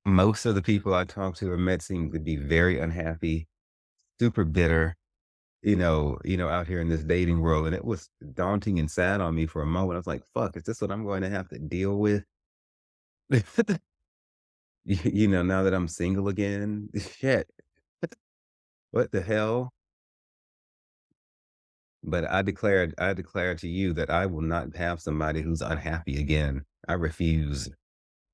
Most of the people I talk to or met seem to be very unhappy, super bitter, out here in this dating world. And it was daunting and sad on me for a moment. I was like, fuck, is this what I'm going to have to deal with? Now that I'm single again, shit, what the hell? But I declare to you that I will not have somebody who's unhappy again. I refuse.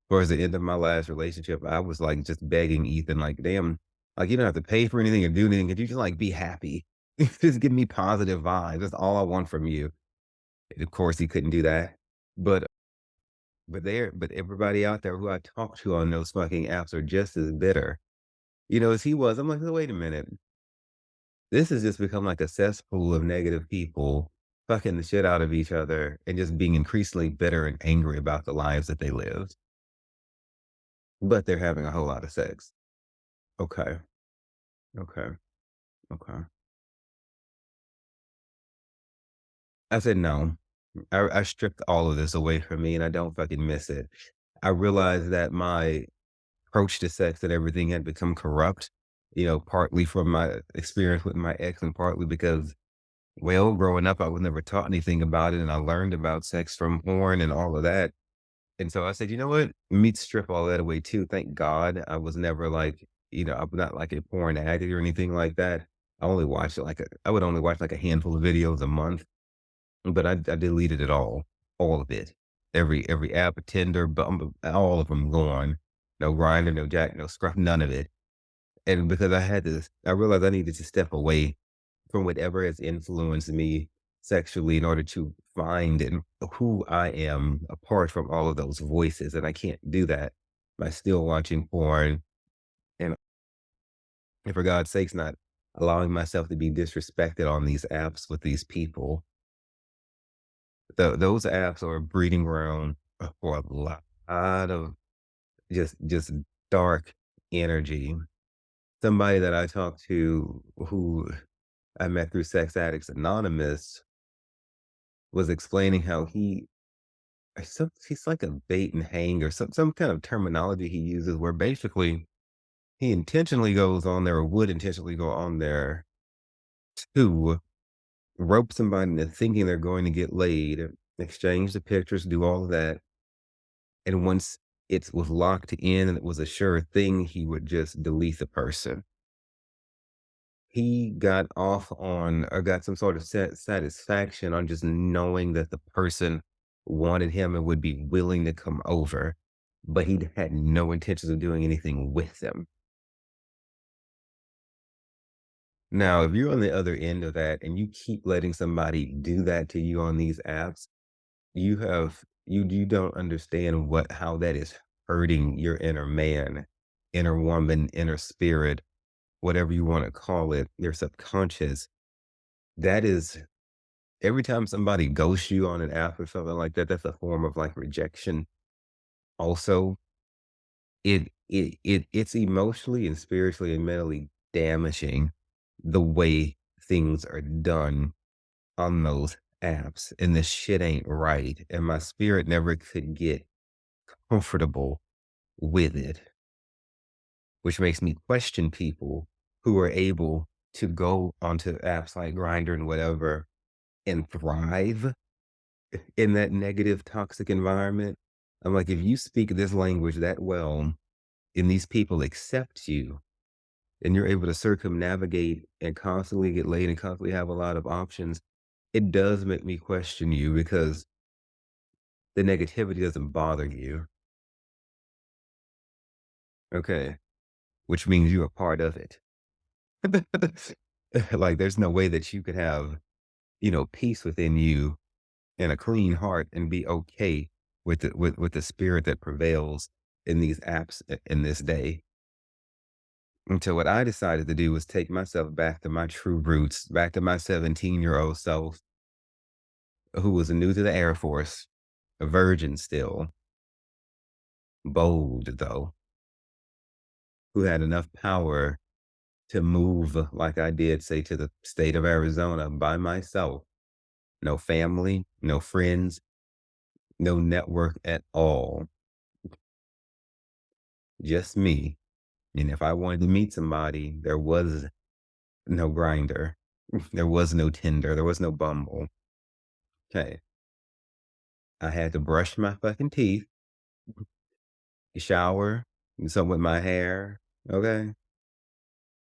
Towards the end of my last relationship, I was like just begging Ethan, like, damn, like you don't have to pay for anything or do anything. Could you just like be happy? Just give me positive vibes. That's all I want from you. And of course, he couldn't do that. But but everybody out there who I talk to on those fucking apps are just as bitter, as he was. I'm like, "Oh, wait a minute. This has just become like a cesspool of negative people fucking the shit out of each other and just being increasingly bitter and angry about the lives that they live, but they're having a whole lot of sex." Okay. Okay. Okay. I said, no. I stripped all of this away from me and I don't fucking miss it. I realized that my approach to sex and everything had become corrupt, partly from my experience with my ex and partly because, well, growing up, I was never taught anything about it, and I learned about sex from porn and all of that. And so I said, you know what? Let me strip all that away too. Thank God I was never like, I'm not like a porn addict or anything like that. I would only watch like a handful of videos a month, but I deleted it all of it. Every app, Tinder, Bumble, all of them gone. No grinder, no jack, no scruff, none of it. And because I realized I needed to step away from whatever has influenced me sexually in order to find and who I am apart from all of those voices. And I can't do that by still watching porn and, for God's sakes, not allowing myself to be disrespected on these apps with these people. Those apps are a breeding ground for a lot of just dark energy. Somebody that I talked to who I met through Sex Addicts Anonymous was explaining how he's like a bait and hang or some kind of terminology he uses where basically he intentionally goes on there or would intentionally go on there to rope somebody into thinking they're going to get laid, exchange the pictures, do all of that. And once it was locked in and it was a sure thing, he would just delete the person. He got off on or got some sort of satisfaction on just knowing that the person wanted him and would be willing to come over, but he had no intentions of doing anything with them. Now, if you're on the other end of that and you keep letting somebody do that to you on these apps, you don't understand what how that is hurting your inner man, inner woman, inner spirit, whatever you want to call it, your subconscious. That is every time somebody ghosts you on an app or something like that, that's a form of like rejection. Also, it's emotionally and spiritually and mentally damaging the way things are done on those apps. And this shit ain't right. And my spirit never could get comfortable with it, which makes me question people who are able to go onto apps like Grinder and whatever and thrive. in that negative, toxic environment. I'm like, if you speak this language that well and these people accept you and you're able to circumnavigate and constantly get laid and constantly have a lot of options, it does make me question you because the negativity doesn't bother you. Okay. Which means you're a part of it. Like there's no way that you could have, peace within you and a clean heart and be okay with the spirit that prevails in these apps in this day. Until what I decided to do was take myself back to my true roots, back to my 17-year-old self who was new to the Air Force, a virgin still, bold though, who had enough power to move like I did, say, to the state of Arizona by myself. No family, no friends, no network at all. Just me. And if I wanted to meet somebody, there was no grinder. There was no Tinder. There was no Bumble. Okay. I had to brush my fucking teeth, shower, do something with my hair. Okay.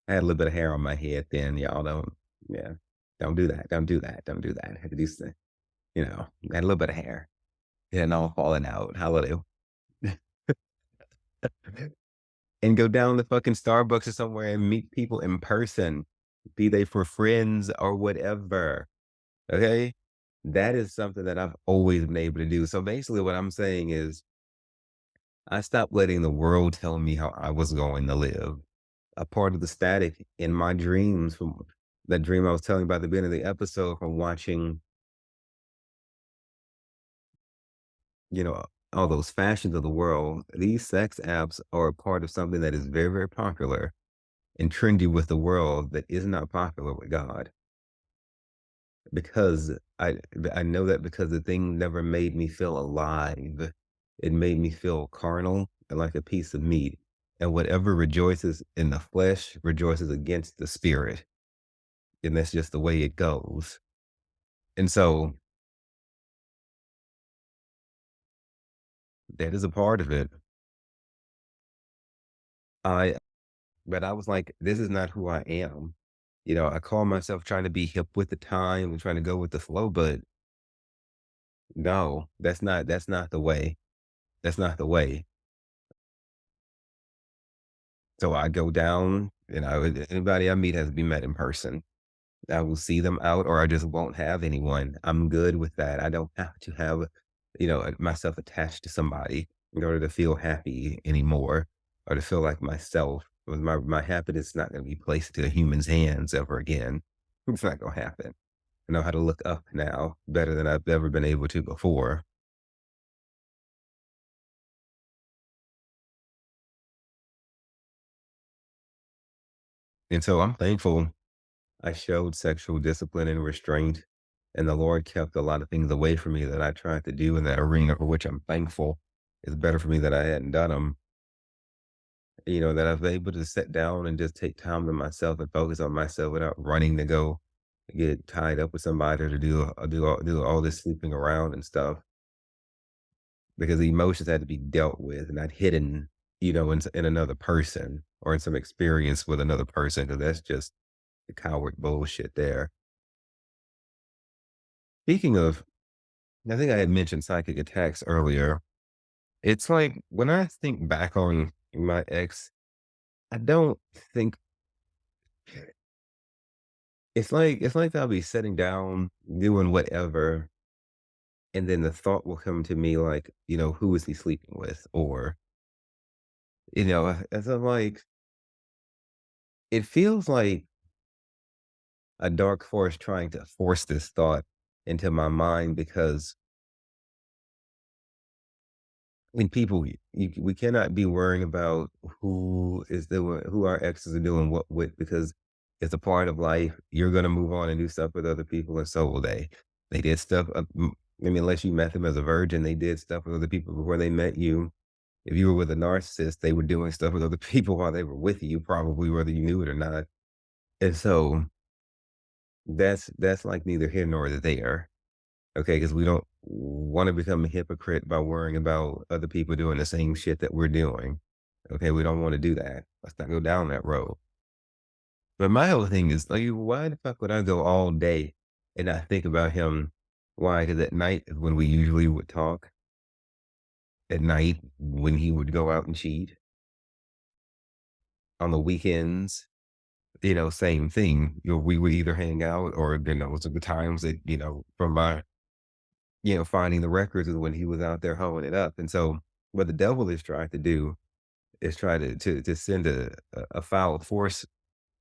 I had a little bit of hair on my head then. Y'all don't, yeah. Don't do that. Don't do that. Don't do that. I had to do something, I had a little bit of hair. Yeah, no falling out. Hallelujah. And go down to fucking Starbucks or somewhere and meet people in person, be they for friends or whatever. Okay. That is something that I've always been able to do. So basically, what I'm saying is, I stopped letting the world tell me how I was going to live. A part of the static in my dreams from that dream I was telling you about at the beginning of the episode from watching, you know, all those fashions of the world. These sex apps are a part of something that is very, very popular and trendy with the world that is not popular with God. Because I know that because the thing never made me feel alive. It made me feel carnal and like a piece of meat. And whatever rejoices in the flesh rejoices against the spirit. And that's just the way it goes. And so that is a part of it. I but I was like, this is not who I am. I call myself trying to be hip with the time and trying to go with the flow, but no, that's not the way. That's not the way. So I go down, anybody I meet has to be met in person. I will see them out or I just won't have anyone. I'm good with that. I don't have to have, myself attached to somebody in order to feel happy anymore or to feel like myself. With my happiness is not going to be placed to a human's hands ever again. It's not going to happen. I know how to look up now better than I've ever been able to before. And so I'm thankful I showed sexual discipline and restraint, and the Lord kept a lot of things away from me that I tried to do in that arena, for which I'm thankful. It's better for me that I hadn't done them. That I was able to sit down and just take time to myself and focus on myself without running to go get tied up with somebody or to do all this sleeping around and stuff. Because the emotions had to be dealt with, not hidden, in another person or in some experience with another person. Because that's just the coward bullshit there. Speaking of I think I had mentioned psychic attacks earlier. It's like when I think back on my ex, I don't think it's like I'll be sitting down doing whatever, and then the thought will come to me like, who is he sleeping with? Or, as I'm like, it feels like a dark force trying to force this thought into my mind because when people we cannot be worrying about who our exes are doing what with because it's a part of life. You're gonna move on and do stuff with other people, and so will they. They did stuff. I mean, unless you met them as a virgin, they did stuff with other people before they met you. If you were with a narcissist, they were doing stuff with other people while they were with you, probably whether you knew it or not. And so that's like neither here nor there. Okay, because we don't want to become a hypocrite by worrying about other people doing the same shit that we're doing. Okay, we don't want to do that. Let's not go down that road. But my whole thing is like, why the fuck would I go all day and not think about him? Why? Because at night is when we usually would talk. At night when he would go out and cheat. On the weekends, same thing. We would either hang out or, those are the times that, from my, finding the records is when he was out there hoeing it up. And so what the devil is trying to do is try to send a foul force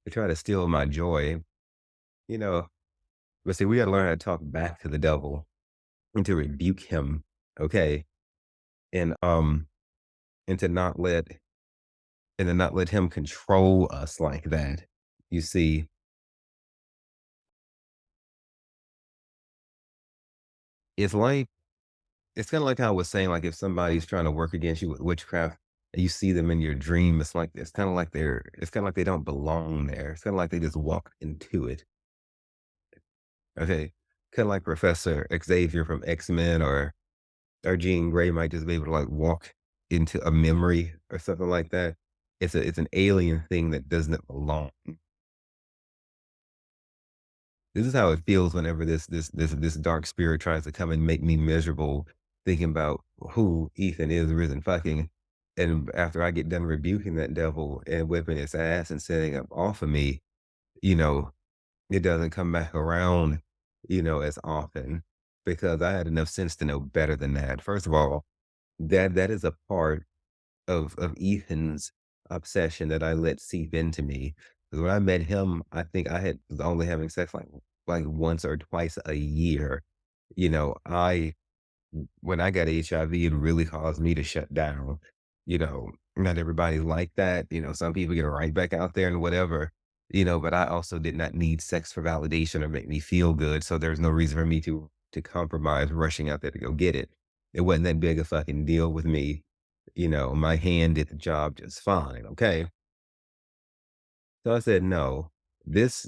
to try to steal my joy, you know. But see, we gotta learn how to talk back to the devil and to rebuke him, okay? And and to not let and to not let him control us like that. You see, it's like it's kinda like how I was saying, like, if somebody's trying to work against you with witchcraft and you see them in your dream, it's kinda like they don't belong there. It's kinda like they just walk into it, okay? Kinda like Professor Xavier from X-Men or Jean Grey might just be able to, like, walk into a memory or something like that. It's an alien thing that doesn't belong. This is how it feels whenever this dark spirit tries to come and make me miserable, thinking about who Ethan is or isn't fucking. And after I get done rebuking that devil and whipping its ass and setting up off of me, you know, it doesn't come back around, as often because I had enough sense to know better than that. First of all, that is a part of Ethan's obsession that I let seep into me. 'Cause when I met him, I think I had was only having sex like once or twice a year. You know, I when I got HIV, it really caused me to shut down. Not everybody's like that. Some people get right back out there and whatever. But I also did not need sex for validation or make me feel good. So there's no reason for me to compromise rushing out there to go get it. It wasn't that big a fucking deal with me. My hand did the job just fine. Okay. So I said, no, this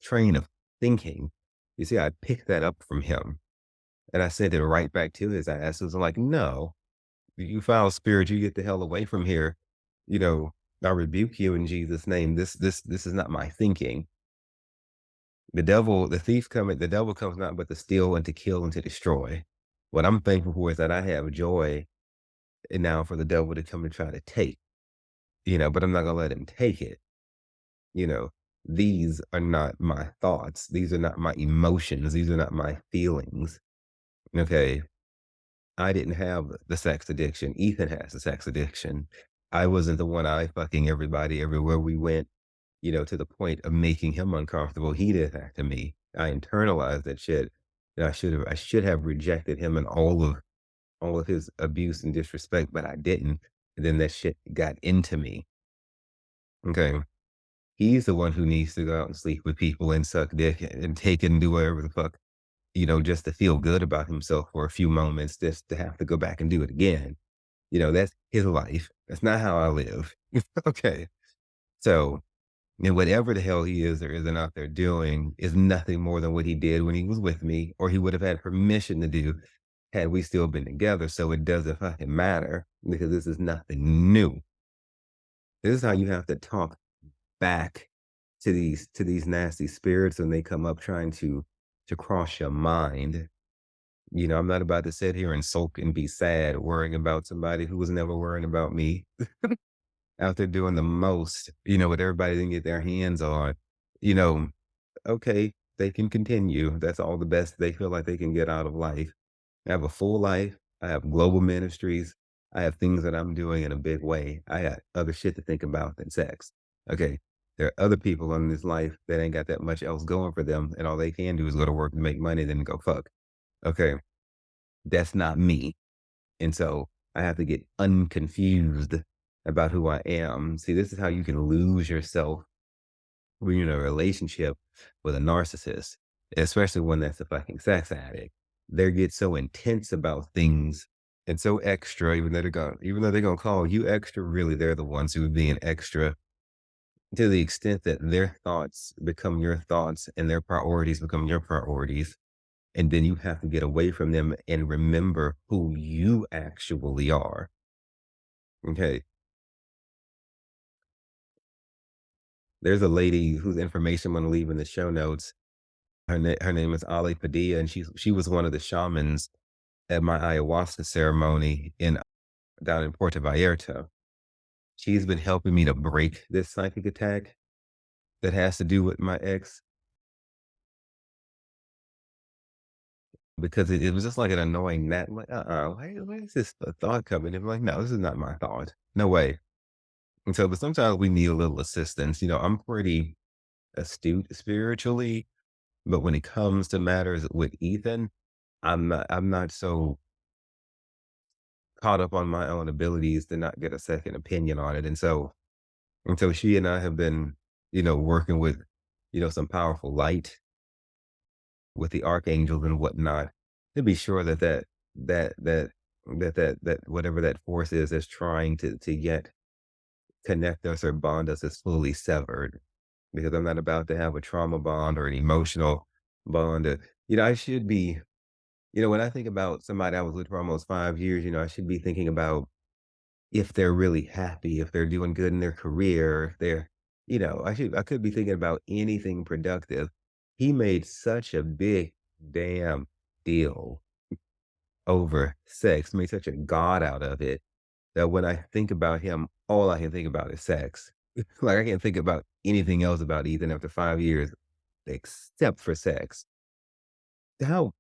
train of thinking, you see, I picked that up from him and I sent it right back to his ass. It was like, no, you foul spirit, you get the hell away from here. You know, I rebuke you in Jesus' name. This is not my thinking. The devil comes not but to steal and to kill and to destroy. What I'm thankful for is that I have joy and now for the devil to come and try to take, but I'm not gonna let him take it. You know, these are not my thoughts. These are not my emotions. These are not my feelings. Okay. I didn't have the sex addiction. Ethan has the sex addiction. I wasn't the one eye fucking everybody everywhere we went, to the point of making him uncomfortable. He did that to me. I internalized that shit. And I should have rejected him and all of his abuse and disrespect, but I didn't. And then that shit got into me. Okay. He's the one who needs to go out and sleep with people and suck dick and take it and do whatever the fuck, just to feel good about himself for a few moments, just to have to go back and do it again. That's his life. That's not how I live. Okay. So, whatever the hell he is or isn't out there doing is nothing more than what he did when he was with me, or he would have had permission to do had we still been together. So it doesn't fucking matter because this is nothing new. This is how you have to talk back to these nasty spirits when they come up trying to cross your mind. I'm not about to sit here and sulk and be sad worrying about somebody who was never worrying about me out there doing the most, what everybody didn't get their hands on. You know, okay, they can continue. That's all the best they feel like they can get out of life. I have a full life. I have global ministries. I have things that I'm doing in a big way. I got other shit to think about than sex. Okay. There are other people in this life that ain't got that much else going for them, and all they can do is go to work and make money, then go fuck. Okay. That's not me. And so I have to get unconfused about who I am. See, this is how you can lose yourself when you're in a relationship with a narcissist, especially one that's a fucking sex addict. They get so intense about things and so extra, even though they're gonna call you extra, really they're the ones who are being extra to the extent that their thoughts become your thoughts and their priorities become your priorities. And then you have to get away from them and remember who you actually are. Okay. There's a lady whose information I'm gonna leave in the show notes. Her name is Ali Padilla, and she was one of the shamans at my ayahuasca ceremony in down in Puerto Vallarta. She's been helping me to break this psychic attack that has to do with my ex because it was just like an annoying gnat. I'm like, where is this thought coming? I'm like, no, this is not my thought. No way. And so, but sometimes we need a little assistance. I'm pretty astute spiritually, but when it comes to matters with Ethan, I'm not so caught up on my own abilities to not get a second opinion on it. And so she and I have been, working with, some powerful light with the archangels and whatnot to be sure that that that whatever that force is that's trying to yet connect us or bond us is fully severed. Because I'm not about to have a trauma bond or an emotional bond. I should be, when I think about somebody I was with for almost 5 years, I should be thinking about if they're really happy, if they're doing good in their career, if they're, I could be thinking about anything productive. He made such a big damn deal over sex, made such a god out of it that when I think about him, all I can think about is sex. Like I can't think about anything else about Ethan after 5 years except for sex. How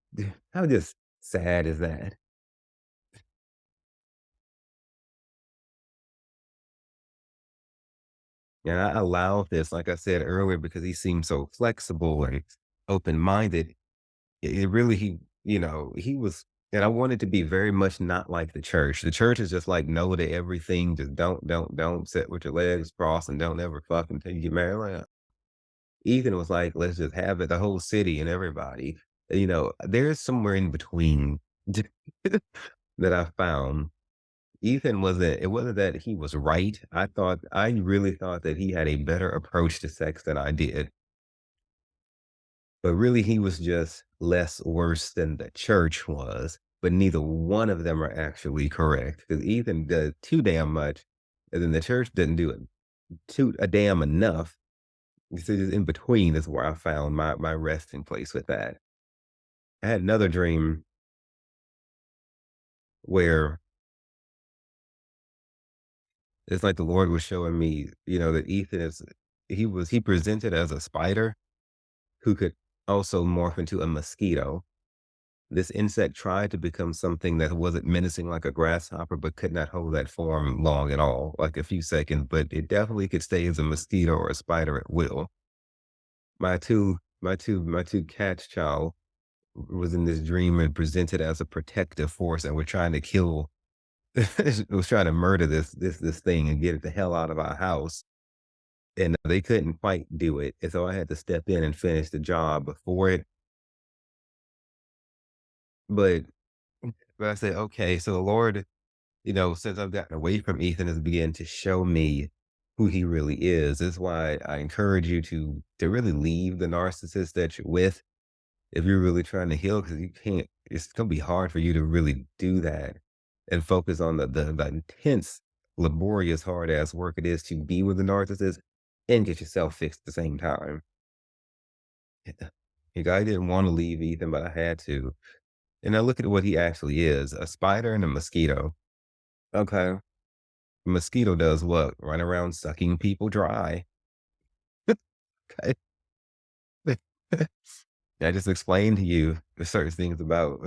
how just sad is that? And I allowed this, like I said earlier, because he seemed so flexible and open-minded. It really he was and I wanted to be very much not like the church. The church is just like no to everything. Just don't sit with your legs crossed and don't ever fuck until you get married. Ethan was like, let's just have it, the whole city and everybody. There's somewhere in between that I found. Ethan wasn't it wasn't that he was right. I really thought that he had a better approach to sex than I did. But really he was just less worse than the church was. But neither one of them are actually correct. Because Ethan does too damn much, and then the church didn't do it too a damn enough. So just in between is where I found my resting place with that. I had another dream where it's like the Lord was showing me, that Ethan he presented as a spider who could also morph into a mosquito. This insect tried to become something that wasn't menacing like a grasshopper, but could not hold that form long at all, like a few seconds, but it definitely could stay as a mosquito or a spider at will. My two cats child was in this dream and presented as a protective force and were trying to kill was trying to murder this thing and get it the hell out of our house. And they couldn't quite do it. And so I had to step in and finish the job before it. But but I said, okay, so the Lord, since I've gotten away from Ethan, has begun to show me who he really is. That's why I encourage you to really leave the narcissist that you're with if you're really trying to heal, because you can't. It's gonna be hard for you to really do that and focus on the intense, laborious, hard ass work it is to be with the narcissist and get yourself fixed at the same time. Like, I didn't want to leave Ethan, but I had to. And I look at what he actually is: a spider and a mosquito. Okay. Mosquito does what? Run around sucking people dry. Okay. I just explained to you the certain things about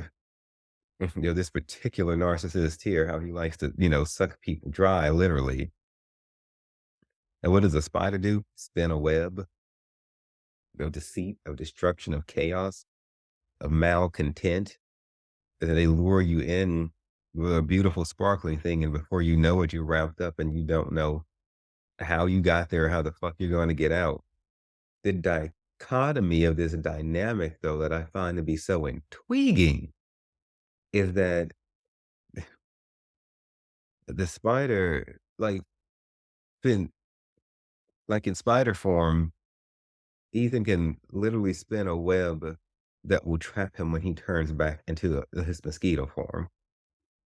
this particular narcissist here, how he likes to, suck people dry, literally. And what does a spider do? Spin a web of deceit, of destruction, of chaos, of malcontent. And they lure you in with a beautiful, sparkling thing. And before you know it, you're wrapped up and you don't know how you got there, how the fuck you're going to get out. The dichotomy of this dynamic, though, that I find to be so intriguing is that the spider, been like in spider form, Ethan can literally spin a web that will trap him when he turns back into his mosquito form.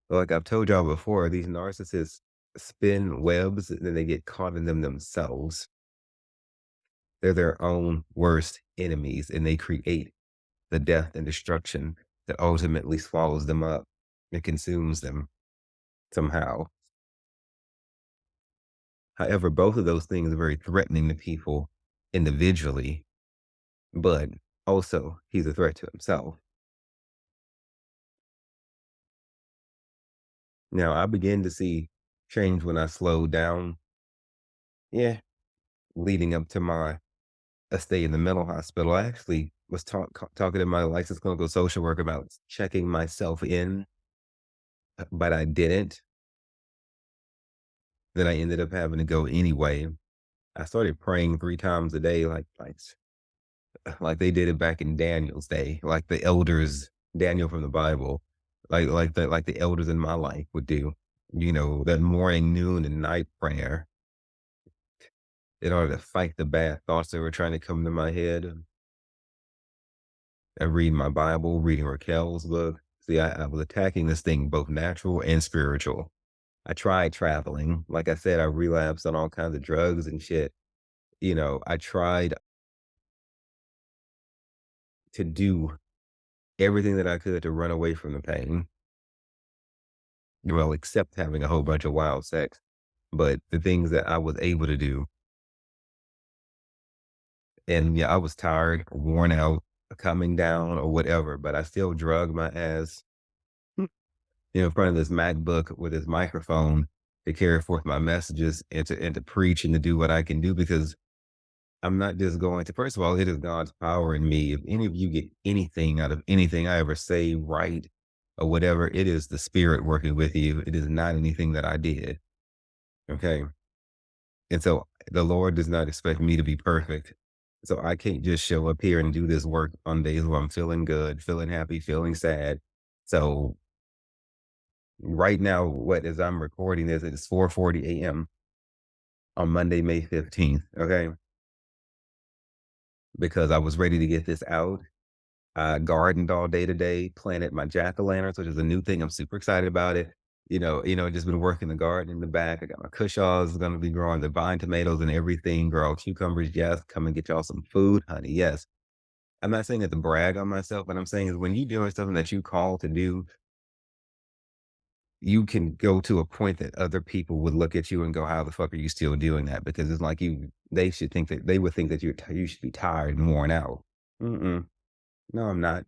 Like I've told y'all before, these narcissists spin webs and then they get caught in them themselves. They're their own worst enemies and they create the death and destruction that ultimately swallows them up. It consumes them somehow. However, both of those things are very threatening to people individually, but also he's a threat to himself. Now, I began to see change when I slowed down. Yeah, leading up to my stay in the mental hospital. I actually was talking to my licensed clinical social worker about checking myself in, but I didn't. Then I ended up having to go anyway. I started praying 3 times a day, like they did it back in Daniel's day, like the elders, Daniel from the Bible, like the elders in my life would do. You know, that morning, noon, and night prayer in order to fight the bad thoughts that were trying to come to my head. And reading my Bible, reading Raquel's book. See, I was attacking this thing both natural and spiritual. I tried traveling. Like I said, I relapsed on all kinds of drugs and shit. You know, I tried to do everything that I could to run away from the pain. Well, except having a whole bunch of wild sex. But the things that I was able to do, and yeah, I was tired, worn out, coming down or whatever, but I still drug my ass, in front of this MacBook with this microphone to carry forth my messages and to preach and to do what I can do because I'm not just going to first of all, it is God's power in me. If any of you get anything out of anything I ever say, write, or whatever, it is the spirit working with you. It is not anything that I did. Okay. And so the Lord does not expect me to be perfect. So I can't just show up here and do this work on days where I'm feeling good, feeling happy, feeling sad. So right now, what as I'm recording this, it's 4:40 a.m. on Monday, May 15th. Okay. Because I was ready to get this out. I gardened all day today, planted my jack-o'-lanterns, which is a new thing. I'm super excited about it. Just been working the garden in the back. I got my cushaws gonna be growing the vine tomatoes and everything, girl. Cucumbers, yes. Come and get y'all some food, honey. Yes. I'm not saying it to brag on myself, but I'm saying is when you're doing something that you call to do, you can go to a point that other people would look at you and go, "How the fuck are you still doing that?" Because it's like they should think that they would think that you should be tired and worn out. Mm-mm. No, I'm not.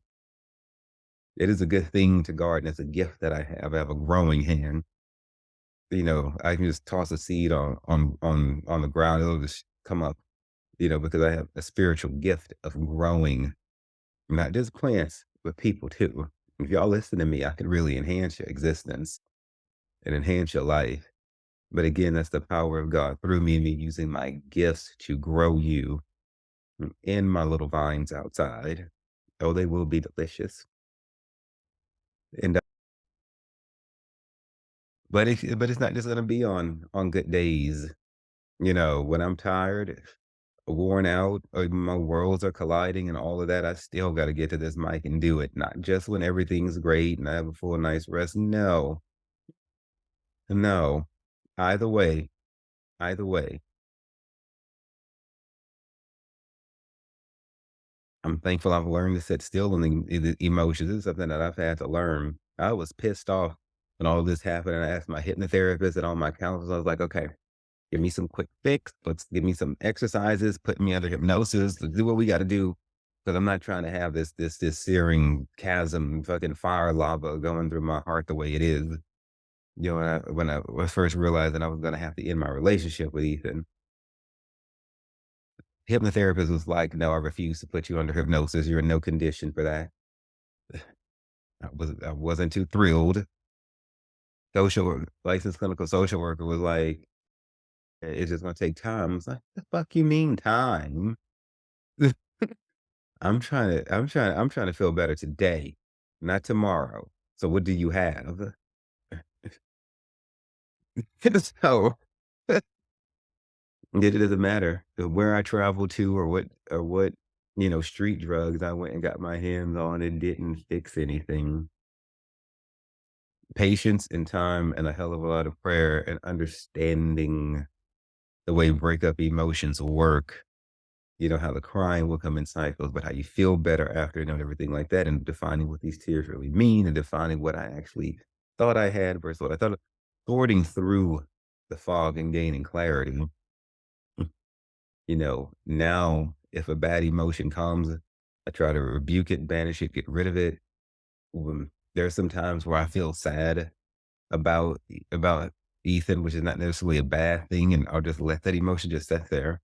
It is a good thing to garden. It's a gift that I have. I have a growing hand. I can just toss a seed on the ground. It'll just come up, because I have a spiritual gift of growing, not just plants, but people too. If y'all listen to me, I can really enhance your existence and enhance your life. But again, that's the power of God through me and me using my gifts to grow you in my little vines outside. Oh, they will be delicious. And but it's not just gonna be on good days. When I'm tired, worn out, or my worlds are colliding and all of that, I still gotta get to this mic and do it. Not just when everything's great and I have a full night's rest. No, no. Either way, either way, I'm thankful I've learned to sit still in the emotions. This is something that I've had to learn. I was pissed off when all this happened, and I asked my hypnotherapist and all my counselors, I was like, "Okay, give me some quick fix. Let's give me some exercises, put me under hypnosis. Let's do what we gotta do. Because I'm not trying to have this searing chasm, fucking fire lava going through my heart the way it is." When I was first realizing I was gonna have to end my relationship with Ethan, hypnotherapist was like, "No, I refuse to put you under hypnosis. You're in no condition for that." I wasn't too thrilled. Licensed clinical social worker was like, It's just gonna take time." I was like, "The fuck you mean time? I'm trying to feel better today, not tomorrow. So what do you have?" So, it doesn't matter where I travel to or what. street drugs I went and got my hands on and didn't fix anything. Patience and time and a hell of a lot of prayer and understanding the way breakup emotions work. How the crying will come in cycles, but how you feel better after and everything like that, and defining what these tears really mean and defining what I actually thought I had versus what I thought. Sorting through the fog and gaining clarity. Now if a bad emotion comes, I try to rebuke it, banish it, get rid of it. There's some times where I feel sad about Ethan, which is not necessarily a bad thing, and I'll just let that emotion just sit there.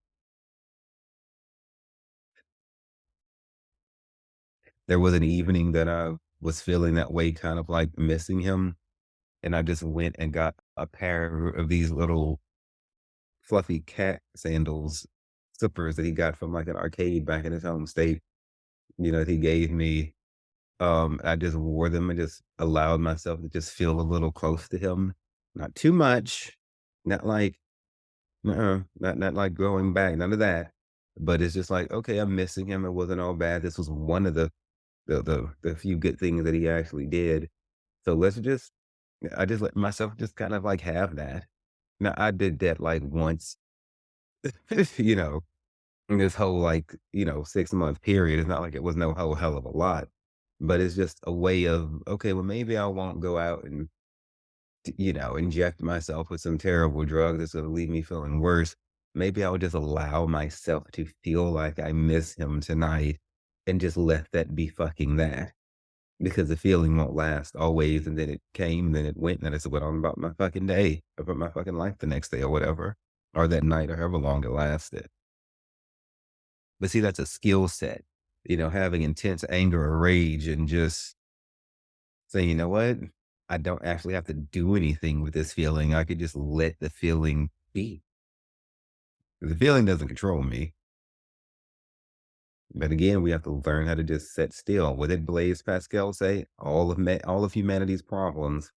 There was an evening that I was feeling that way, kind of like missing him, and I just went and got a pair of these little fluffy cat sandals, slippers that he got from like an arcade back in his home state, that he gave me. I just wore them and just allowed myself to just feel a little close to him. Not too much, not like not like going back, none of that. But it's just like, okay, I'm missing him. It wasn't all bad. This was one of the few good things that he actually did. So I just let myself just kind of like have that. Now I did that like once, you know, in this whole like, 6-month period. It's not like it was no whole hell of a lot, but it's just a way of, okay, well, maybe I won't go out and, inject myself with some terrible drug that's going to leave me feeling worse. Maybe I'll just allow myself to feel like I miss him tonight and just let that be fucking that. Because the feeling won't last always, and then it came, and then it went, and then I just went on about my fucking day, about my fucking life the next day or whatever, or that night or however long it lasted. But see, that's a skill set, having intense anger or rage and just saying, "You know what? I don't actually have to do anything with this feeling. I could just let the feeling be. The feeling doesn't control me." But again, we have to learn how to just sit still. What did Blaise Pascal say? All of humanity's problems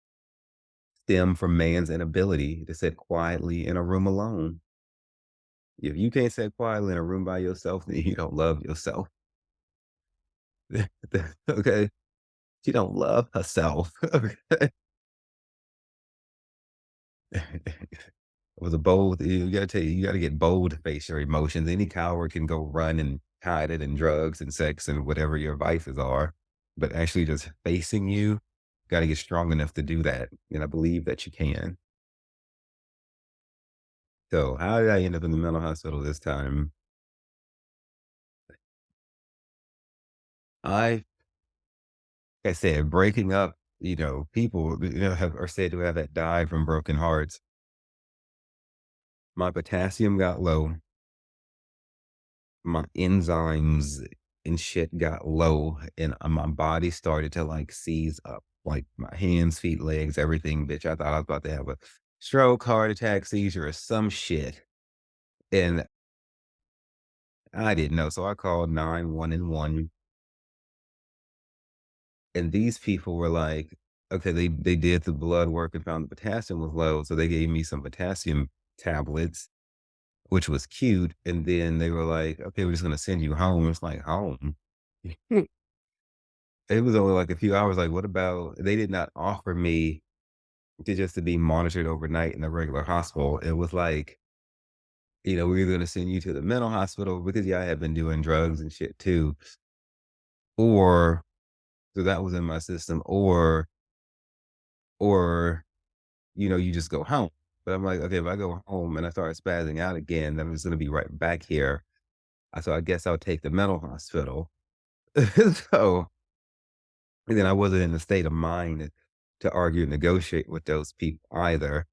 stem from man's inability to sit quietly in a room alone. If you can't sit quietly in a room by yourself, then you don't love yourself. Okay? She don't love herself. Okay? It was a bold you gotta get bold to face your emotions. Any coward can go run and hide it in drugs and sex and whatever your vices are. But actually just facing you, gotta get strong enough to do that. And I believe that you can. So how did I end up in the mental hospital this time? I Like I said, breaking up, people, are said to have that died from broken hearts. My potassium got low, my enzymes and shit got low, and my body started to like seize up, like my hands, feet, legs, everything. Bitch, I thought I was about to have a stroke, heart attack, seizure, or some shit, and I didn't know. So I called 911, and these people were like, okay, they did the blood work and found the potassium was low, so they gave me some potassium tablets, which was cute, and then they were like, "Okay, we're just gonna send you home." It's like, "Home?" It was only like a few hours, like, what about they did not offer me to be monitored overnight in a regular hospital. It was like, "We're either gonna send you to the mental hospital," because, yeah, I had been doing drugs and shit too, or so that was in my system, or, you just go home. But I'm like, "Okay, if I go home and I start spazzing out again, then I'm just gonna be right back here." So I guess I'll take the mental hospital. So, and then I wasn't in a state of mind to argue and negotiate with those people either,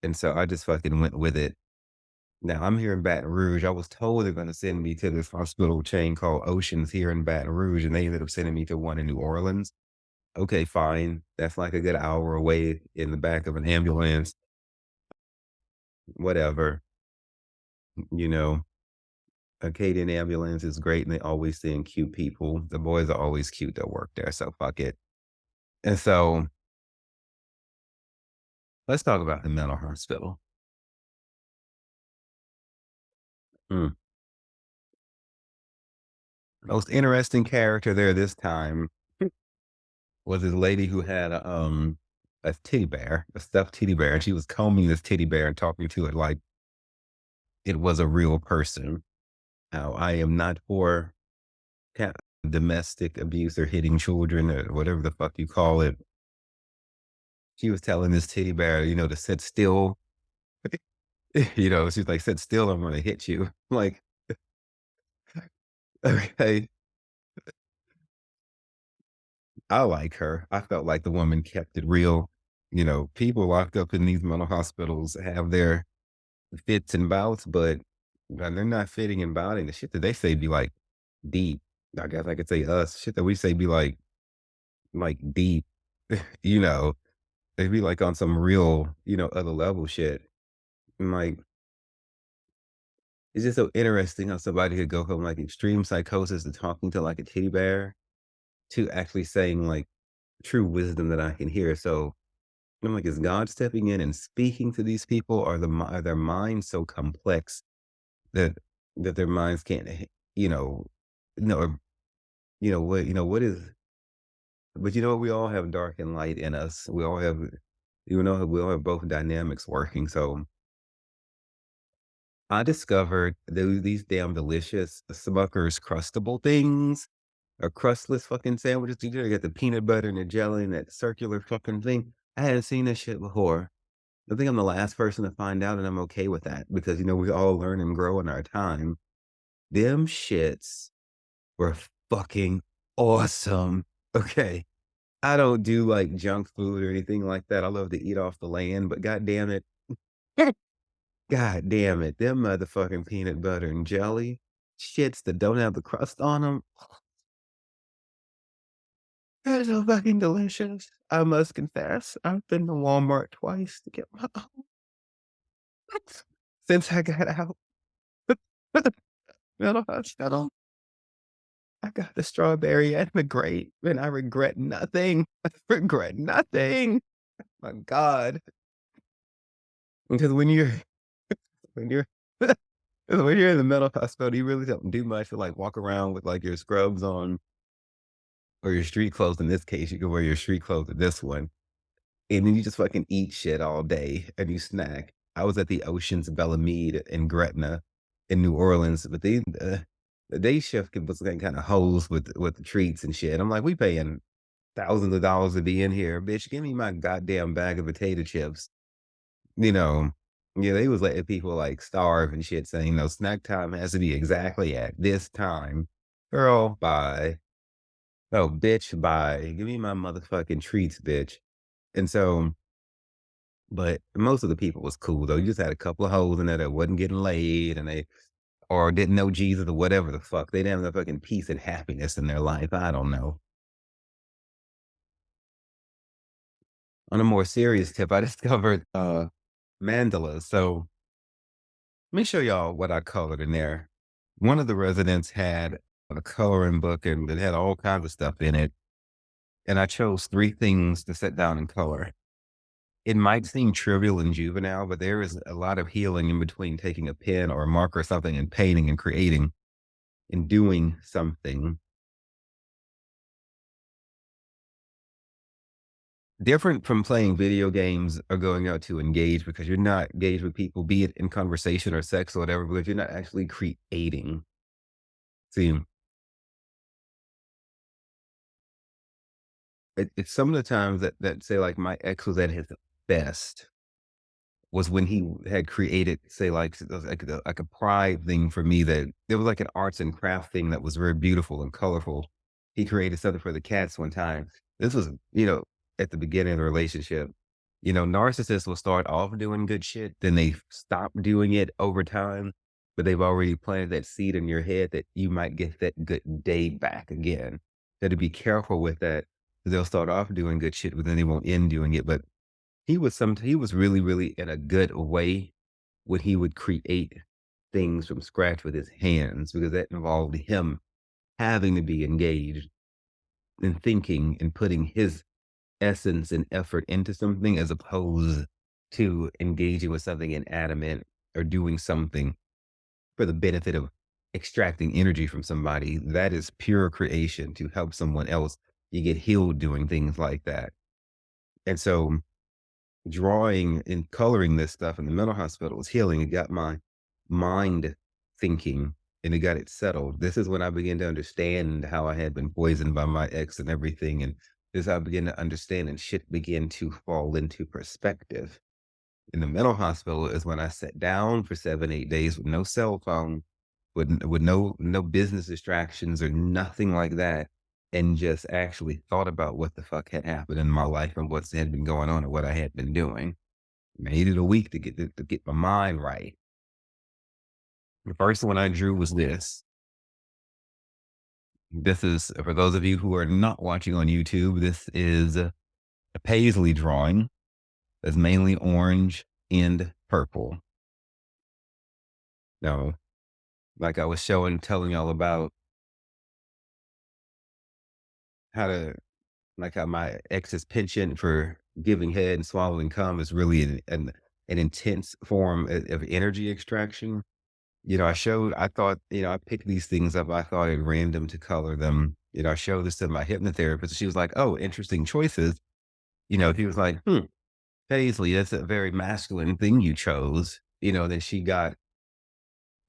and so I just fucking went with it. Now I'm here in Baton Rouge. I was told they're gonna send me to this hospital chain called Oceans here in Baton Rouge, and they ended up sending me to one in New Orleans. Okay, fine. That's like a good hour away in the back of an ambulance, whatever. You know, Acadian ambulance is great, and they always send cute people. The boys are always cute that work there, so fuck it. And so let's talk about the mental hospital. Mm. Most interesting character there this time was this lady who had a teddy bear, a stuffed teddy bear, and she was combing this teddy bear and talking to it like it was a real person. Now, I am not for cat domestic abuse or hitting children or whatever the fuck you call it. She was telling this teddy bear, to sit still. She's like, sit still, I'm gonna hit you. Like, okay, I like her. I felt like the woman kept it real. People locked up in these mental hospitals have their fits and bouts, but they're not fitting and bouting. The shit that they say be like deep. I guess I could say us. Shit that we say be like deep. you know, they be like on some real, other level shit. And like it's just so interesting how somebody could go from like extreme psychosis to talking to like a teddy bear to actually saying like true wisdom that I can hear. So I'm like, is God stepping in and speaking to these people? Are their minds so complex that their minds can't, you know, no, what is? But you know what? We all have dark and light in us. We all have both dynamics working. So I discovered these damn delicious Smucker's Crustable things or crustless fucking sandwiches. You get the peanut butter and the jelly and that circular fucking thing. I hadn't seen this shit before. I think I'm the last person to find out, and I'm okay with that because, we all learn and grow in our time. Them shits were fucking awesome. Okay. I don't do like junk food or anything like that. I love to eat off the land, but god damn it. God damn it. Them motherfucking peanut butter and jelly shits that don't have the crust on them. They're so fucking delicious. I must confess, I've been to Walmart twice to get my own since I got out. Mental hospital. I got the strawberry and the grape, and I regret nothing. I regret nothing. My God. Because when you're when you're in the mental hospital, you really don't do much to like walk around with like your scrubs on or your street clothes. In this case, you can wear your street clothes in this one. And then you just fucking eat shit all day and you snack. I was at the Oceans Bellamede in Gretna in New Orleans, but the day shift was getting kind of hosed with the treats and shit. I'm like, we paying thousands of dollars to be in here, bitch. Give me my goddamn bag of potato chips. You know, yeah, they was letting people like starve and shit, saying, no, snack time has to be exactly at this time. Girl, bye. Oh, bitch, bye. Give me my motherfucking treats, bitch. And so but most of the people was cool though. You just had a couple of hoes in there that wasn't getting laid and they or didn't know Jesus or whatever the fuck. They didn't have the fucking peace and happiness in their life. I don't know. On a more serious tip, I discovered mandalas. So let me show y'all what I colored in there. One of the residents had a coloring book and it had all kinds of stuff in it. And I chose three things to sit down and color. It might seem trivial and juvenile, but there is a lot of healing in between taking a pen or a marker or something and painting and creating and doing something different from playing video games or going out to engage because you're not engaged with people, be it in conversation or sex or whatever, because you're not actually creating. See, it's some of the times that say like my ex was at his best was when he had created, say, like a pride thing for me that there was like an arts and craft thing that was very beautiful and colorful. He created something for the cats one time. This was, at the beginning of the relationship. Narcissists will start off doing good shit, then they stop doing it over time, but they've already planted that seed in your head that you might get that good day back again. So to be careful with that. They'll start off doing good shit, but then they won't end doing it. But he was really, really in a good way when he would create things from scratch with his hands, because that involved him having to be engaged and thinking and putting his essence and effort into something as opposed to engaging with something inanimate or doing something for the benefit of extracting energy from somebody, that is pure creation to help someone else. You get healed doing things like that. And so drawing and coloring this stuff in the mental hospital was healing. It got my mind thinking and it got it settled. This is when I began to understand how I had been poisoned by my ex and everything. And this I began to understand and shit began to fall into perspective. In the mental hospital is when I sat down for 7, 8 days with no cell phone, with no business distractions or nothing like that, and just actually thought about what the fuck had happened in my life and what's had been going on and what I had been doing. I needed a week to get my mind right. The first one I drew was this. This is for those of you who are not watching on YouTube, this is a paisley drawing that's mainly orange and purple. Now, like I was telling y'all about how to like how my ex's penchant for giving head and swallowing cum is really an intense form of energy extraction. I thought, I picked these things up. I thought it random to color them. I showed this to my hypnotherapist. She was like, "Oh, interesting choices." He was like, Paisley, that's a very masculine thing you chose. Then she got,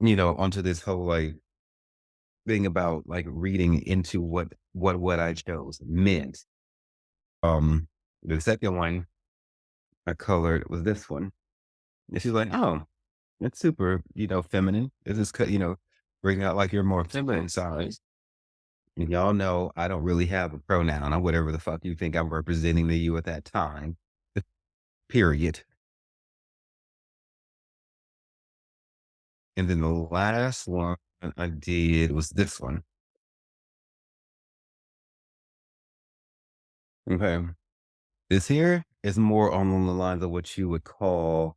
onto this whole like thing about like reading into what I chose meant. The second one I colored was this one. And she's like, "Oh, it's super, feminine. This is, bring out like your more feminine side." And y'all know I don't really have a pronoun or whatever the fuck you think I'm representing to you at that time. Period. And then the last one I did was this one. Okay. This here is more on the lines of what you would call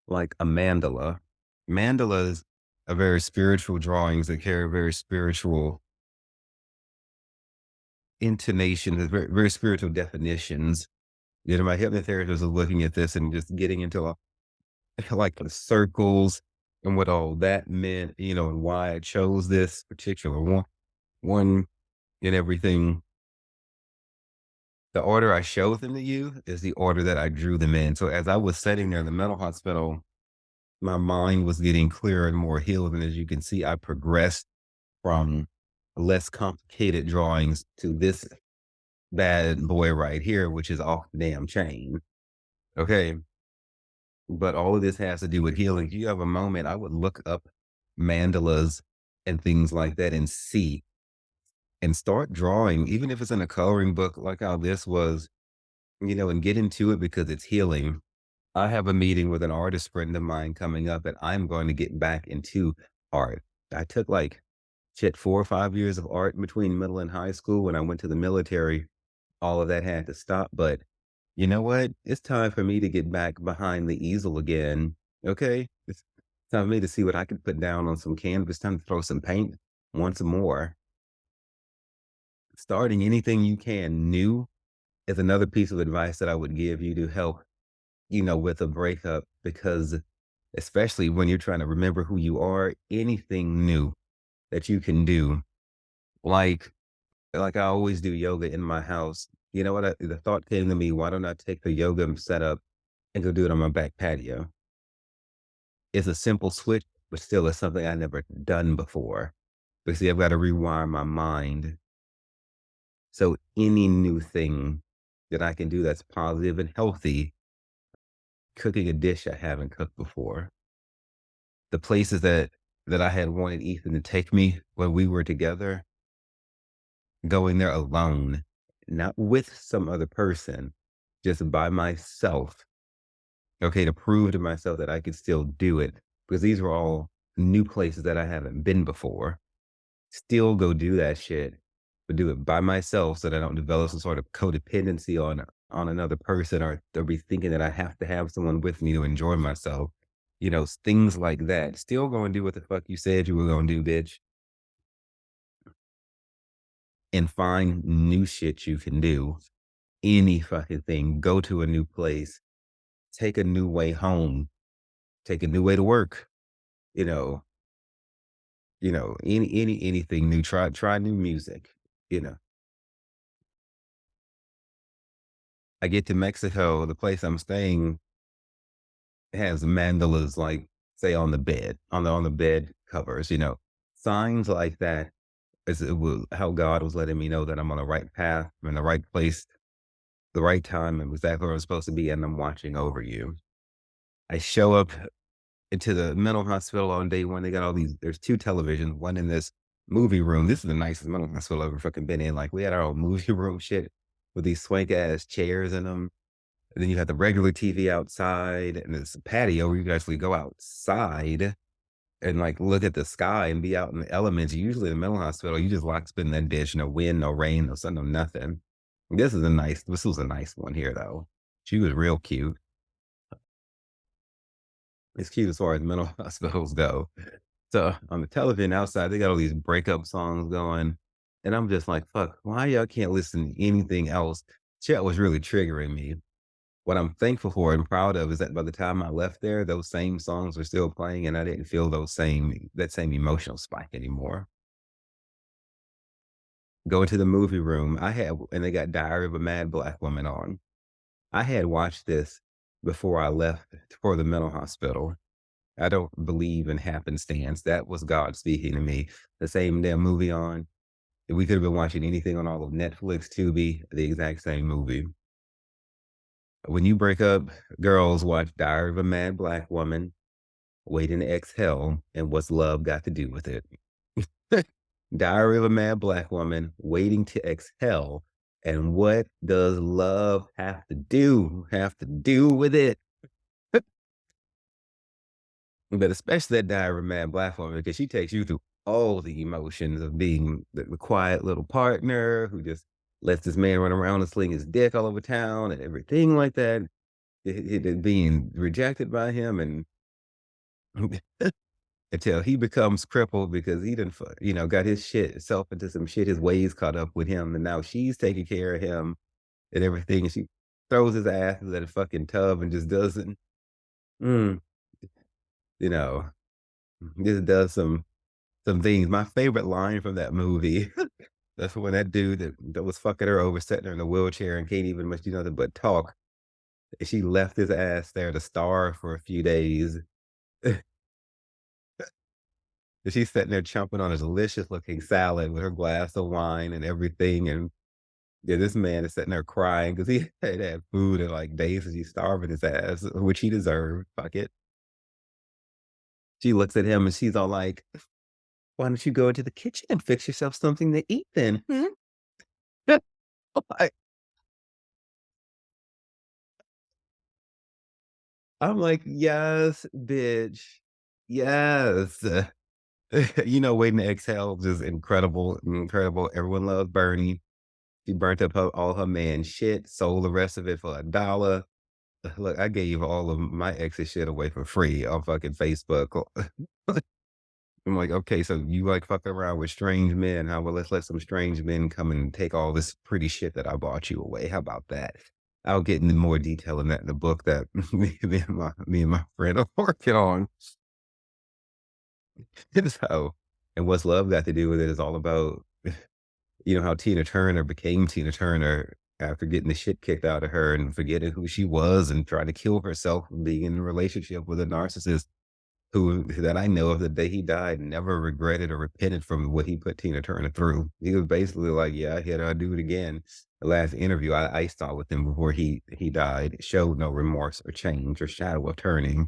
like a mandala. Mandalas are very spiritual drawings that carry very spiritual intonations, very, very spiritual definitions. My hypnotherapists are looking at this and just getting into like the circles and what all that meant, and why I chose this particular one and everything. The order I showed them to you is the order that I drew them in. So as I was sitting there in the mental hospital, my mind was getting clearer and more healed. And as you can see, I progressed from less complicated drawings to this bad boy right here, which is off the damn chain. Okay. But all of this has to do with healing. If you have a moment, I would look up mandalas and things like that and see and start drawing, even if it's in a coloring book, like how this was, and get into it because it's healing. I have a meeting with an artist friend of mine coming up, and I'm going to get back into art. I took like shit 4 or 5 years of art between middle and high school. When I went to the military, all of that had to stop. But you know what? It's time for me to get back behind the easel again. Okay. It's time for me to see what I can put down on some canvas. Time to throw some paint once more. Starting anything you can new is another piece of advice that I would give you to help, with a breakup, because especially when you're trying to remember who you are, anything new that you can do, like I always do yoga in my house. You know what? The thought came to me, why don't I take the yoga setup and go do it on my back patio? It's a simple switch, but still it's something I never done before. But see, I've got to rewire my mind. So any new thing that I can do that's positive and healthy, cooking a dish I haven't cooked before, the places that I had wanted Ethan to take me when we were together, going there alone, not with some other person, just by myself. Okay, to prove to myself that I could still do it because these were all new places that I haven't been before. Still go do that shit, but do it by myself so that I don't develop some sort of codependency on another person or be thinking that I have to have someone with me to enjoy myself. Things like that. Still go and do what the fuck you said you were gonna do, bitch. And find new shit you can do. Any fucking thing. Go to a new place. Take a new way home. Take a new way to work. You know, anything new. Try new music. You know, I get to Mexico, the place I'm staying has mandalas like say on the bed, on the bed covers, signs like that is it was how God was letting me know that I'm on the right path, I'm in the right place, the right time, and exactly where I'm supposed to be, and I'm watching over you. I show up into the mental hospital on day one. They got all these. There's two televisions, one in this movie room. This is the nicest mental hospital I've ever fucking been in. Like we had our own movie room shit with these swank ass chairs in them. And then you have the regular TV outside, and this patio where you can actually go outside and like look at the sky and be out in the elements. Usually in the mental hospital, you just lock spin that bitch, no wind, no rain, no sun, no nothing. This was a nice one here though. She was real cute. It's cute as far as mental hospitals go. So on the television outside, they got all these breakup songs going. And I'm just like, fuck, why y'all can't listen to anything else? Shit was really triggering me. What I'm thankful for and proud of is that by the time I left there, those same songs were still playing and I didn't feel that same emotional spike anymore. Going to the movie room, and they got Diary of a Mad Black Woman on. I had watched this before I left for the mental hospital. I don't believe in happenstance. That was God speaking to me. The same damn movie on. We could have been watching anything on all of Netflix, Tubi, the exact same movie. When you break up, girls watch Diary of a Mad Black Woman, Waiting to Exhale, and What's Love Got to Do with It? Diary of a Mad Black Woman, Waiting to Exhale, and What Does Love Have to do with it? But especially that Diary of a Mad Black Woman, because she takes you through all the emotions of being the quiet little partner who just lets this man run around and sling his dick all over town and everything like that. It being rejected by him and until he becomes crippled because he didn't, got his shit self into some shit. His ways caught up with him, and now she's taking care of him and everything. And she throws his ass in that fucking tub and just doesn't, mm, you know, just does some things. My favorite line from that movie. That's when that dude that was fucking her over, sitting her in a wheelchair and can't even much do nothing but talk. She left his ass there to starve for a few days. And she's sitting there chomping on a delicious looking salad with her glass of wine and everything. And yeah, this man is sitting there crying because he had had food in like days and she's starving his ass, which he deserved. Fuck it. She looks at him and she's all like, why don't you go into the kitchen and fix yourself something to eat then? Hmm? I- I'm like, yes, bitch. Yes. Waiting to exhale, just incredible, incredible. Everyone loves Bernie. She burnt up all her man shit, sold the rest of it for $1. Look, I gave all of my ex's shit away for free on fucking Facebook. I'm like, okay, so you like fucking around with strange men. How well, let's let some strange men come and take all this pretty shit that I bought you away. How about that? I'll get into more detail in that in the book that me and my friend are working on. So, and what's love got to do with it is all about, how Tina Turner became Tina Turner after getting the shit kicked out of her and forgetting who she was and trying to kill herself from being in a relationship with a narcissist who that I know of the day he died never regretted or repented from what he put Tina Turner through. He was basically like, yeah, I hit her, I'll do it again. The last interview I saw with him before he died showed no remorse or change or shadow of turning.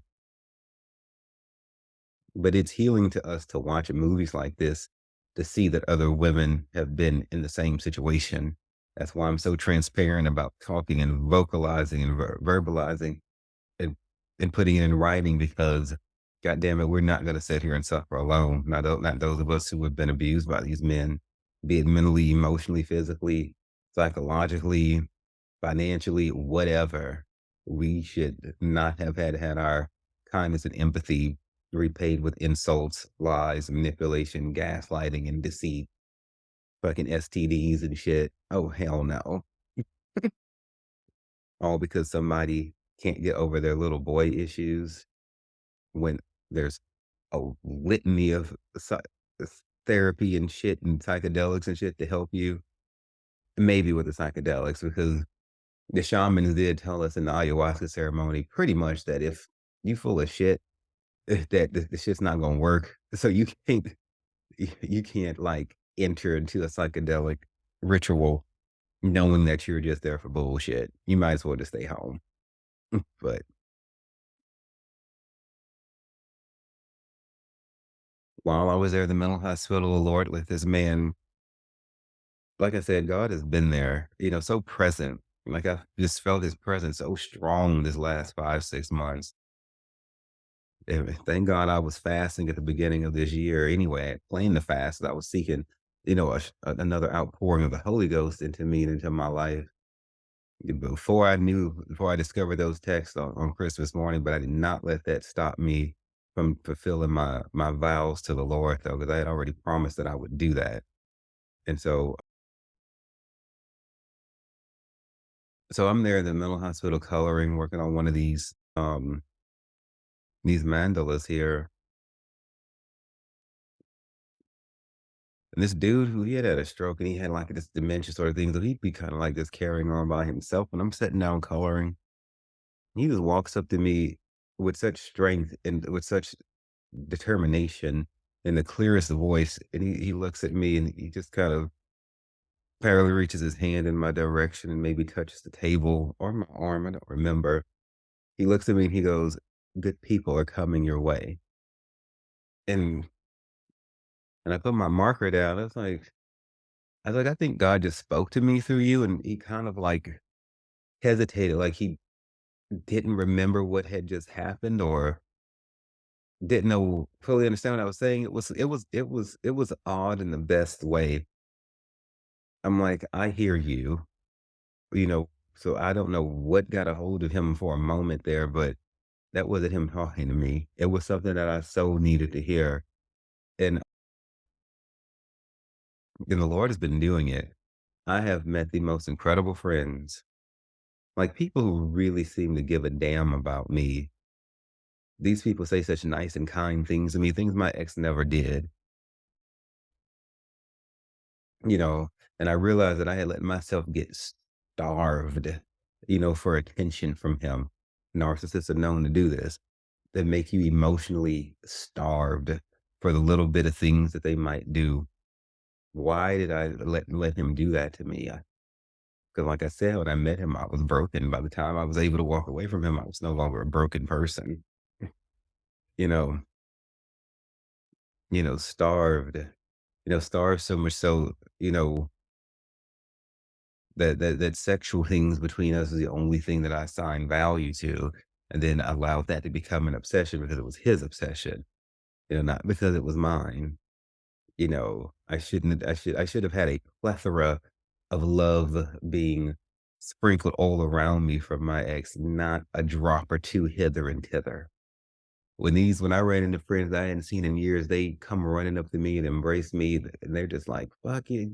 But it's healing to us to watch movies like this to see that other women have been in the same situation. That's why I'm so transparent about talking and vocalizing and verbalizing and putting it in writing because God damn it, we're not gonna sit here and suffer alone. Not those of us who have been abused by these men, be it mentally, emotionally, physically, psychologically, financially, whatever. We should not have had our kindness and empathy repaid with insults, lies, manipulation, gaslighting, and deceit, fucking STDs and shit. Oh, hell no. All because somebody can't get over their little boy issues when there's a litany of therapy and shit and psychedelics and shit to help you, maybe with the psychedelics, because the shamans did tell us in the ayahuasca ceremony pretty much that if you full of shit, that the shit's not gonna work. So you can't like enter into a psychedelic ritual knowing that you're just there for bullshit. You might as well just stay home. But while I was there at the mental hospital, Lord, with this man, like I said, God has been there, so present. Like I just felt his presence so strong this last 5, 6 months. And thank God I was fasting at the beginning of this year anyway. I had planned to fast. I was seeking, another outpouring of the Holy Ghost into me and into my life. Before I discovered those texts on Christmas morning, but I did not let that stop me from fulfilling my vows to the Lord, though, because I had already promised that I would do that. And so I'm there in the mental hospital coloring, working on one of these mandalas here. And this dude who he had a stroke and he had like this dementia sort of thing, so he'd be kind of like just carrying on by himself. And I'm sitting down coloring. He just walks up to me with such strength and with such determination in the clearest voice. And he looks at me and he just kind of parallel reaches his hand in my direction and maybe touches the table or my arm. I don't remember. He looks at me and he goes, "Good people are coming your way." And I put my marker down. I was like, I think God just spoke to me through you. And he kind of like hesitated, like he didn't remember what had just happened or didn't know fully understand what I was saying. It was odd in the best way. I'm like, I hear you, you know, so I don't know what got a hold of him for a moment there, but that wasn't him talking to me. It was something that I so needed to hear. And the Lord has been doing it. I have met the most incredible friends, like people who really seem to give a damn about me. These people say such nice and kind things to me, things my ex never did, you know, and I realized that I had let myself get starved, for attention from him. Narcissists are known to do this. They make you emotionally starved for the little bit of things that they might do. Why did I let him do that to me? Because, like I said, when I met him, I was broken. By the time I was able to walk away from him, I was no longer a broken person. You know, starved. Starved so much so, that sexual things between us is the only thing that I assigned value to, and then allowed that to become an obsession because it was his obsession, not because it was mine. I should have had a plethora of love being sprinkled all around me from my ex, not a drop or two hither and thither. When I ran into friends I hadn't seen in years, they come running up to me and embrace me, and they're just like, "Fuck you."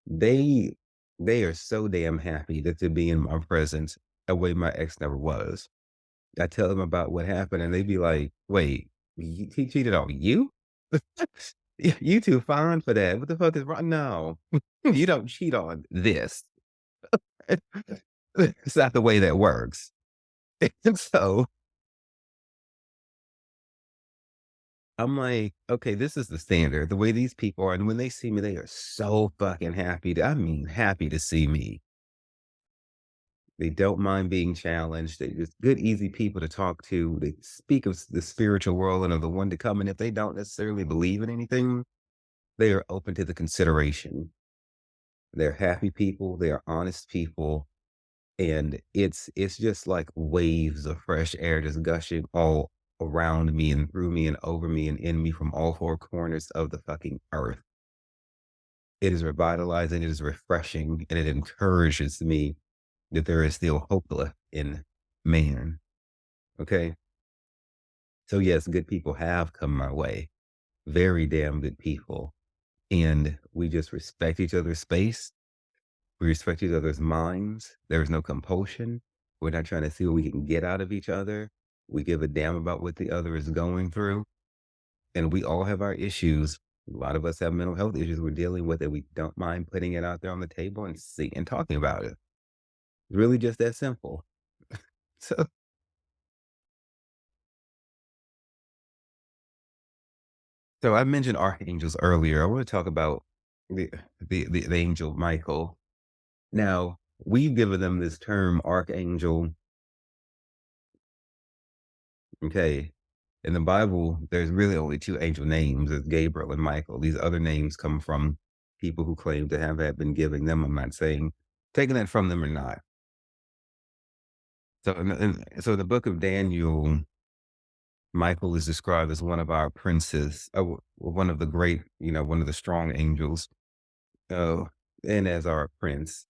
They they are so damn happy to be in my presence a way my ex never was. I tell them about what happened, and they be like, "Wait, he cheated on you? You too fine for that. What the fuck is wrong?" No, you don't cheat on this. It's not the way that works. And so I'm like, okay, this is the standard. The way these people are, and when they see me, they are so fucking happy. I mean, happy to see me. They don't mind being challenged. They just good, easy people to talk to. They speak of the spiritual world and of the one to come. And if they don't necessarily believe in anything, they are open to the consideration. They're happy people. They are honest people. And it's just like waves of fresh air just gushing all around me and through me and over me and in me from all four corners of the fucking earth. It is revitalizing, it is refreshing, and it encourages me that there is still hope left in man. Okay. So yes, good people have come my way. Very damn good people. And we just respect each other's space. We respect each other's minds. There is no compulsion. We're not trying to see what we can get out of each other. We give a damn about what the other is going through. And we all have our issues. A lot of us have mental health issues we're dealing with and we don't mind putting it out there on the table and see and talking about it. Really just that simple. So so I mentioned archangels earlier. I want to talk about the the angel Michael. Now, we've given them this term archangel, okay? In the Bible, there's really only two angel names, it's Gabriel and Michael. These other names come from people who claim to have that been giving them. I'm not saying taking that from them or not. So so in the book of Daniel, Michael is described as one of our princes, one of the great, one of the strong angels, uh, and as our prince.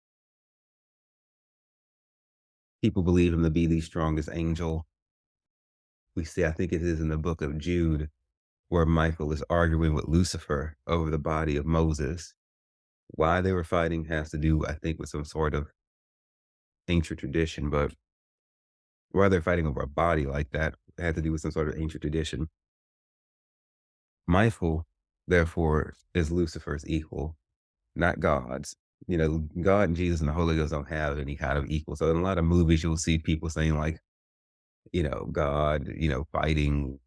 People believe him to be the strongest angel. We see, I think it is in the book of Jude, where Michael is arguing with Lucifer over the body of Moses. Why they were fighting has to do, I think, with some sort of ancient tradition, but why they're fighting over a body like that had to do with some sort of ancient tradition. Michael, therefore, is Lucifer's equal, not God's. God and Jesus and the Holy Ghost don't have any kind of equal. So in a lot of movies, you'll see people saying like, God, fighting,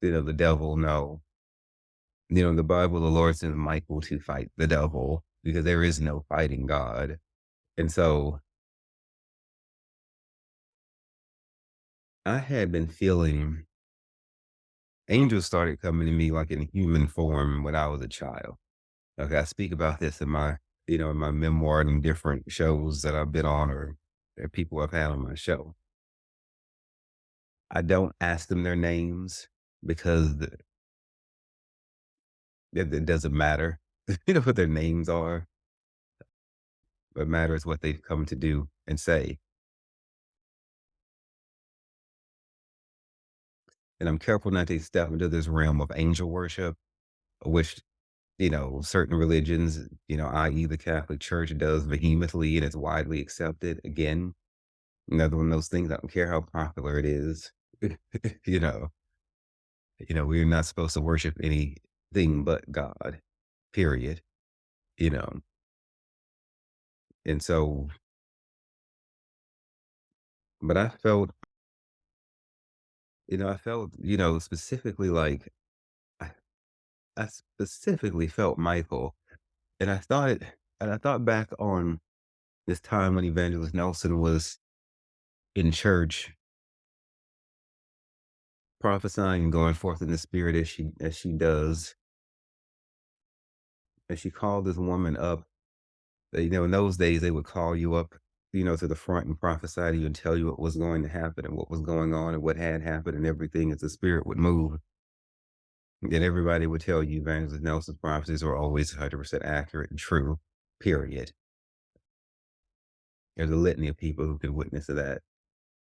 the devil. No, in the Bible, the Lord sends Michael to fight the devil because there is no fighting God. And so I had been feeling angels started coming to me like in human form when I was a child. Okay, I speak about this in my memoir and different shows that I've been on or that people have had on my show. I don't ask them their names because it doesn't matter. You know what their names are. What matters what they've come to do and say. And I'm careful not to step into this realm of angel worship, which, certain religions, i.e. the Catholic Church does vehemently and it's widely accepted. Again, another one of those things, I don't care how popular it is. you know, we're not supposed to worship anything but God, period. You know. And so, but I felt, specifically like I, I specifically felt Michael. And I thought back on this time when Evangelist Nelson was in church prophesying and going forth in the spirit as she does. And she called this woman up. In those days they would call you up, to the front and prophesy to you and tell you what was going to happen and what was going on and what had happened and everything as the spirit would move. And everybody would tell you Evangelist Nelson's prophecies are always 100% accurate and true, period. There's a litany of people who can witness to that.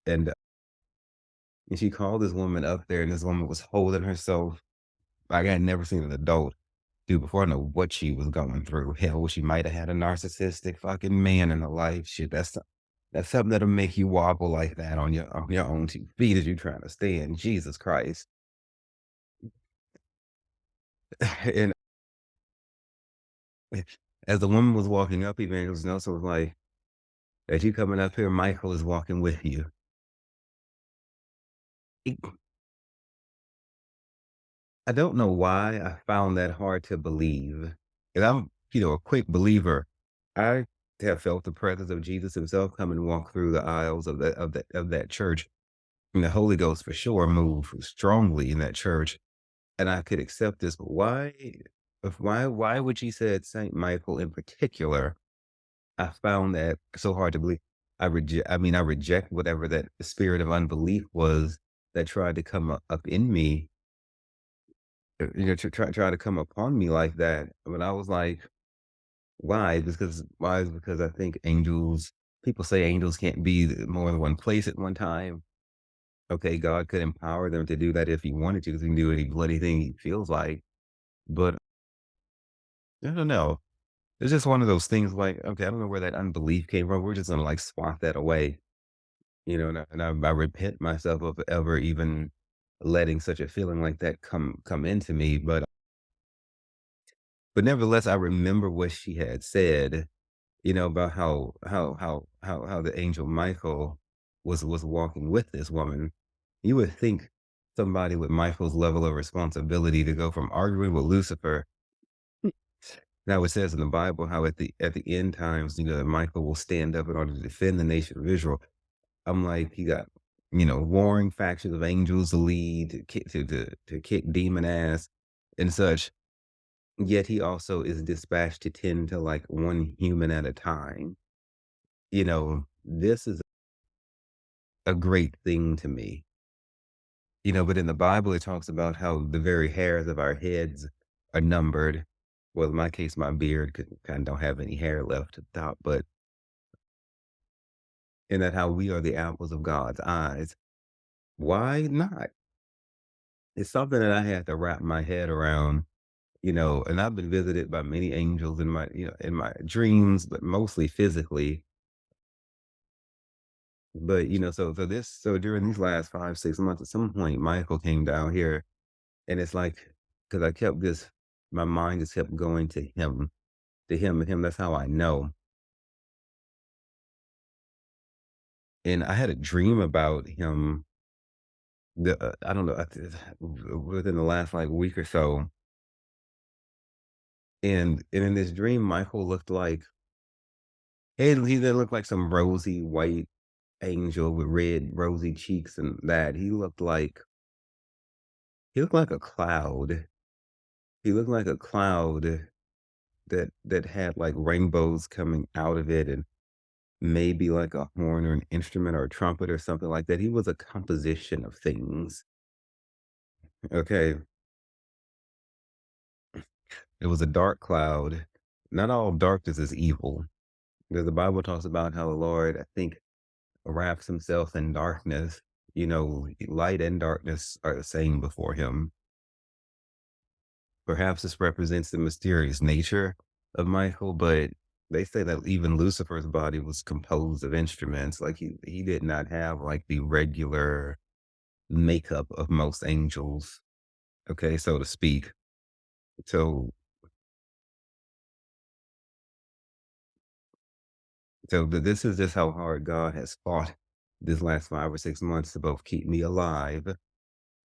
And she called this woman up there, and this woman was holding herself like I had never seen an adult do before. I know what she was going through. Hell, she might have had a narcissistic fucking man in her life. Shit, that's something that'll make you wobble like that on your own 2 feet as you're trying to stand. Jesus Christ. And as the woman was walking up, Evangelist Nelson was like, as you coming up here, Michael is walking with you. It- I don't know why I found that hard to believe. And I'm, a quick believer. I have felt the presence of Jesus himself come and walk through the aisles of that church. And the Holy Ghost for sure moved strongly in that church. And I could accept this, but why would she said Saint Michael in particular? I found that so hard to believe. I reject whatever that spirit of unbelief was that tried to come up in me, to try to come upon me like that. But I was like, why? Is because I think people say angels can't be more than one place at one time. Okay, God could empower them to do that if he wanted to, 'cause he can do any bloody thing he feels like. But I don't know. It's just one of those things like, okay, I don't know where that unbelief came from. We're just gonna like swat that away, and I repent myself of ever even letting such a feeling like that come into me. But But nevertheless, I remember what she had said, about how the angel Michael was walking with this woman. You would think somebody with Michael's level of responsibility to go from arguing with Lucifer. Now it says in the Bible how at the end times, Michael will stand up in order to defend the nation of Israel. I'm like, he got, warring factions of angels to lead, to kick demon ass and such. Yet he also is dispatched to tend to like one human at a time. This is a great thing to me. But in the Bible, it talks about how the very hairs of our heads are numbered. Well, in my case, my beard kind of don't have any hair left at the top, but in that how we are the apples of God's eyes. Why not? It's something that I had to wrap my head around, and I've been visited by many angels in my dreams, but mostly physically. But so during these last 5, 6 months, at some point, Michael came down here, and it's like because I kept this, my mind just kept going to him, and him. That's how I know. And I had a dream about him. I don't know, within the last like week or so, and in this dream, Michael looked like he didn't look like some rosy white angel with red rosy cheeks and that. He looked like a cloud. He looked like a cloud that had like rainbows coming out of it and maybe like a horn or an instrument or a trumpet or something like that. He was a composition of things. Okay. It was a dark cloud. Not all darkness is evil. Because the Bible talks about how the Lord, I think, wraps himself in darkness. Light and darkness are the same before him. Perhaps this represents the mysterious nature of Michael, but they say that even Lucifer's body was composed of instruments. Like he did not have like the regular makeup of most angels, okay, so to speak. So this is just how hard God has fought this last 5 or 6 months to both keep me alive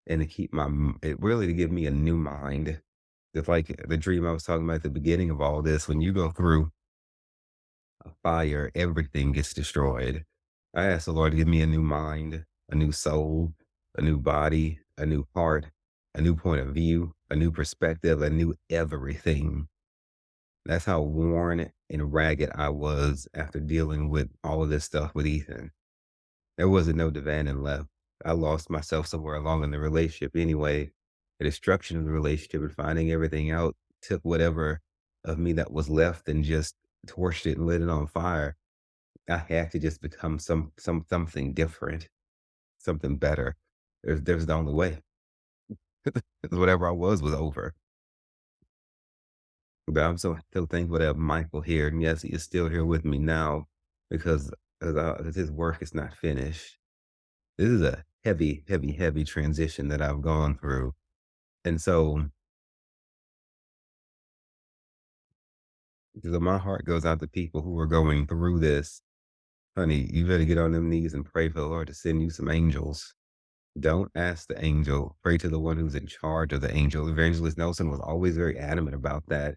and to keep it really to give me a new mind. It's like the dream I was talking about at the beginning of all this. When you go through a fire, everything gets destroyed. I asked the Lord to give me a new mind, a new soul, a new body, a new heart, a new point of view, a new perspective, a new everything. That's how worn and ragged I was after dealing with all of this stuff with Ethan. There wasn't no dividing left. I lost myself somewhere along in the relationship anyway. The destruction of the relationship and finding everything out took whatever of me that was left and just torched it and lit it on fire. I had to just become something different, something better. There's the only way. 'Cause whatever I was over. But I'm so thankful to have Michael here, and yes, he is still here with me now because 'cause his work is not finished. This is a heavy, heavy, heavy transition that I've gone through, and so my heart goes out to people who are going through this. Honey, you better get on them knees and pray for the Lord to send you some angels. Don't ask the angel, pray to the one who's in charge of the angel. Evangelist Nelson was always very adamant about that.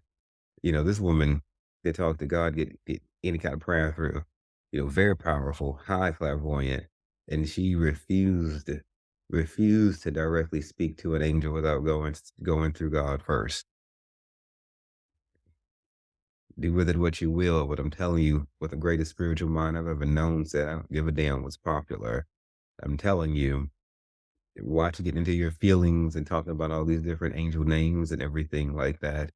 This woman that talked to God, get any kind of prayer through, very powerful, high clairvoyant, and she refused to directly speak to an angel without going through God first. Do with it what you will, but I'm telling you, with the greatest spiritual mind I've ever known said, I don't give a damn what's popular. I'm telling you, watch get into your feelings and talking about all these different angel names and everything like that.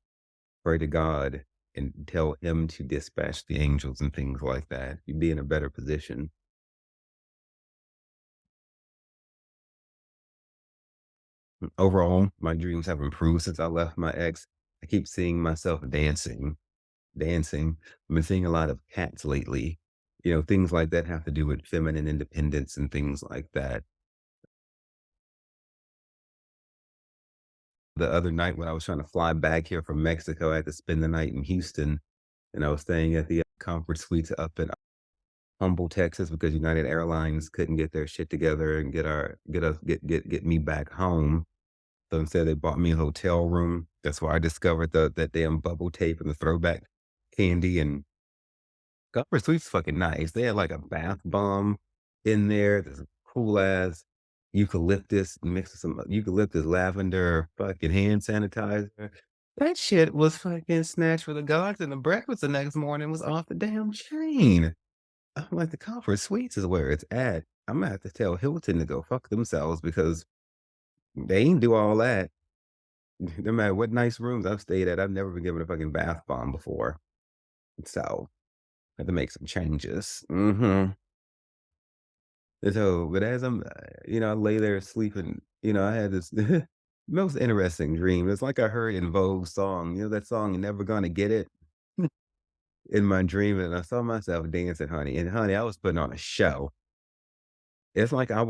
Pray to God and tell him to dispatch the angels and things like that. You'd be in a better position. Overall, my dreams have improved since I left my ex. I keep seeing myself dancing. I've been seeing a lot of cats lately. Things like that have to do with feminine independence and things like that. the other night when I was trying to fly back here from Mexico. I had to spend the night in Houston, and I was staying at the Comfort Suites up in Humble, Texas, because United Airlines couldn't get their shit together and get me back home. So instead, they bought me a hotel room. That's where I discovered that damn bubble tape and the throwback candy. And Comfort Suites fucking nice. They had like a bath bomb in there. There's a cool ass eucalyptus mixed with some eucalyptus lavender fucking hand sanitizer. That shit was fucking snatched for the gods, and the breakfast the next morning was off the damn chain. I'm like, the Comfort Suites is where it's at. I'm gonna have to tell Hilton to go fuck themselves because they ain't do all that. No matter what nice rooms I've stayed at, I've never been given a fucking bath bomb before. So I had to make some changes. So, but as I lay there sleeping, I had this most interesting dream. It's like I heard in Vogue's song, that song, "You're Never Gonna Get It," in my dream, and I saw myself dancing, honey. And honey, I was putting on a show. It's like I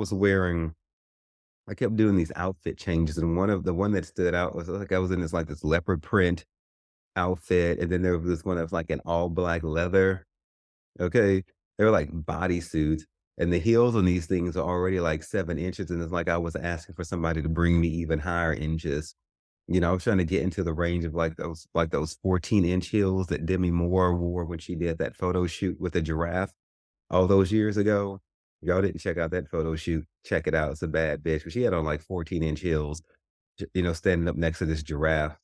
kept doing these outfit changes, and one that stood out was like I was in this leopard print outfit, and then there was this one that was like an all black leather. Okay, they were like bodysuits, and the heels on these things are already like 7 inches, and it's like I was asking for somebody to bring me even higher inches. I was trying to get into the range of like those 14-inch heels that Demi Moore wore when she did that photo shoot with the giraffe all those years ago. Y'all didn't check out that photo shoot. Check it out. It's a bad bitch. But she had on like 14-inch heels, standing up next to this giraffe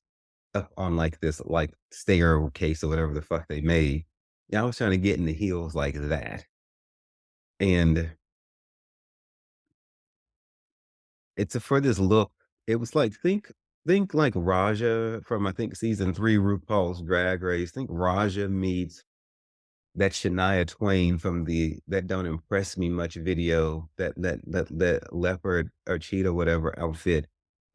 up on like this like staircase or whatever the fuck they made. Yeah, I was trying to get in the heels like that. And for this look, it was like think like Raja from I think season 3 RuPaul's Drag Race. Think Raja meets that Shania Twain from the "That Don't Impress Me Much" video, that leopard or cheetah, whatever outfit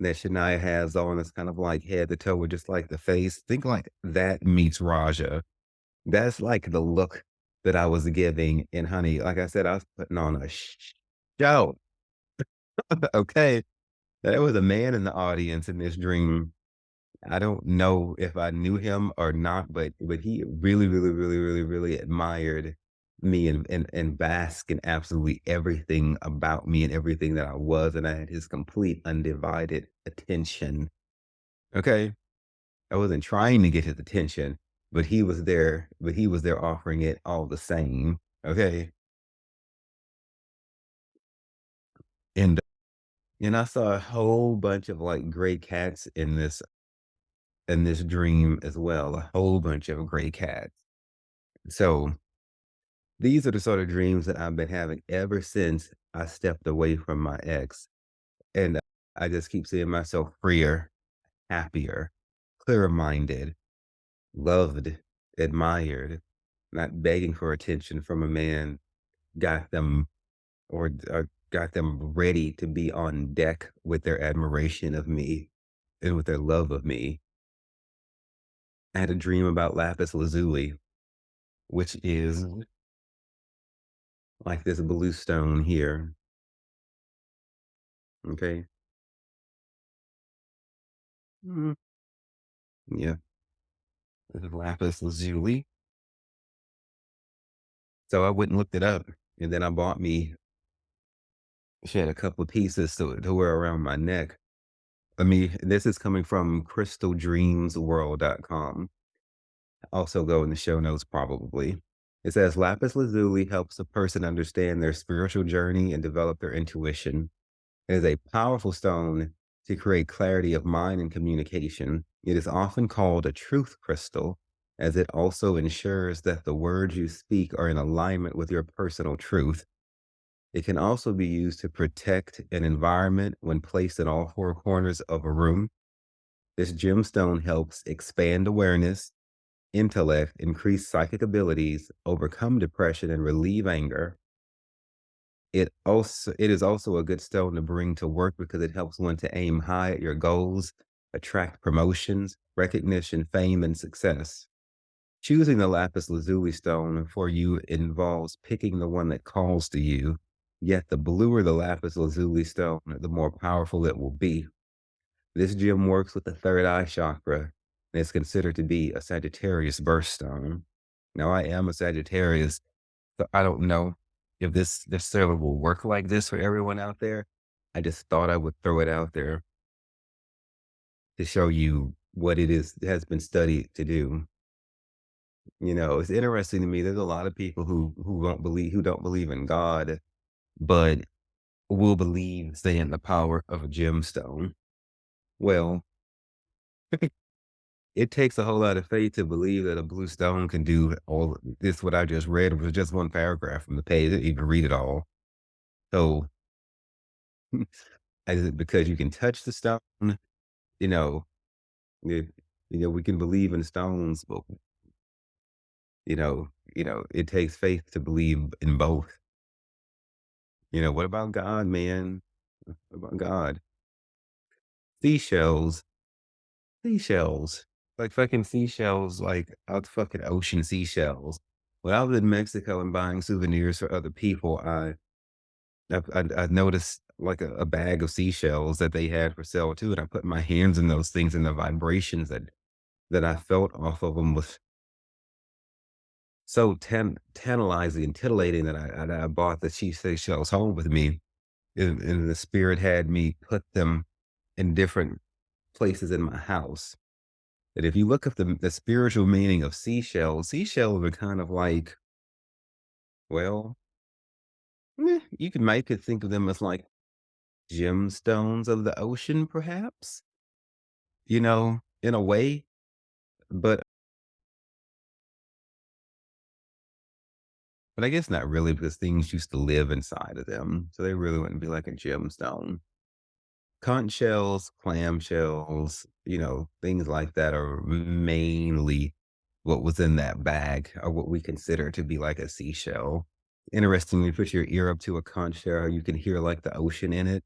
that Shania has on. It's kind of like head to toe with just like the face. Think like that meets Raja. That's like the look that I was giving. And honey, like I said, I was putting on a show. Okay. There was a man in the audience in this dream. I don't know if I knew him or not, but he really, really, really, really, really admired me and basked in absolutely everything about me and everything that I was, and I had his complete undivided attention. Okay. I wasn't trying to get his attention, but he was there offering it all the same. Okay. And I saw a whole bunch of like gray cats in this dream as well, a whole bunch of gray cats. So these are the sort of dreams that I've been having ever since I stepped away from my ex. And I just keep seeing myself freer, happier, clearer minded, loved, admired, not begging for attention from a man, got them or got them ready to be on deck with their admiration of me and with their love of me. I had a dream about lapis lazuli, which is like this blue stone here. Okay. Mm, yeah. This is lapis lazuli. So I went and looked it up. And then I bought me, she had a couple of pieces to wear around my neck. This is coming from crystaldreamsworld.com. Also go in the show notes probably. It says lapis lazuli helps a person understand their spiritual journey and develop their intuition. It is a powerful stone to create clarity of mind and communication. It is often called a truth crystal, as it also ensures that the words you speak are in alignment with your personal truth. It can also be used to protect an environment when placed in all four corners of a room. This gemstone helps expand awareness, intellect, increase psychic abilities, overcome depression, and relieve anger. It is also a good stone to bring to work because it helps one to aim high at your goals, attract promotions, recognition, fame, and success. Choosing the lapis lazuli stone for you involves picking the one that calls to you. Yet the bluer the lapis lazuli stone, the more powerful it will be. This gem works with the third eye chakra and is considered to be a Sagittarius birthstone. Now, I am a Sagittarius, so I don't know if this necessarily will work like this for everyone out there. I just thought I would throw it out there to show you what it is has been studied to do. It's interesting to me. There's a lot of people who don't believe in God, but will believe, say, in the power of a gemstone. Well, it takes a whole lot of faith to believe that a blue stone can do all this. What I just read was just one paragraph from the page. I didn't even read it all. So, is it because you can touch the stone? You know, it, we can believe in stones, but it takes faith to believe in both. What about God, man? What about God? Seashells, seashells, like fucking seashells, like out the fucking ocean seashells. When I was in Mexico and buying souvenirs for other people, I noticed like a bag of seashells that they had for sale too, and I put my hands in those things, and the vibrations that I felt off of them was so tantalizing and titillating that I bought the seashells home with me, and the spirit had me put them in different places in my house. That if you look up the spiritual meaning of seashells, seashells are kind of like, well, you could think of them as like gemstones of the ocean, perhaps, in a way. But I guess not really because things used to live inside of them. So they really wouldn't be like a gemstone. Conch shells, clam shells, things like that are mainly what was in that bag or what we consider to be like a seashell. Interestingly, put your ear up to a conch shell, you can hear like the ocean in it.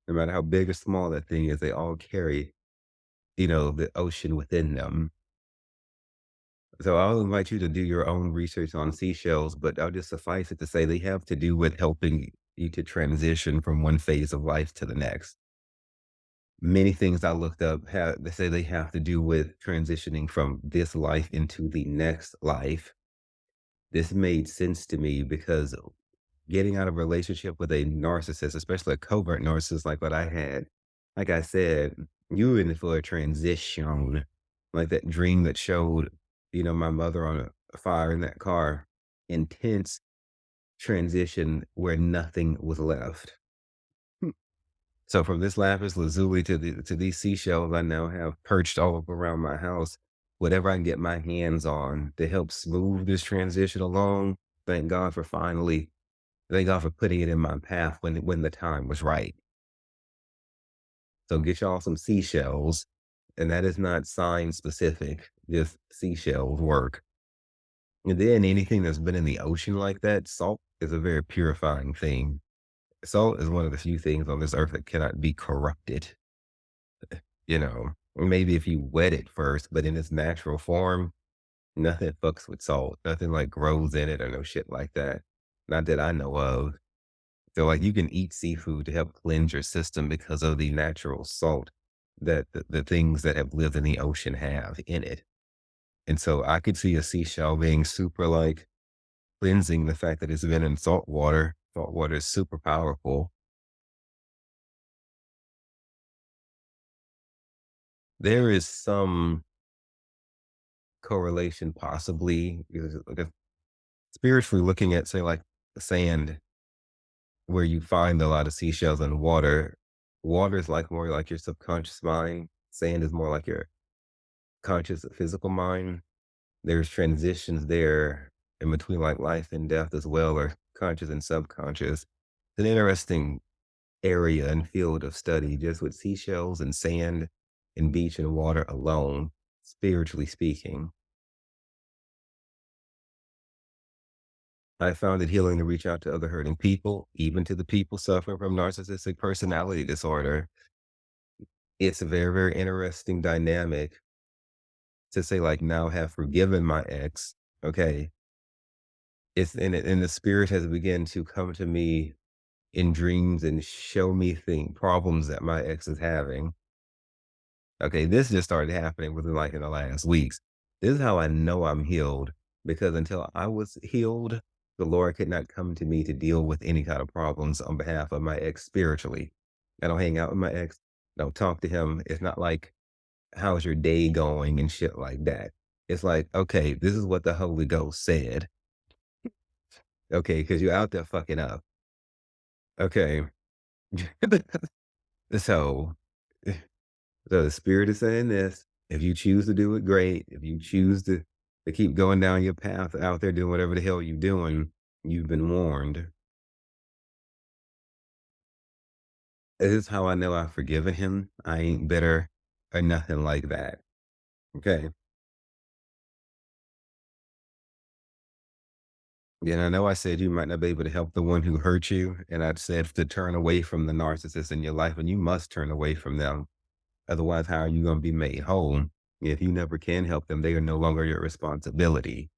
No matter how big or small that thing is, they all carry, the ocean within them. So I'll invite you to do your own research on seashells, but I'll just suffice it to say they have to do with helping you to transition from one phase of life to the next. Many things I looked up they say they have to do with transitioning from this life into the next life. This made sense to me because getting out of a relationship with a narcissist, especially a covert narcissist like what I had, like I said, you were in for a transition. Like that dream that showed, my mother on a fire in that car. Intense transition where nothing was left. So from this lapis lazuli to these seashells I now have perched all up around my house, whatever I can get my hands on to help smooth this transition along. Thank God for finally Thank God for putting it in my path when the time was right. So get y'all some seashells, and that is not sign specific, just seashells work. And then anything that's been in the ocean like that, salt is a very purifying thing. Salt is one of the few things on this earth that cannot be corrupted. Maybe if you wet it first, but in its natural form, nothing fucks with salt. Nothing like grows in it or no shit like that. Not that I know of. So, like, you can eat seafood to help cleanse your system because of the natural salt that the things that have lived in the ocean have in it. And so I could see a seashell being super like cleansing the fact that it's been in salt water. Salt water is super powerful. There is some correlation possibly because like if spiritually looking at, say, like the sand where you find a lot of seashells in water. Water is like more like your subconscious mind. Sand is more like your conscious physical mind. There's transitions there in between like life and death as well, or conscious and subconscious. It's an interesting area and field of study just with seashells and sand and beach and water alone, spiritually speaking. I found it healing to reach out to other hurting people, even to the people suffering from narcissistic personality disorder. It's a very, very interesting dynamic to say, like, now have forgiven my ex. Okay. And the spirit has begun to come to me in dreams and show me problems that my ex is having. Okay, this just started happening within like in the last weeks. This is how I know I'm healed because until I was healed, the Lord could not come to me to deal with any kind of problems on behalf of my ex spiritually. I don't hang out with my ex, don't talk to him. It's not like, how's your day going and shit like that. It's like, okay, this is what the Holy Ghost said. Okay, because you're out there fucking up. Okay. so So the spirit is saying this. If you choose to do it, great. If you choose to keep going down your path out there doing whatever the hell you're doing, you've been warned. This is how I know I've forgiven him. I ain't bitter or nothing like that. Okay. And I know I said you might not be able to help the one who hurt you. And I said to turn away from the narcissist in your life, and you must turn away from them. Otherwise, how are you going to be made whole? If you never can help them, they are no longer your responsibility.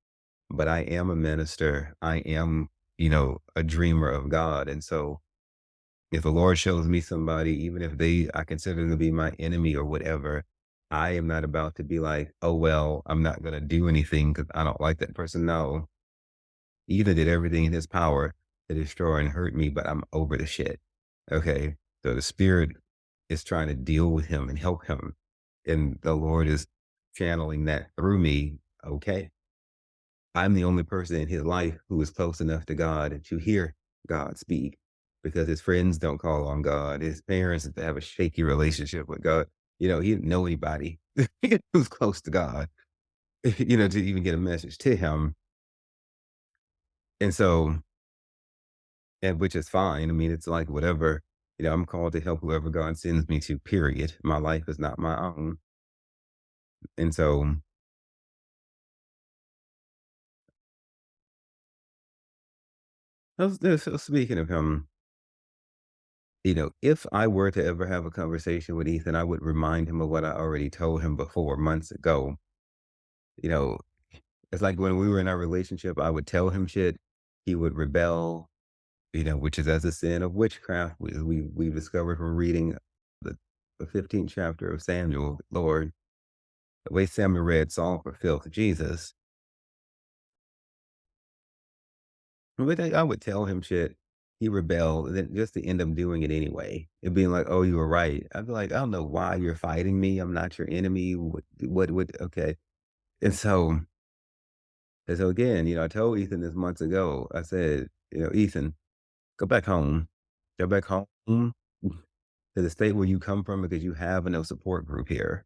But I am a minister. I am, a dreamer of God. And so if the Lord shows me somebody, even if I consider them to be my enemy or whatever, I am not about to be like, oh, well, I'm not going to do anything because I don't like that person. No, he either did everything in his power to destroy and hurt me, but I'm over the shit. Okay. So the spirit is trying to deal with him and help him. And the Lord is channeling that through me. Okay. I'm the only person in his life who is close enough to God to hear God speak because his friends don't call on God. His parents have a shaky relationship with God. He didn't know anybody who's close to God, to even get a message to him. And so, and which is fine. I mean, it's like whatever, I'm called to help whoever God sends me to, period. My life is not my own. And so speaking of him, if I were to ever have a conversation with Ethan, I would remind him of what I already told him before months ago. You know, it's like when we were in our relationship, I would tell him shit. He would rebel, which is as a sin of witchcraft. We discovered from reading the 15th chapter of Samuel, Lord, the way Samuel read Saul fulfilled Jesus. But I would tell him shit. He rebelled, and then just to end up doing it anyway. It being like, "Oh, you were right." I'd be like, "I don't know why you're fighting me. I'm not your enemy. What?" Okay. And so again, I told Ethan this months ago. I said, Ethan, go back home. Go back home to the state where you come from because you have no support group here.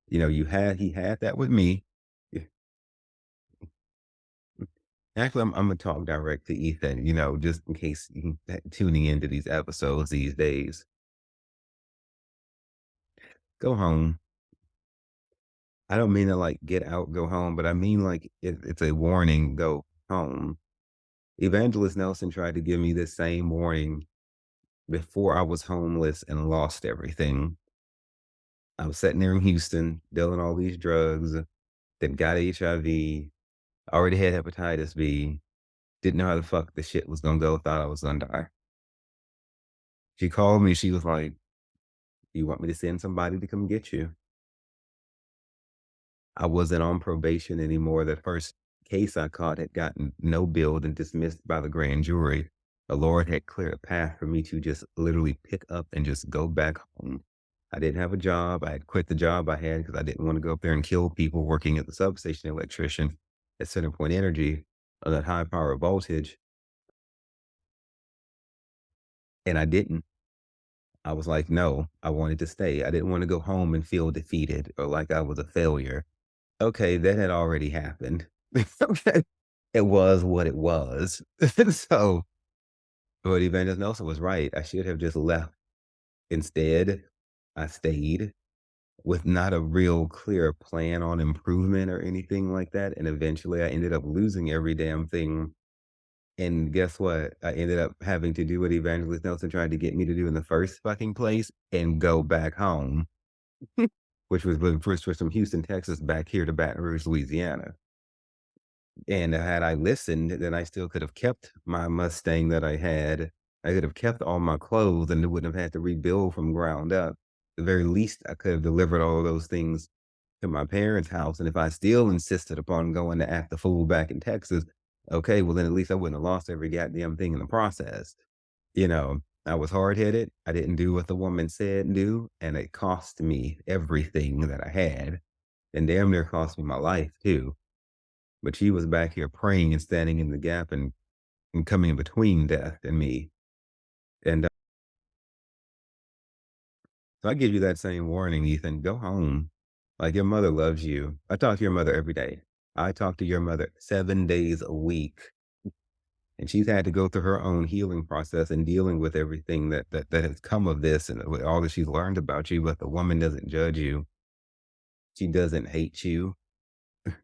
He had that with me. Actually, I'm gonna talk direct to Ethan, just in case tuning into these episodes these days. Go home. I don't mean to like get out, go home, but I mean like it's a warning, go home. Evangelist Nelson tried to give me this same warning before I was homeless and lost everything. I was sitting there in Houston, dealing all these drugs, then got HIV, already had hepatitis B, didn't know how the fuck the shit was gonna go, thought I was gonna die. She called me, she was like, "You want me to send somebody to come get you?" I wasn't on probation anymore. The first case I caught had gotten no billed and dismissed by the grand jury. The Lord had cleared a path for me to just literally pick up and just go back home. I didn't have a job. I had quit the job I had because I didn't want to go up there and kill people working at the substation electrician at Centerpoint Energy on that high power voltage. And I didn't. I was like, no, I wanted to stay. I didn't want to go home and feel defeated or like I was a failure. Okay, that had already happened. Okay. It was what it was. So, but Evangelist Nelson was right. I should have just left. Instead, I stayed with not a real clear plan on improvement or anything like that. And eventually I ended up losing every damn thing. And guess what? I ended up having to do what Evangelist Nelson tried to get me to do in the first fucking place and go back home, which was the first was from Houston, Texas, back here to Baton Rouge, Louisiana. And had I listened, then I still could have kept my Mustang that I had. I could have kept all my clothes and wouldn't have had to rebuild from ground up. the very least, I could have delivered all of those things to my parents' house, and if I still insisted upon going to act the fool back in Texas, okay, well, then at least I wouldn't have lost every goddamn thing in the process. You know, I was hard-headed, I didn't do what the woman said do, and it cost me everything that I had, and damn near cost me my life too. But she was back here praying and standing in the gap and coming in between death and me. And so I give you that same warning, Ethan. Go home. Like your mother loves you. I talk to your mother every day. I talk to your mother 7 days a week. And she's had to go through her own healing process and dealing with everything that has come of this and with all that she's learned about you. But the woman doesn't judge you. She doesn't hate you.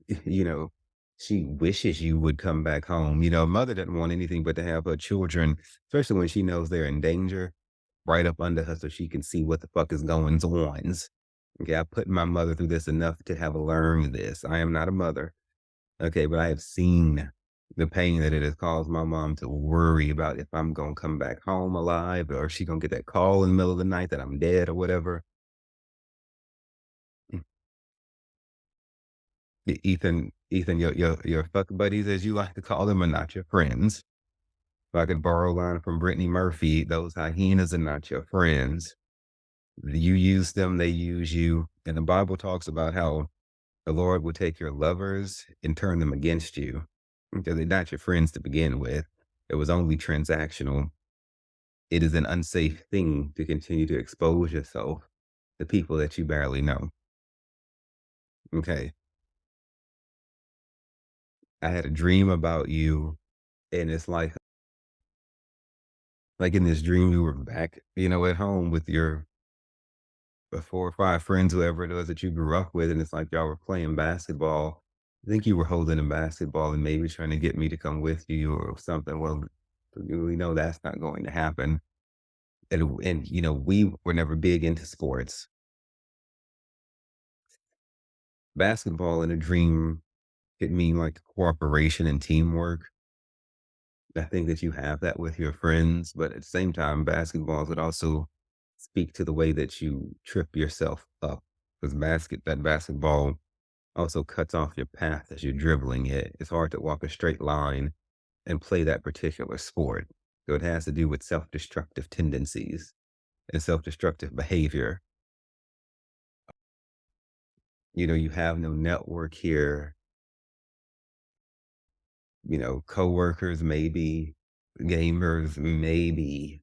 You know, she wishes you would come back home. Mother doesn't want anything but to have her children, especially when she knows they're in danger, right up under her so she can see what the fuck is going on. Okay, I put my mother through this enough to have learned this. I am not a mother. Okay, but I have seen the pain that it has caused my mom to worry about if I'm gonna come back home alive or if she gonna get that call in the middle of the night that I'm dead or whatever. Ethan, your fuck buddies, as you like to call them, are not your friends. If I could borrow a line from Brittany Murphy, those hyenas are not your friends. You use them, they use you. And the Bible talks about how the Lord will take your lovers and turn them against you because they're not your friends to begin with. It was only transactional. It is an unsafe thing to continue to expose yourself to people that you barely know. Okay. I had a dream about you, and it's like in this dream, you were back, at home with your 4 or 5 friends, whoever it was that you grew up with, and it's like y'all were playing basketball. I think you were holding a basketball and maybe trying to get me to come with you or something. Well, we know that's not going to happen. And we were never big into sports. Basketball in a dream could mean like cooperation and teamwork. I think that you have that with your friends, but at the same time, basketball would also speak to the way that you trip yourself up because that basketball also cuts off your path as you're dribbling it. It's hard to walk a straight line and play that particular sport. So it has to do with self-destructive tendencies and self-destructive behavior. You have no network here, coworkers, maybe gamers, maybe,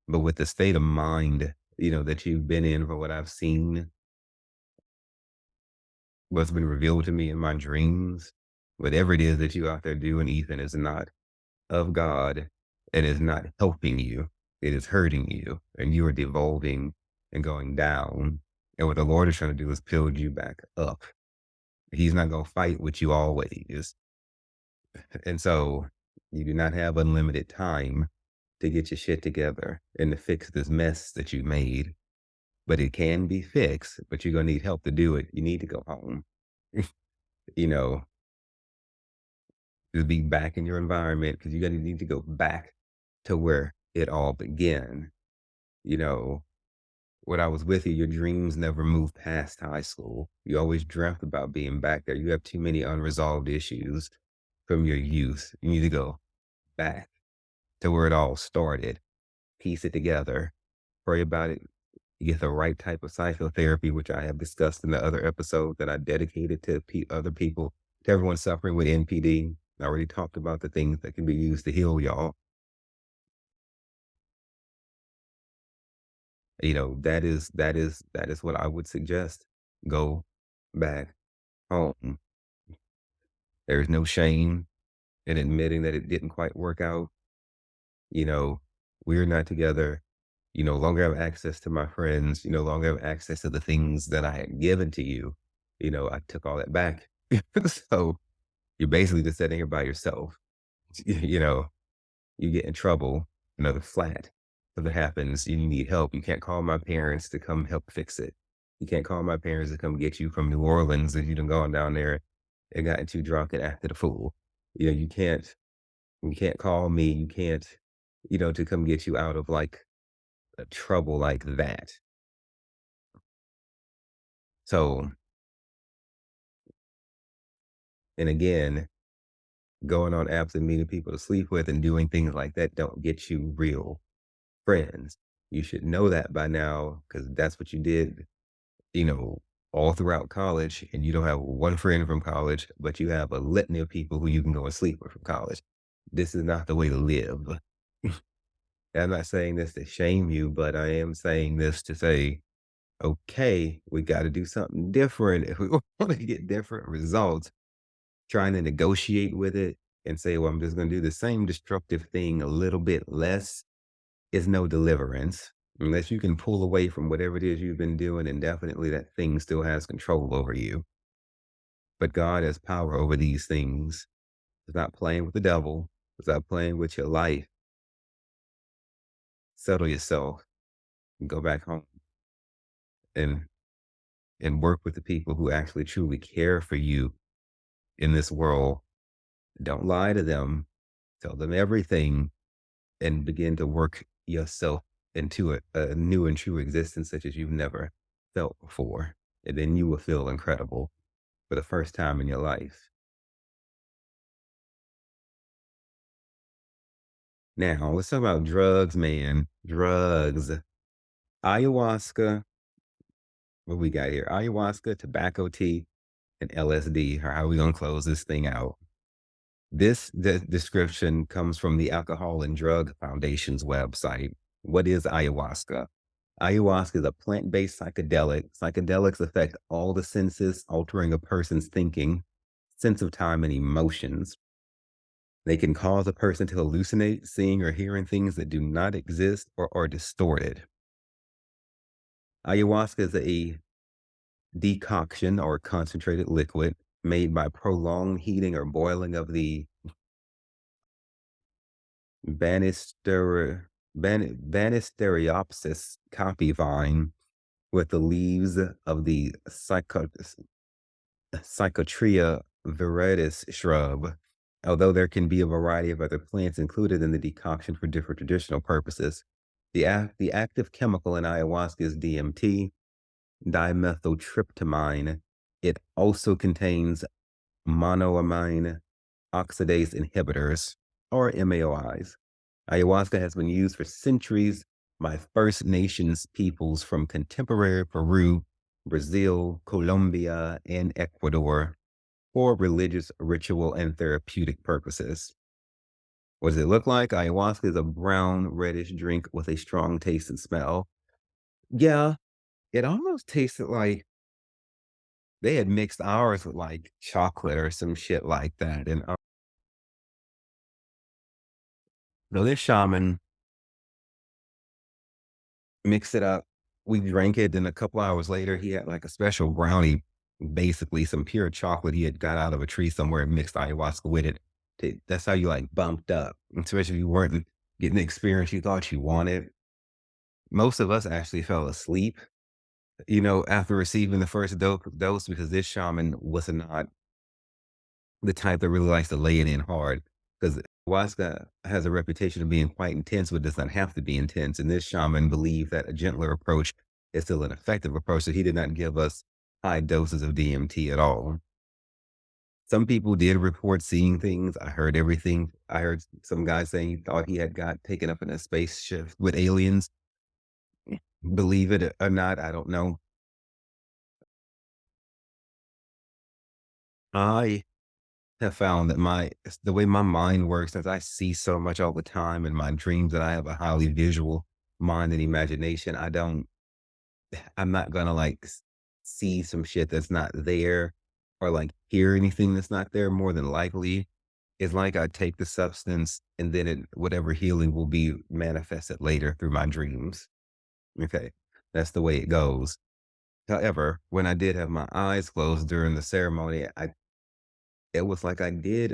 but with the state of mind, that you've been in for what I've seen, what's been revealed to me in my dreams, whatever it is that you out there doing, Ethan, is not of God and is not helping you. It is hurting you and you are devolving and going down. And what the Lord is trying to do is build you back up. He's not going to fight with you always. And so you do not have unlimited time to get your shit together and to fix this mess that you made. But it can be fixed, but you're going to need help to do it. You need to go home, you know, to be back in your environment because you're going to need to go back to where it all began. You know, when I was with you, your dreams never moved past high school. You always dreamt about being back there. You have too many unresolved issues from your youth. You need to go back to where it all started, piece it together, pray about it. You get the right type of psychotherapy, which I have discussed in the other episode that I dedicated to other people, to everyone suffering with NPD. I already talked about the things that can be used to heal y'all. That is what I would suggest. Go back home. There's no shame in admitting that it didn't quite work out. You know, we're not together. You no longer have access to my friends. You no longer have access to the things that I had given to you. I took all that back. So you're basically just sitting here by yourself. You know, you get in trouble, another flat. If it happens, you need help. You can't call my parents to come help fix it. You can't call my parents to come get you from New Orleans if you done gone down there and gotten too drunk and acted a fool. You can't call me. You can't, to come get you out of like a trouble like that. So, and again, going on apps and meeting people to sleep with and doing things like that don't get you real friends. You should know that by now because that's what you did, you know, all throughout college. And you don't have one friend from college, but you have a litany of people who you can go and sleep with from college. This is not the way to live. I'm not saying this to shame you, but I am saying this to say, okay, we got to do something different if we want to get different results. Trying to negotiate with it and say, well, I'm just going to do the same destructive thing a little bit less is no deliverance. Unless you can pull away from whatever it is you've been doing, and definitely that thing still has control over you. But God has power over these things. It's not playing with the devil. It's not playing with your life. Settle yourself and go back home and work with the people who actually truly care for you in this world. Don't lie to them. Tell them everything and begin to work yourself into a new and true existence such as you've never felt before. And then you will feel incredible for the first time in your life. Now, let's talk about drugs, man. Drugs. Ayahuasca. What we got here? Ayahuasca, tobacco tea, and LSD. How are we going to close this thing out? This description comes from the Alcohol and Drug Foundation's website. What is ayahuasca? Ayahuasca is a plant-based psychedelic. Psychedelics affect all the senses, altering a person's thinking, sense of time, and emotions. They can cause a person to hallucinate, seeing or hearing things that do not exist or are distorted. Ayahuasca is a decoction or concentrated liquid made by prolonged heating or boiling of the Banisteriopsis copy vine with the leaves of the Psychotria viridis shrub, although there can be a variety of other plants included in the decoction for different traditional purposes. The active chemical in ayahuasca is DMT, dimethyltryptamine. It also contains monoamine oxidase inhibitors, or MAOIs. Ayahuasca has been used for centuries by First Nations peoples from contemporary Peru, Brazil, Colombia, and Ecuador for religious, ritual, and therapeutic purposes. What does it look like? Ayahuasca is a brown, reddish drink with a strong taste and smell. Yeah, it almost tasted like they had mixed ours with like chocolate or some shit like that. And so this shaman mixed it up. We drank it, and a couple hours later, he had like a special brownie, basically some pure chocolate he had got out of a tree somewhere and mixed ayahuasca with it. That's how you like bumped up, especially if you weren't getting the experience you thought you wanted. Most of us actually fell asleep, after receiving the first dose because this shaman was not the type that really likes to lay it in hard. Because ayahuasca has a reputation of being quite intense, but does not have to be intense. And this shaman believed that a gentler approach is still an effective approach. So he did not give us high doses of DMT at all. Some people did report seeing things. I heard everything. I heard some guy saying he thought he had got taken up in a spaceship with aliens. Believe it or not, I don't know. I have found that the way my mind works, as I see so much all the time in my dreams, that I have a highly visual mind and imagination. I'm not gonna like see some shit that's not there or like hear anything that's not there. More than likely, it's like I take the substance and then whatever healing will be manifested later through my dreams. Okay, that's the way it goes. However, when I did have my eyes closed during the ceremony, it was like I can't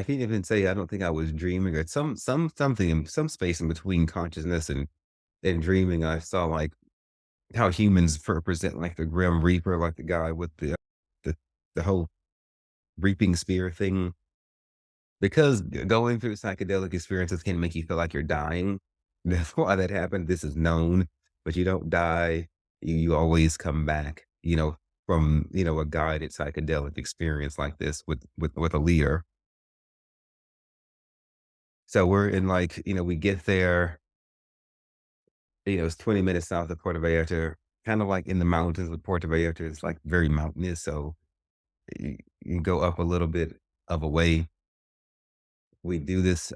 even say I don't think I was dreaming or something, some space in between consciousness and dreaming. I saw like how humans represent like the grim reaper, like the guy with the the whole reaping spear thing. Because going through psychedelic experiences can make you feel like you're dying. That's why that happened. This is known, but you don't die. you always come back, from, a guided psychedelic experience like this with a leader. So we're in like, we get there, it's 20 minutes south of Puerto Vallarta, kind of like in the mountains of Puerto Vallarta. It's like very mountainous. So you go up a little bit of a way. We do this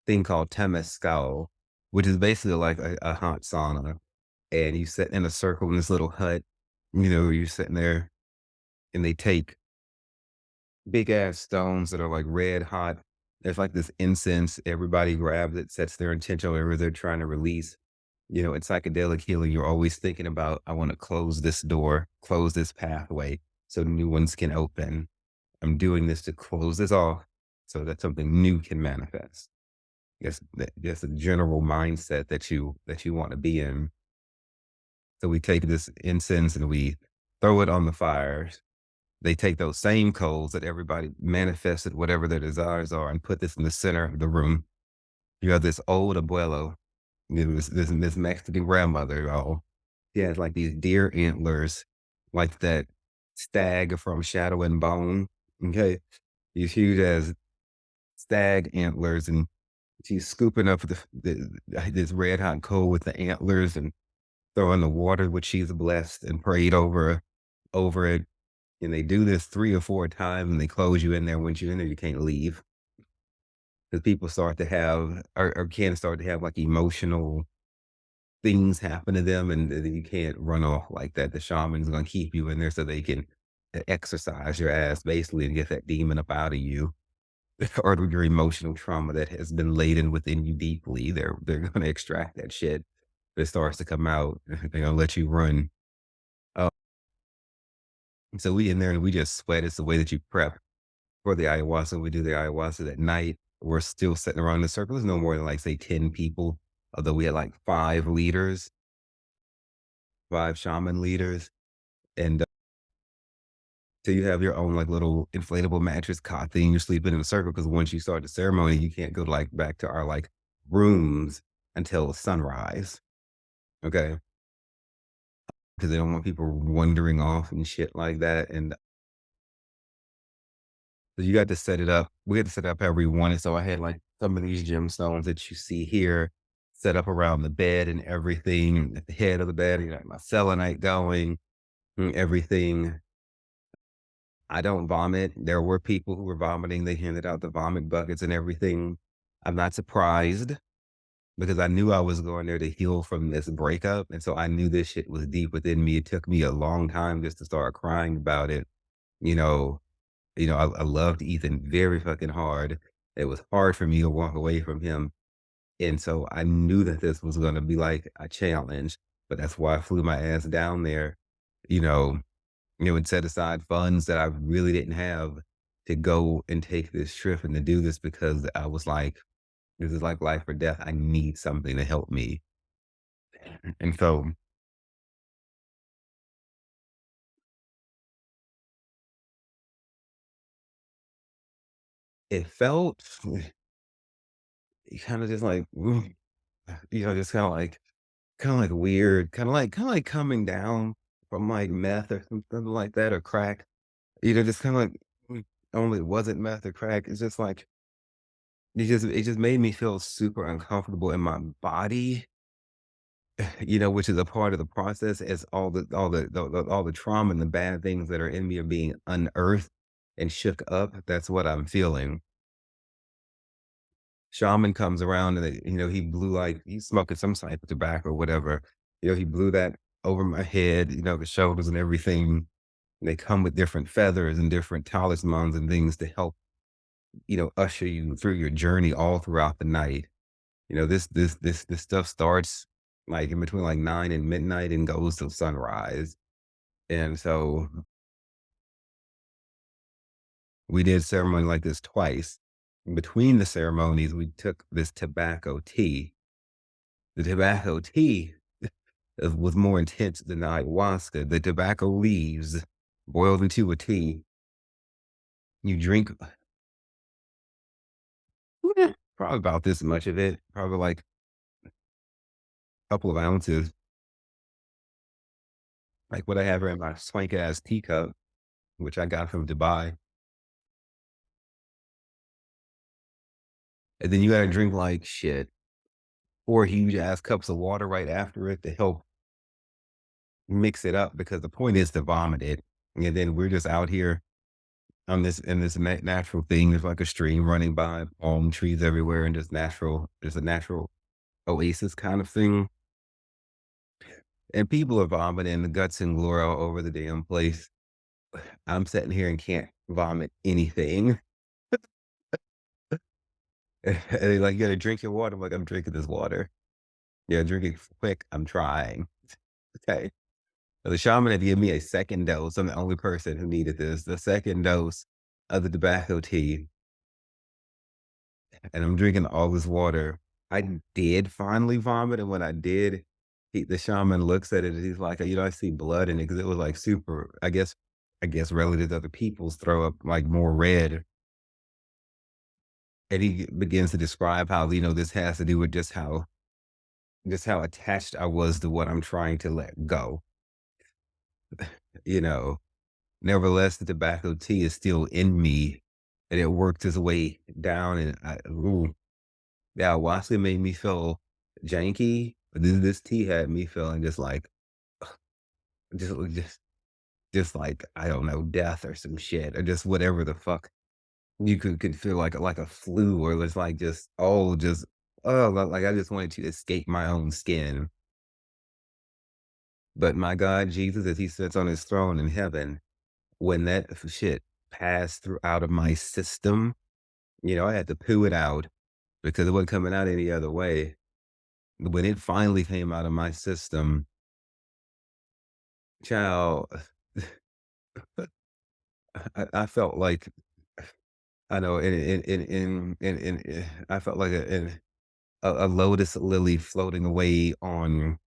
thing called temescal, which is basically like a hot sauna. And you sit in a circle in this little hut, you're sitting there and they take big ass stones that are like red hot. There's like this incense. Everybody grabs it, sets their intention, whatever they're trying to release. In psychedelic healing, you're always thinking about, I want to close this door, close this pathway so new ones can open. I'm doing this to close this off so that something new can manifest. Yes, that's a general mindset that you want to be in. So we take this incense and we throw it on the fires. They take those same coals that everybody manifested, whatever their desires are, and put this in the center of the room. You have this old abuelo, this Mexican grandmother. Oh, she has like these deer antlers, like that stag from Shadow and Bone. Okay, these huge as stag antlers, and she's scooping up this red hot coal with the antlers and throwing the water which she's blessed and prayed over it. And they do this 3 or 4 times, and they close you in there. Once you're in there, you can't leave because people start to have or can start to have, like, emotional things happen to them, and then you can't run off like that. The shaman's gonna keep you in there so they can exercise your ass, basically, and get that demon up out of you or your emotional trauma that has been laden within you deeply. They're gonna extract that shit. If it starts to come out, they're gonna let you run. Uh, so we in there, and we just sweat. It's the way that you prep for the ayahuasca. We do the ayahuasca at night. We're still sitting around in a circle. There's no more than like say 10 people, although we had like 5 leaders, 5 shaman leaders. And so you have your own like little inflatable mattress cot thing. You're sleeping in a circle because once you start the ceremony, you can't go like back to our like rooms until sunrise. Okay. Because they don't want people wandering off and shit like that. And so you got to set it up. We had to set up however we wanted. So I had like some of these gemstones that you see here set up around the bed and everything at the head of the bed. My selenite going and everything. I don't vomit. There were people who were vomiting. They handed out the vomit buckets and everything. I'm not surprised because I knew I was going there to heal from this breakup. And so I knew this shit was deep within me. It took me a long time just to start crying about it. You know, I loved Ethan very fucking hard. It was hard for me to walk away from him. And so I knew that this was going to be like a challenge, but that's why I flew my ass down there, you know, and set aside funds that I really didn't have to go and take this trip and to do this because I was like, this is like life or death. I need something to help me. And so it felt kind of just like, just kind of like weird, kind of like coming down from like meth or something like that or crack. Just kinda like only it wasn't meth or crack. It's just like it just made me feel super uncomfortable in my body, which is a part of the process as all the trauma and the bad things that are in me are being unearthed and shook up. That's what I'm feeling. Shaman comes around and, he blew like he's smoking some type of tobacco or whatever. He blew that over my head, the shoulders and everything. They come with different feathers and different talismans and things to help, usher you through your journey all throughout the night. This stuff starts like in between like 9 and midnight and goes till sunrise. And so we did ceremony like this twice. In between the ceremonies, we took this tobacco tea. The tobacco tea was more intense than the ayahuasca. The tobacco leaves boiled into a tea. You drink probably about this much of it, probably like a couple of ounces. like what I have in my swank ass teacup, which I got from Dubai. And then you gotta drink like shit, 4 huge ass cups of water right after it to help mix it up because the point is to vomit it. And then we're just out here on this in this natural thing. There's like a stream running by, palm trees everywhere, and just natural. There's a natural oasis kind of thing. And people are vomiting the guts and glory all over the damn place. I'm sitting here and can't vomit anything. And they're like, you gotta drink your water. I'm like, I'm drinking this water. Yeah, drink it quick. I'm trying. Okay. The shaman had given me a second dose. I'm the only person who needed this. The second dose of the tobacco tea, and I'm drinking all this water. I did finally vomit, and when I did, the shaman looks at it and he's like, I see blood in it because it was like super. I guess relative to other people's throw up like more red, and he begins to describe how this has to do with just how attached I was to what I'm trying to let go. You know, Nevertheless, the tobacco tea is still in me, and it worked its way down, and the ayahuasca made me feel janky, but this tea had me feeling just like just just like, I don't know, death or some shit, or just whatever the fuck you could feel like a flu, or it's like like I just wanted to escape my own skin. But my God, Jesus, as he sits on his throne in heaven, when that shit passed through out of my system, I had to poo it out because it wasn't coming out any other way. When it finally came out of my system, child, I felt like I know I felt like a lotus lily floating away on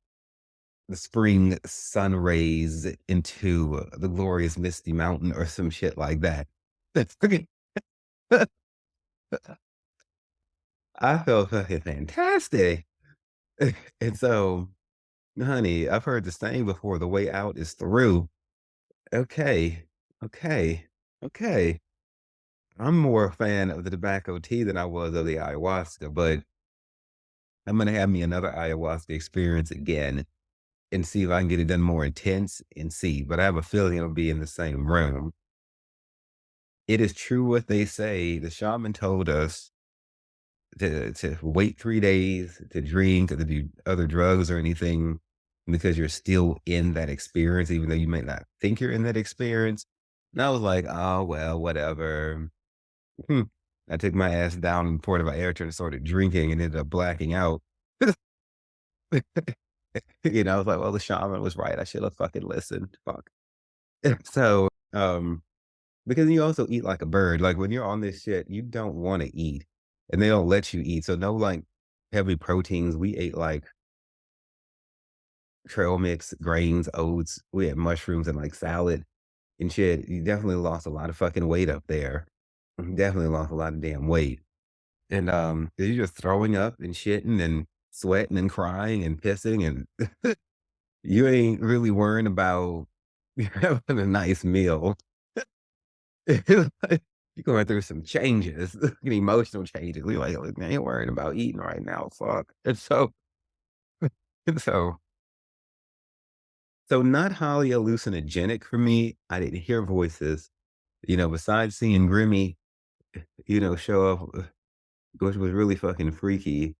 the spring sun rays into the glorious misty mountain or some shit like that. That's fucking I felt fucking fantastic. And so, honey, I've heard the saying before, the way out is through. Okay, okay, okay. I'm more a fan of the tobacco tea than I was of the ayahuasca, but I'm gonna have me another ayahuasca experience again and see if I can get it done more intense and see. But I have a feeling it'll be in the same room. It is true what they say. The shaman told us to wait 3 days to drink or to do other drugs or anything because you're still in that experience, even though you may not think you're in that experience. And I was like, oh well, whatever. Hmm. I took my ass down in Puerto Vallarta and started drinking and ended up blacking out. I was like, well, the shaman was right. I should have fucking listened. Fuck. So, because you also eat like a bird. Like when you're on this shit, you don't want to eat and they don't let you eat. So no like heavy proteins. We ate like trail mix, grains, oats. We had mushrooms and like salad and shit. You definitely lost a lot of fucking weight up there. Definitely lost a lot of damn weight. And, you're just throwing up and shitting and sweating and crying and pissing, and you ain't really worrying about having a nice meal. You're going through some changes, emotional changes. You're like, "Look, I ain't worrying about eating right now, fuck." And so and so not highly hallucinogenic for me. I didn't hear voices, besides seeing Grimmy, show up, which was really fucking freaky.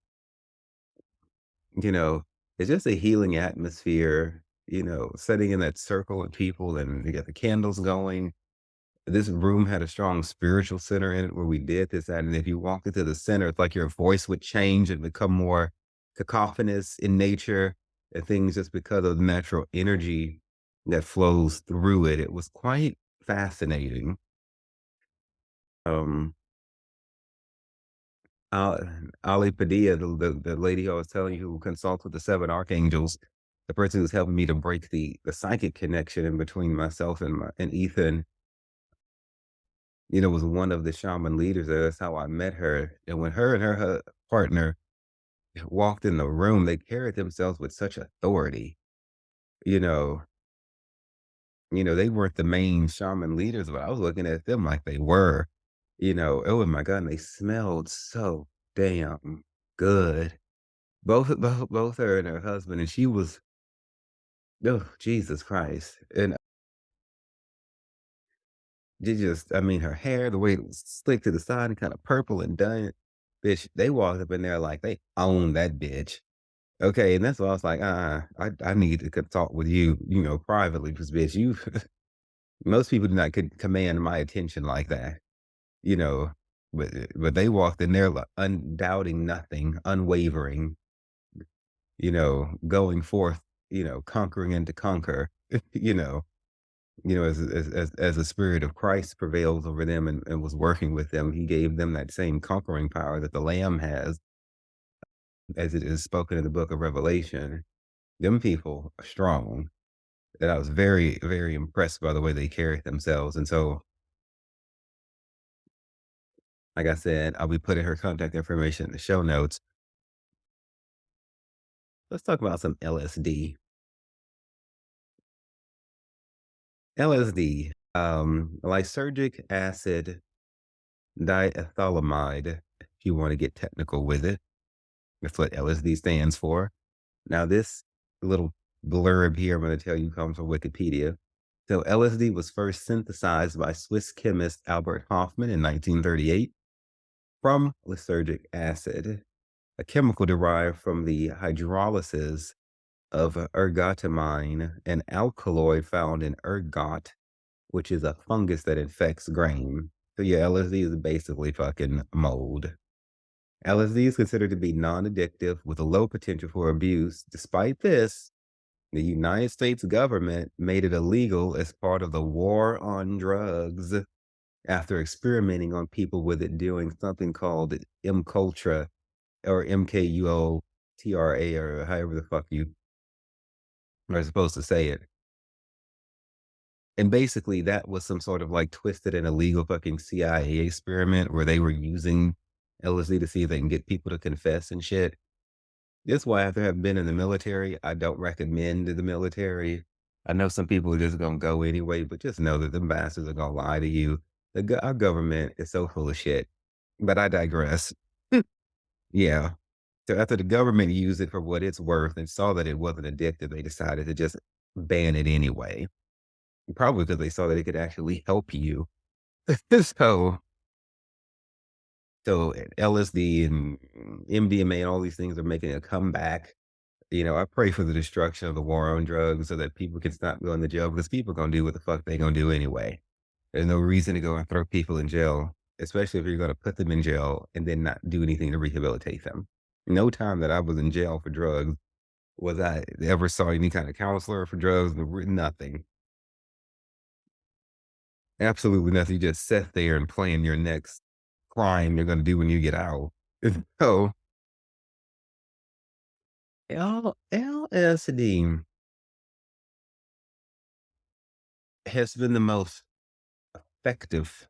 You know, it's just a healing atmosphere, sitting in that circle of people and you got the candles going. This room had a strong spiritual center in it where we did this at. And if you walk into the center, it's like your voice would change and become more cacophonous in nature and things just because of the natural energy that flows through it. It was quite fascinating. Um, Al Ali Padilla, the lady I was telling you who consults with the 7 archangels, the person who's helping me to break the psychic connection in between myself and Ethan, was one of the shaman leaders there. That's how I met her. And when her and her partner walked in the room, they carried themselves with such authority, you know. They weren't the main shaman leaders, but I was looking at them like they were. Oh my god, and they smelled so damn good. Both her and her husband, and she was, oh, Jesus Christ. And I mean, her hair, the way it was slicked to the side and kind of purple and done. Bitch, they walked up in there like they own that bitch. Okay, and that's why I was like, I need to consult with you, privately, because bitch, you most people do not command my attention like that, you know. But they walked in there like undoubting nothing, unwavering, going forth, conquering and to conquer, you know, as the spirit of Christ prevails over them and was working with them, he gave them that same conquering power that the Lamb has, as it is spoken in the book of Revelation. Them people are strong. And I was very, very impressed by the way they carried themselves. And so, like I said, I'll be putting her contact information in the show notes. Let's talk about some LSD. LSD, lysergic acid diethylamide, if you want to get technical with it. That's what LSD stands for. Now, this little blurb here I'm going to tell you comes from Wikipedia. So, LSD was first synthesized by Swiss chemist Albert Hofmann in 1938 from lysergic acid, a chemical derived from the hydrolysis of ergotamine, an alkaloid found in ergot, which is a fungus that infects grain. So, yeah, LSD is basically fucking mold. LSD is considered to be non-addictive with a low potential for abuse. Despite this, the United States government made it illegal as part of the war on drugs after experimenting on people with it doing something called MKUltra or MKUOTRA or however the fuck you are supposed to say it. And basically, that was some sort of like twisted and illegal fucking CIA experiment where they were using LSD to see if they can get people to confess and shit. That's why after having been in the military, I don't recommend the military. I know some people are just gonna go anyway, but just know that the bastards are gonna lie to you. Our government is so full of shit. But I digress. Yeah. So after the government used it for what it's worth and saw that it wasn't addictive, they decided to just ban it anyway. Probably because they saw that it could actually help you. so so LSD and MDMA and all these things are making a comeback. I pray for the destruction of the war on drugs so that people can stop going to jail because people gonna do what the fuck they gonna do anyway. There's no reason to go and throw people in jail, especially if you're gonna put them in jail and then not do anything to rehabilitate them. No time that I was in jail for drugs was I ever saw any kind of counselor for drugs, nothing. Absolutely nothing. You just sit there and plan your next crime you're gonna do when you get out. So, LSD has been the most effective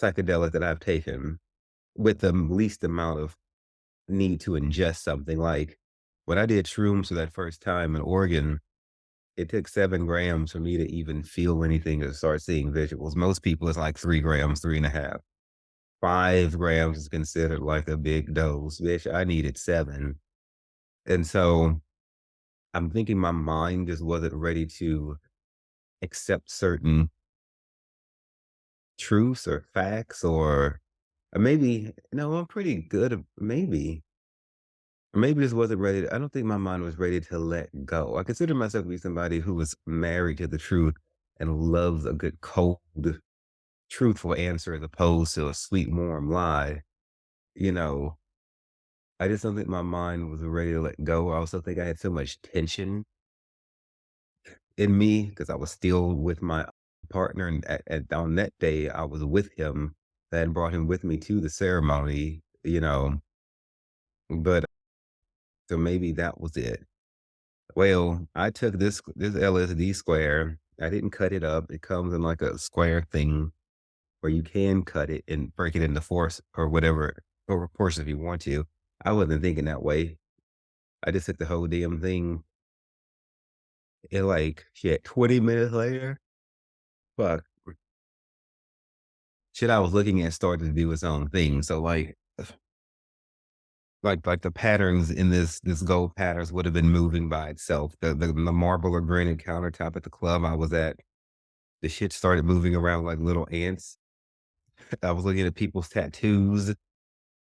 psychedelic that I've taken with the least amount of need to ingest something. Like when I did shrooms for that first time in Oregon, it took 7 grams for me to even feel anything or start seeing visuals. Most people, it's like 3 grams, 3.5. 5 grams is considered like a big dose. Bitch, I needed 7. And so I'm thinking my mind just wasn't ready to accept certain truths or facts or maybe, no, I'm pretty good. Maybe this wasn't ready. I don't think my mind was ready to let go. I consider myself to be somebody who was married to the truth and loves a good, cold, truthful answer as opposed to a sweet, warm lie. You know, I just don't think my mind was ready to let go. I also think I had so much tension in me because I was still with my partner. And on that day, I was with him. That had brought him with me to the ceremony. But so maybe that was it. Well, I took this LSD square. I didn't cut it up. It comes in like a square thing where you can cut it and break it into force or whatever, or portion if you want to. I wasn't thinking that way. I just took the whole damn thing. It like shit. 20 minutes later. fuck, shit I was looking at started to do its own thing. So like the patterns in this gold patterns would have been moving by itself. The marble or granite countertop at the club I was at, the shit started moving around like little ants. I was looking at people's tattoos,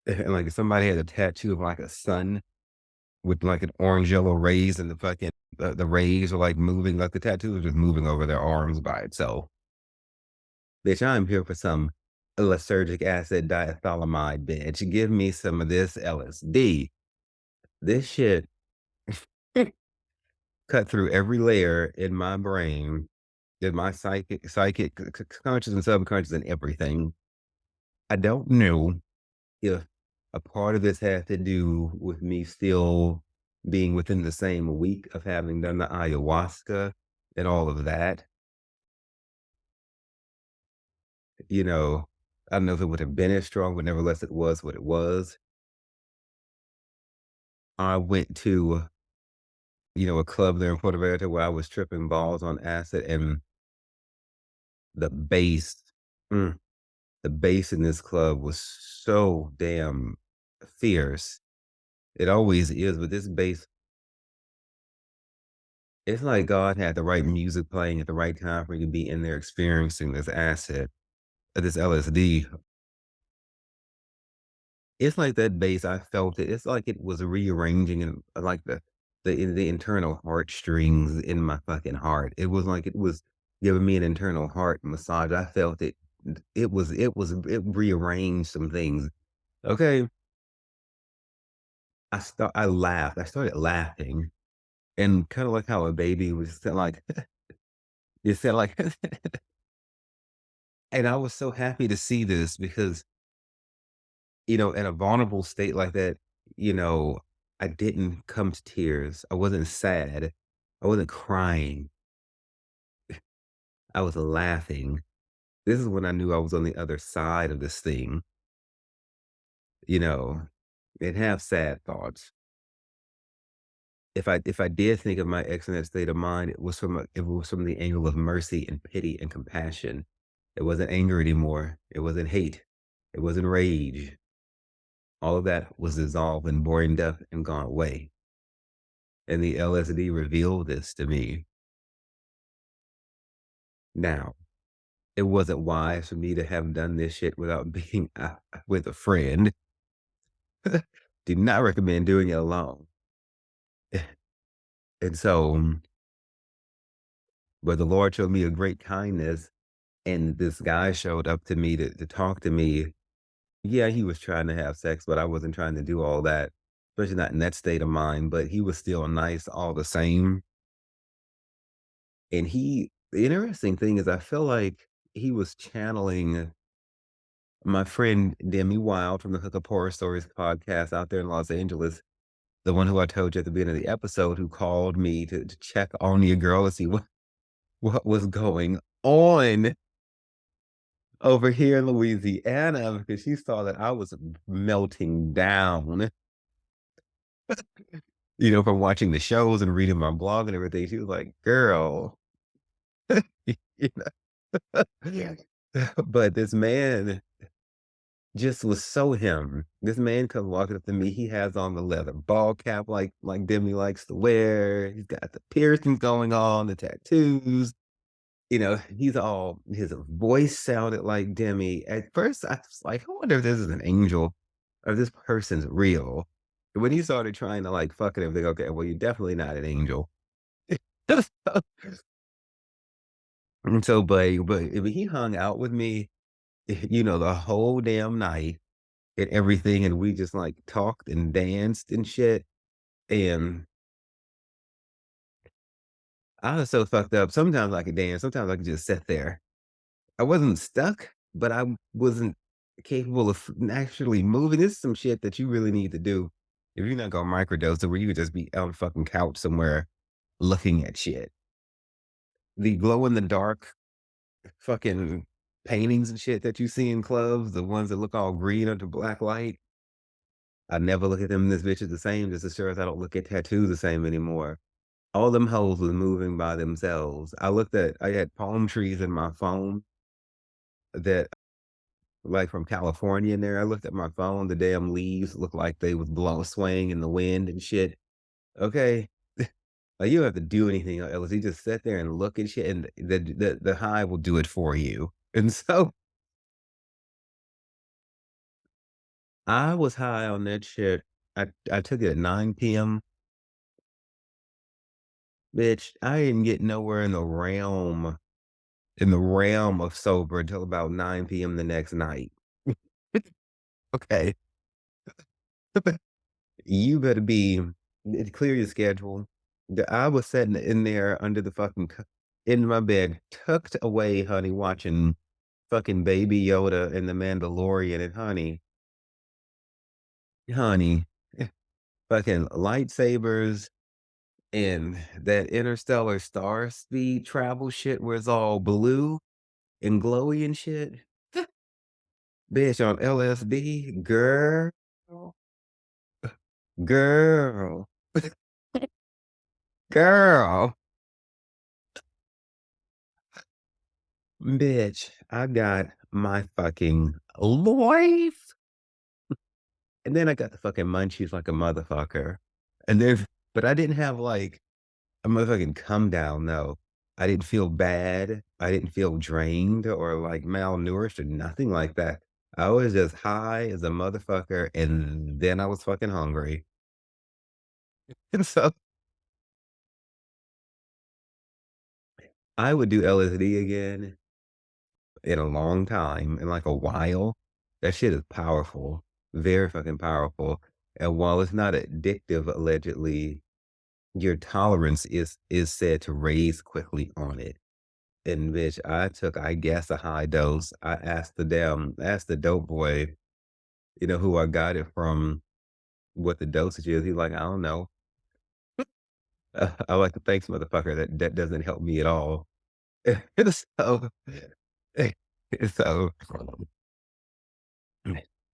and like somebody had a tattoo of like a sun with like an orange yellow rays, and the fucking the rays are like moving, like the tattoo is just moving over their arms by itself. Bitch, I'm here for some lysergic acid diethylamide, bitch. Give me some of this LSD. This shit cut through every layer in my brain, in my psychic, conscious and subconscious and everything. I don't know if a part of this had to do with me still being within the same week of having done the ayahuasca and all of that. You know, I don't know if it would have been as strong, but nevertheless, it was what it was. I went to, a club there in Puerto Vallarta where I was tripping balls on acid, and the bass, mm, the bass in this club was so damn fierce. It always is, but this bass, it's like God had the right music playing at the right time for you to be in there experiencing this acid, this LSD. It's like that bass, I felt it. It's like it was rearranging and like the internal heartstrings in my fucking heart. It was like it was giving me an internal heart massage. I felt it. It rearranged some things. Okay. I laughed. I started laughing, and kind of like how a baby was like you said like and I was so happy to see this because, in a vulnerable state like that, you know, I didn't come to tears. I wasn't sad. I wasn't crying. I was laughing. This is when I knew I was on the other side of this thing, you know, and have sad thoughts. If I did think of my ex in that state of mind, it was from the angle of mercy and pity and compassion. It wasn't anger anymore. It wasn't hate. It wasn't rage. All of that was dissolved and boring death and gone away. And the LSD revealed this to me. Now, it wasn't wise for me to have done this shit without being with a friend. Do not recommend doing it alone. And so, but the Lord showed me a great kindness, and this guy showed up to me to talk to me. Yeah, he was trying to have sex, but I wasn't trying to do all that, especially not in that state of mind. But he was still nice all the same. And the interesting thing is, I feel like he was channeling my friend Demi Wild from the Hookup Horror Stories podcast out there in Los Angeles, the one who I told you at the beginning of the episode, who called me to check on your girl to see what was going on over here in Louisiana because she saw that I was melting down, from watching the shows and reading my blog and everything. She was like, "Girl," you know? Yeah. But this man just was so him. This man comes walking up to me. He has on the leather ball cap like Demi likes to wear. He's got the piercings going on, the tattoos. His voice sounded like Demi. At first, I was like, I wonder if this is an angel or if this person's real. When he started trying to like fuck it, everything, okay, well, you're definitely not an angel. And so, but he hung out with me, the whole damn night and everything, and we just like talked and danced and shit. And I was so fucked up. Sometimes I could dance, sometimes I could just sit there. I wasn't stuck, but I wasn't capable of actually moving. This is some shit that you really need to do if you're not gonna microdose it, where you could just be on a fucking couch somewhere looking at shit. The glow in the dark fucking paintings and shit that you see in clubs, the ones that look all green under black light, I never look at them. This bitch is the same, just as sure as I don't look at tattoos the same anymore. all them hoes was moving by themselves. I had palm trees in my phone that like from California in there. I looked at my phone, the damn leaves looked like they was swaying in the wind and shit. Okay. Like, you don't have to do anything else. You just sit there and look at shit, and the high will do it for you. And so I was high on that shit. I took it at 9 p.m. Bitch, I didn't get nowhere in the realm of sober until about 9 p.m. the next night. Okay. You better be clear your schedule. I was sitting in there under the in my bed, tucked away, honey, watching fucking Baby Yoda and the Mandalorian, and honey, fucking lightsabers and that interstellar star speed travel shit where it's all blue and glowy and shit. Bitch on LSD, girl, girl, bitch. I got my fucking life, and then I got the fucking munchies like a motherfucker, and then, but I didn't have like a motherfucking come down, no. I didn't feel bad. I didn't feel drained or, like, malnourished or nothing like that. I was just high as a motherfucker, and then I was fucking hungry. And so, I would do LSD again in a long time, in, like, a while. That shit is powerful, very fucking powerful, and while it's not addictive, allegedly, your tolerance is said to raise quickly on it. In which I took, I guess, a high dose. Asked the dope boy, who I got it from, what the dosage is. He's like, "I don't know." I like to thanks, motherfucker, that doesn't help me at all. And so and so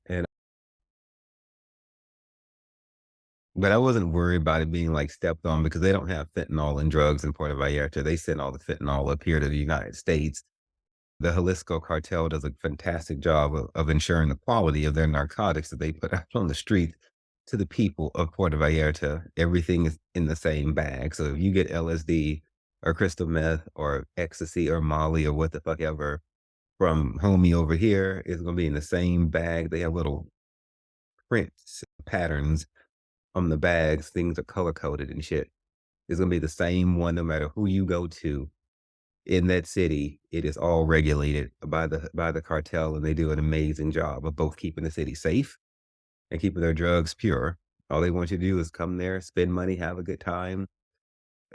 and but I wasn't worried about it being, like, stepped on because they don't have fentanyl and drugs in Puerto Vallarta. They send all the fentanyl up here to the United States. The Jalisco cartel does a fantastic job of ensuring the quality of their narcotics that they put out on the street to the people of Puerto Vallarta. Everything is in the same bag. So if you get LSD or crystal meth or ecstasy or Molly or what the fuck ever from homie over here, it's gonna be in the same bag. They have little prints, patterns on the bags. Things are color coded and shit. It's gonna be the same one no matter who you go to in that city. It is all regulated by the cartel, and they do an amazing job of both keeping the city safe and keeping their drugs pure. All they want you to do is come there, spend money, have a good time,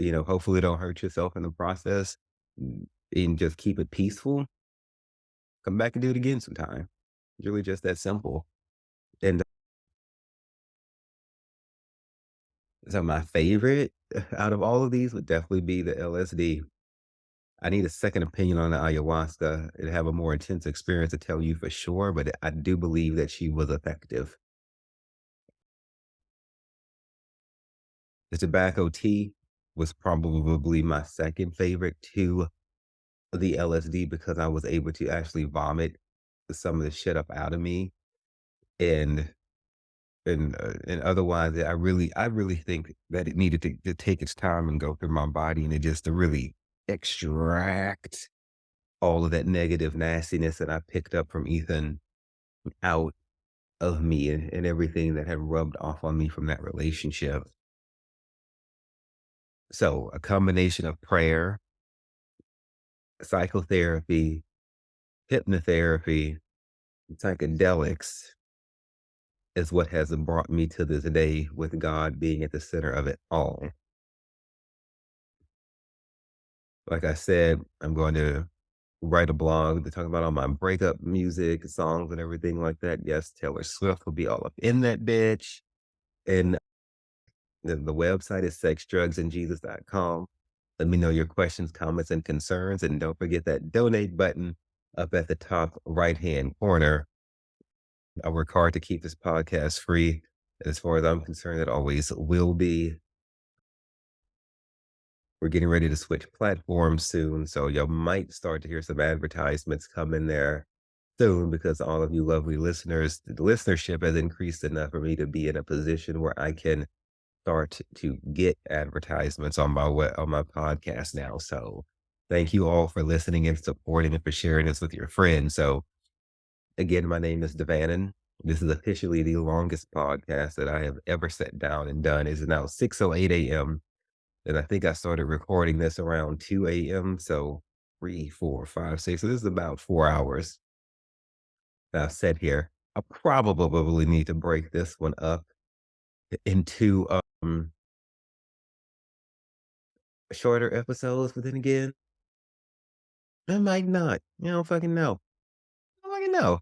hopefully don't hurt yourself in the process, and just keep it peaceful. Come back and do it again sometime. It's really just that simple. And so my favorite out of all of these would definitely be the LSD. I need a second opinion on the ayahuasca and have a more intense experience to tell you for sure, but I do believe that she was effective. The tobacco tea was probably my second favorite to the LSD because I was able to actually vomit some of the shit up out of me, and and otherwise, I really think that it needed to take its time and go through my body, and it just to really extract all of that negative nastiness that I picked up from Ethan out of me, and everything that had rubbed off on me from that relationship. So, a combination of prayer, psychotherapy, hypnotherapy, psychedelics is what has brought me to this day with God being at the center of it all. Like I said, I'm going to write a blog to talk about all my breakup music, songs, and everything like that. Yes, Taylor Swift will be all up in that bitch. And the website is sexdrugsandjesus.com. Let me know your questions, comments, and concerns. And don't forget that donate button up at the top right hand corner. I work hard to keep this podcast free. As far as I'm concerned, it always will be. we're getting ready to switch platforms soon, so you might start to hear some advertisements come in there soon because all of you lovely listeners, the listenership has increased enough for me to be in a position where I can start to get advertisements on on my podcast now. So thank you all for listening and supporting and for sharing this with your friends. So again, my name is Devanin. This is officially the longest podcast that I have ever sat down and done. It's now 6:08 a.m. And I think I started recording this around 2 a.m. So 3, 4, 5, 6. So this is about 4 hours that I've sat here. I probably need to break this one up into shorter episodes, but then again, I might not. You don't fucking know. I don't fucking know.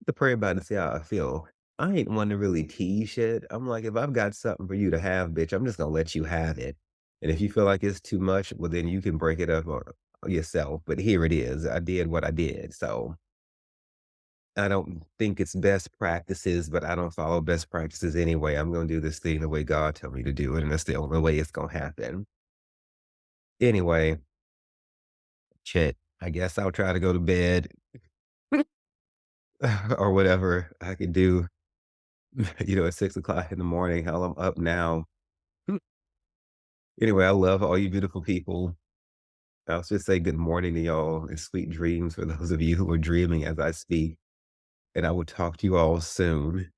To pray about it and see how I feel. I ain't one to really tease shit. I'm like, if I've got something for you to have, bitch, I'm just gonna let you have it. And if you feel like it's too much, well, then you can break it up or yourself. But here it is. I did what I did. So I don't think it's best practices, but I don't follow best practices anyway. I'm gonna do this thing the way God told me to do it, and that's the only way it's gonna happen. Anyway, shit. I guess I'll try to go to bed or whatever I can do, at 6 o'clock in the morning. Hell, I'm up now. Anyway, I love all you beautiful people. I'll just say good morning to y'all and sweet dreams for those of you who are dreaming as I speak. And I will talk to you all soon.